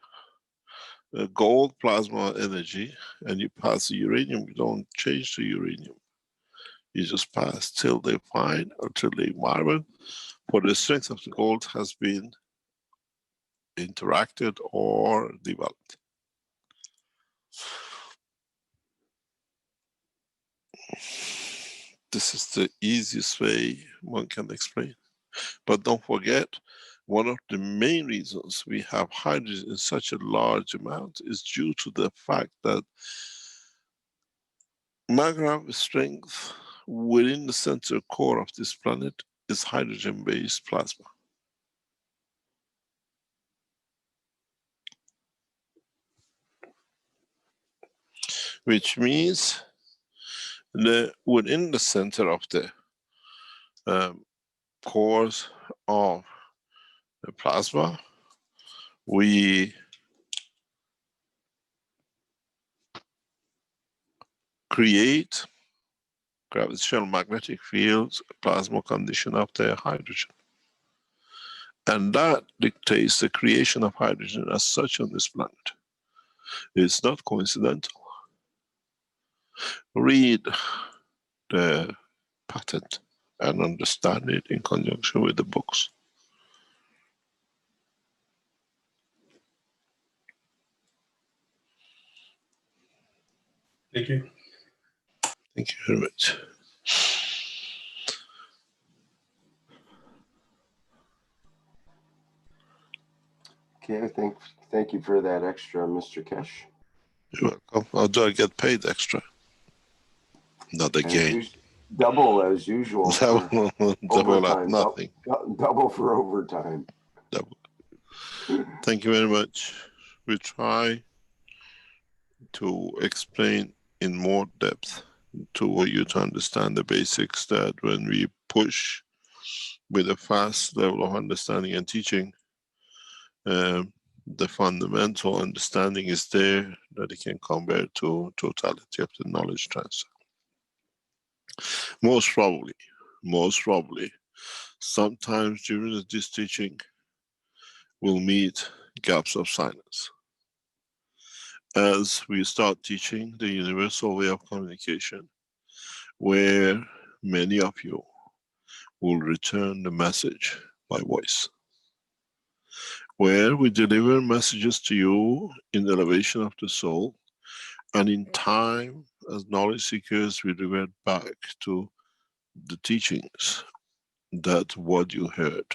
a gold plasma energy and you pass the uranium, you don't change the uranium. You just pass till they find, or till the environment for the strength of the gold has been interacted or developed. This is the easiest way one can explain. But don't forget, one of the main reasons we have hydrogen in such a large amount is due to the fact that magnetic strength within the center core of this planet is hydrogen-based plasma. Which means that within the center of the cores of the plasma, we create gravitational magnetic fields, plasma condition of the hydrogen. And that dictates the creation of hydrogen as such on this planet. It's not coincidental. Read the patent and understand it in conjunction with the books. Thank you. Thank you very much. Okay, thank you for that extra, Mr. Kesh. You're welcome. Or do I get paid extra? Not again. Double as usual. Double at nothing. Double for overtime. Double. Thank you very much. We try to explain in more depth to you to understand the basics, that when we push with a fast level of understanding and teaching, the fundamental understanding is there, that it can convert to totality of the knowledge transfer. Most probably, sometimes during this teaching, we'll meet gaps of silence. As we start teaching the universal way of communication, where many of you will return the message by voice. where we deliver messages to you in the elevation of the soul, and in time, as knowledge seekers, we revert back to the teachings, that what you heard.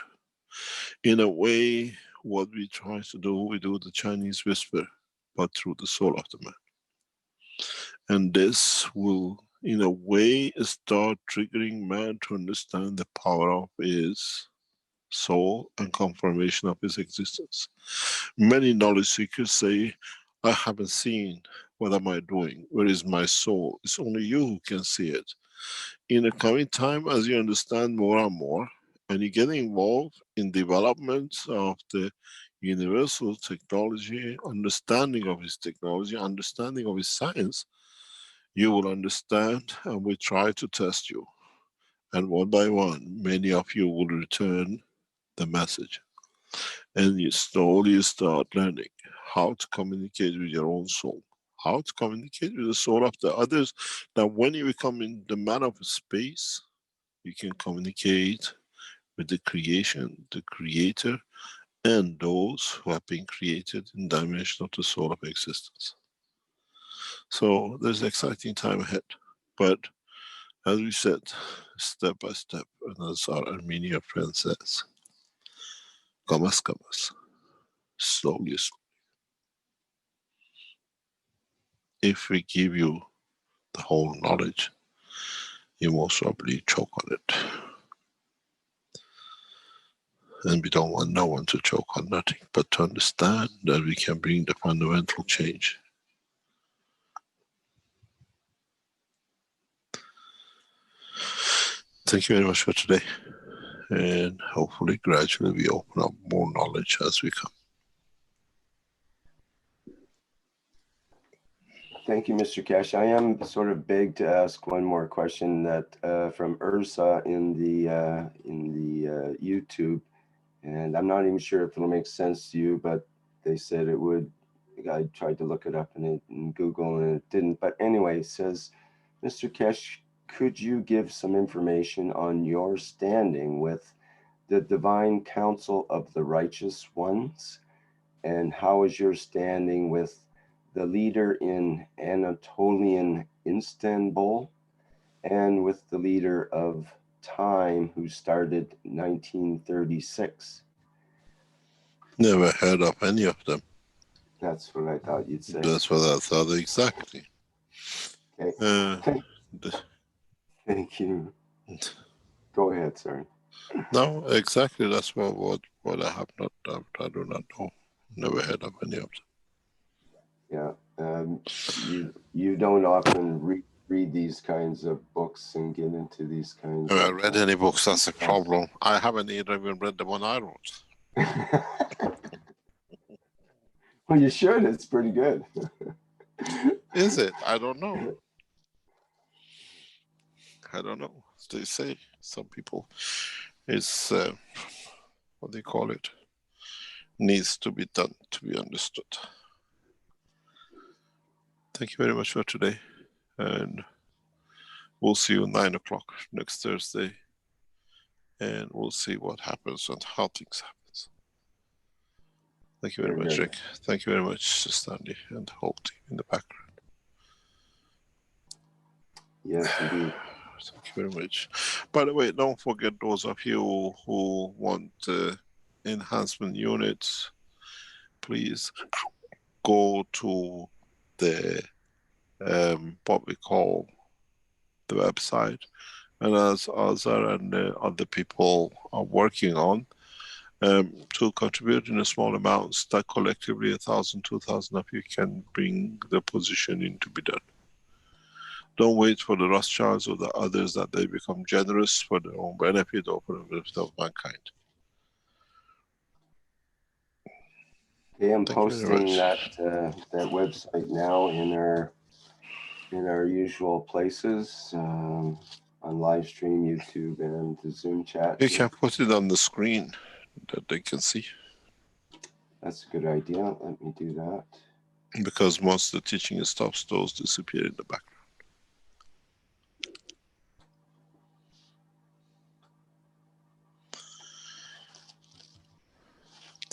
In a way, what we try to do, we do the Chinese whisper, but through the soul of the man. And this will, in a way, start triggering man to understand the power of his soul and confirmation of his existence. Many knowledge seekers say, I haven't seen, what am I doing? Where is my soul? It's only you who can see it. In the coming time, as you understand more and more, and you get involved in development of the universal technology, understanding of his technology, understanding of his science, you will understand, and we try to test you. And one by one, many of you will return the message. And you slowly start learning how to communicate with your own soul, how to communicate with the soul of the others. Now, when you become in the man of space, you can communicate with the creation, the creator, and those who have been created in the dimension of the soul of existence. So there's an exciting time ahead. But as we said, step by step, and as our Armenian friend says, kamas kamas, slowly, slowly. If we give you the whole knowledge, you most probably choke on it. And we don't want no one to choke on nothing, but to understand that we can bring the fundamental change. Thank you very much for today. And hopefully gradually we open up more knowledge as we come. Thank you, Mr. Keshe. I am sort of begged to ask one more question that from Ursa in the YouTube, and I'm not even sure if it'll make sense to you, but they said it would. I tried to look it up in Google and it didn't. But anyway, it says, Mr. Keshe, could you give some information on your standing with the Divine Council of the Righteous Ones, and how is your standing with the leader in Anatolian Istanbul, and with the leader of Time, who started 1936? Never heard of any of them. That's what I thought you'd say. That's what I thought exactly. Okay. Thank you. Go ahead, sir. No, exactly. That's what I have not done. I do not know. Never heard of any of them. Yeah, you don't often read these kinds of books and get into these kinds I of... read any books, that's a problem. I haven't even read the one I wrote. Well, you should. It's pretty good. Is it? I don't know. I don't know. They say some people, it's what do you call it? Needs to be done to be understood. Thank you very much for today, and we'll see you 9 o'clock next Thursday, and we'll see what happens and how things happen. Thank you very much, Rick. Thank you very much, Stanley, and the whole team in the background. Yes, indeed. Thank you very much. By the way, don't forget those of you who want enhancement units, please go to the what we call the website, and as Azar and other people are working on to contribute in a small amounts that collectively 1,000, 2,000 of you can bring the positioning to be done. Don't wait for the Rothschilds or the others that they become generous for their own benefit or for the benefit of mankind. Okay, I'm posting that website now in our usual places, on live stream, YouTube, and the Zoom chat. You can put it on the screen that they can see. That's a good idea. Let me do that. Because once the teaching stops, those disappear in the background.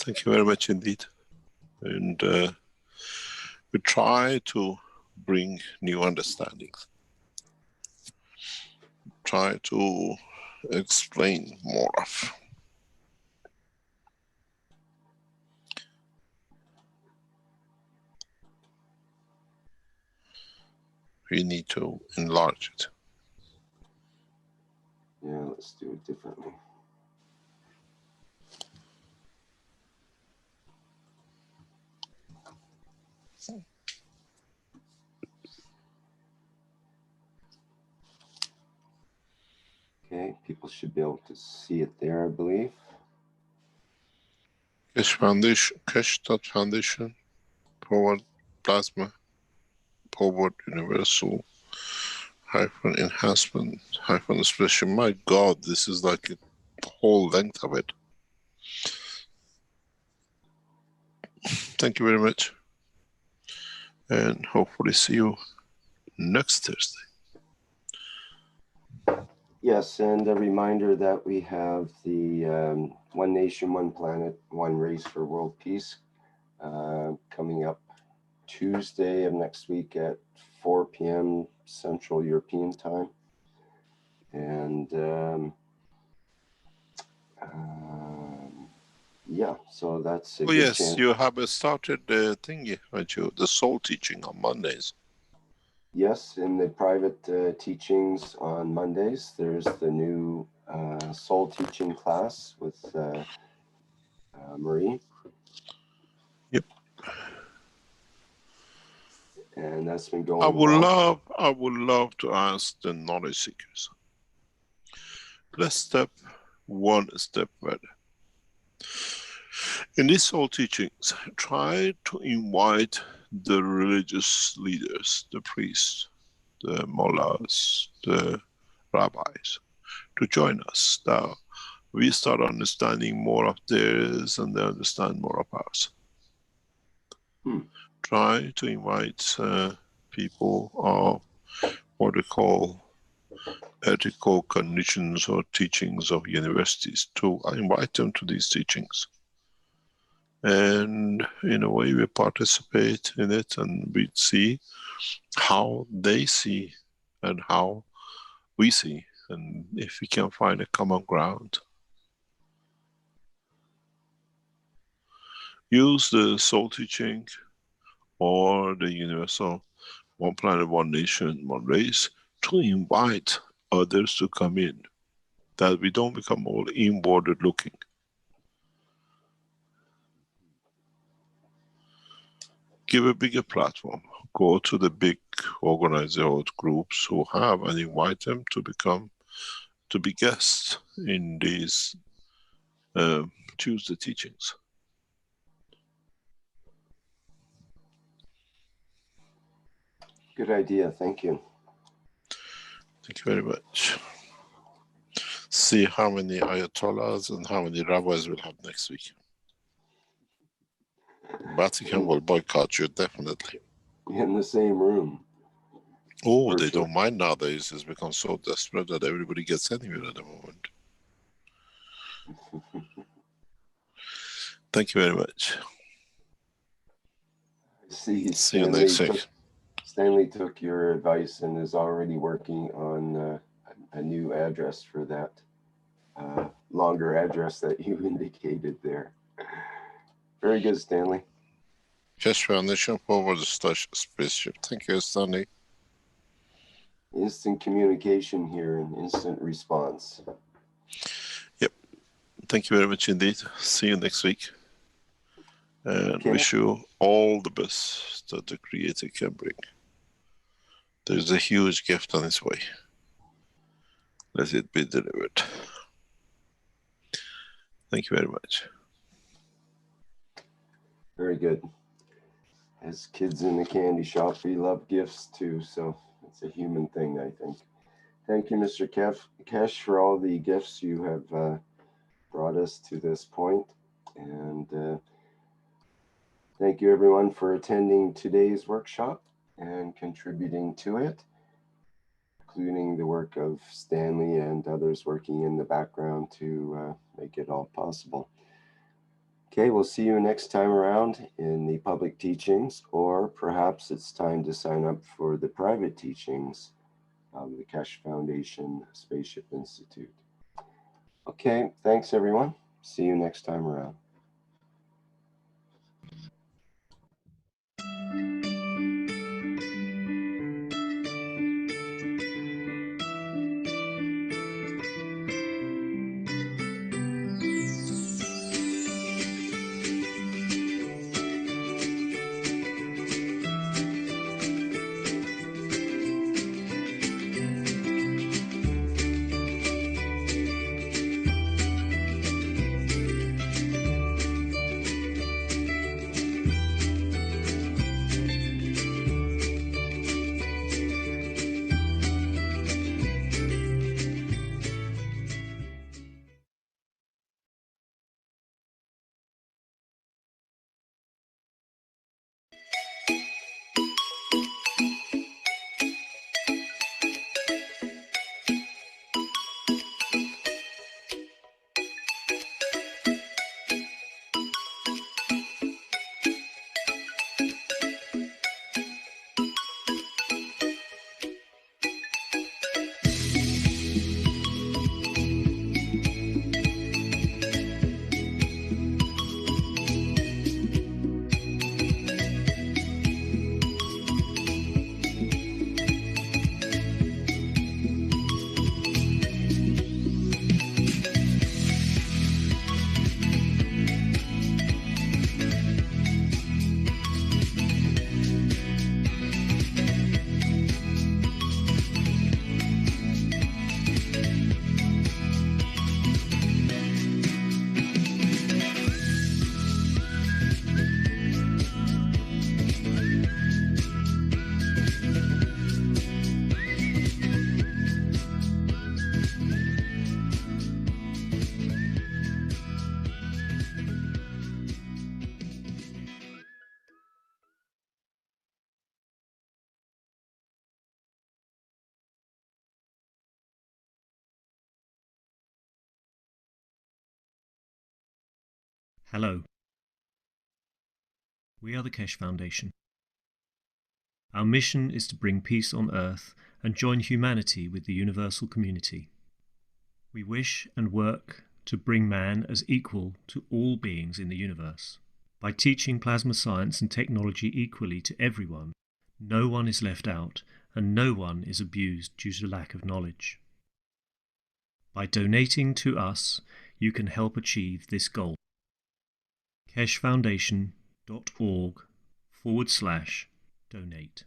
Thank you very much indeed. And we try to bring new understandings. Try to explain more of. We need to enlarge it. Yeah, let's do it differently. Okay, people should be able to see it there, I believe. Keshe Foundation, Keshe.Foundation, Forward Plasma, Forward Universal, hyphen enhancement, hyphen expression. My God, this is like the whole length of it. Thank you very much. And hopefully see you next Thursday. Yes, and a reminder that we have the One Nation, One Planet, One Race for World Peace coming up Tuesday of next week at 4 p.m. Central European Time. And yeah, so that's a Oh good yes, chance. you have started the thingy, haven't you? The soul teaching on Mondays. Yes, in the private teachings on Mondays, there's the new soul teaching class with Marie. Yep. And that's been going I would well. love to ask the knowledge seekers. Let's step one step further. In these soul teachings, try to invite the religious leaders, the priests, the mullahs, the rabbis, to join us. Now, we start understanding more of theirs and they understand more of ours. Try to invite people of what we call ethical conditions or teachings of universities, to invite them to these teachings. And in a way we participate in it and we see how they see and how we see, and if we can find a common ground. Use the soul teaching or the universal One Planet, One Nation, One Race to invite others to come in, that we don't become all inward looking. Give a bigger platform. Go to the big organizer or groups who have and invite them to be guests in these Tuesday teachings. Good idea, thank you. Thank you very much. See how many Ayatollahs and how many rabbis we'll have next week. Vatican will boycott you, definitely. In the same room. Oh, they don't mind nowadays. It's become so desperate that everybody gets anywhere at the moment. Thank you very much. See you next week. Stanley took your advice and is already working on a new address for that longer address that you indicated there. Very good, Stanley. Keshe Foundation Forward Spaceship. Thank you, Stanley. Instant communication here and instant response. Yep. Thank you very much indeed. See you next week. And wish you all the best that the Creator can bring. There's a huge gift on its way. Let it be delivered. Thank you very much. Very good. As kids in the candy shop, we love gifts too, so it's a human thing, I think. Thank you, Mr. Keshe, for all the gifts you have brought us to this point. And thank you, everyone, for attending today's workshop and contributing to it, including the work of Stanley and others working in the background to make it all possible. Okay, we'll see you next time around in the public teachings, or perhaps it's time to sign up for the private teachings of the Keshe Foundation Spaceship Institute. Okay, thanks everyone. See you next time around. Hello. We are the Keshe Foundation. Our mission is to bring peace on earth and join humanity with the universal community. We wish and work to bring man as equal to all beings in the universe. By teaching plasma science and technology equally to everyone, no one is left out and no one is abused due to lack of knowledge. By donating to us, you can help achieve this goal. KesheFoundation.org/donate.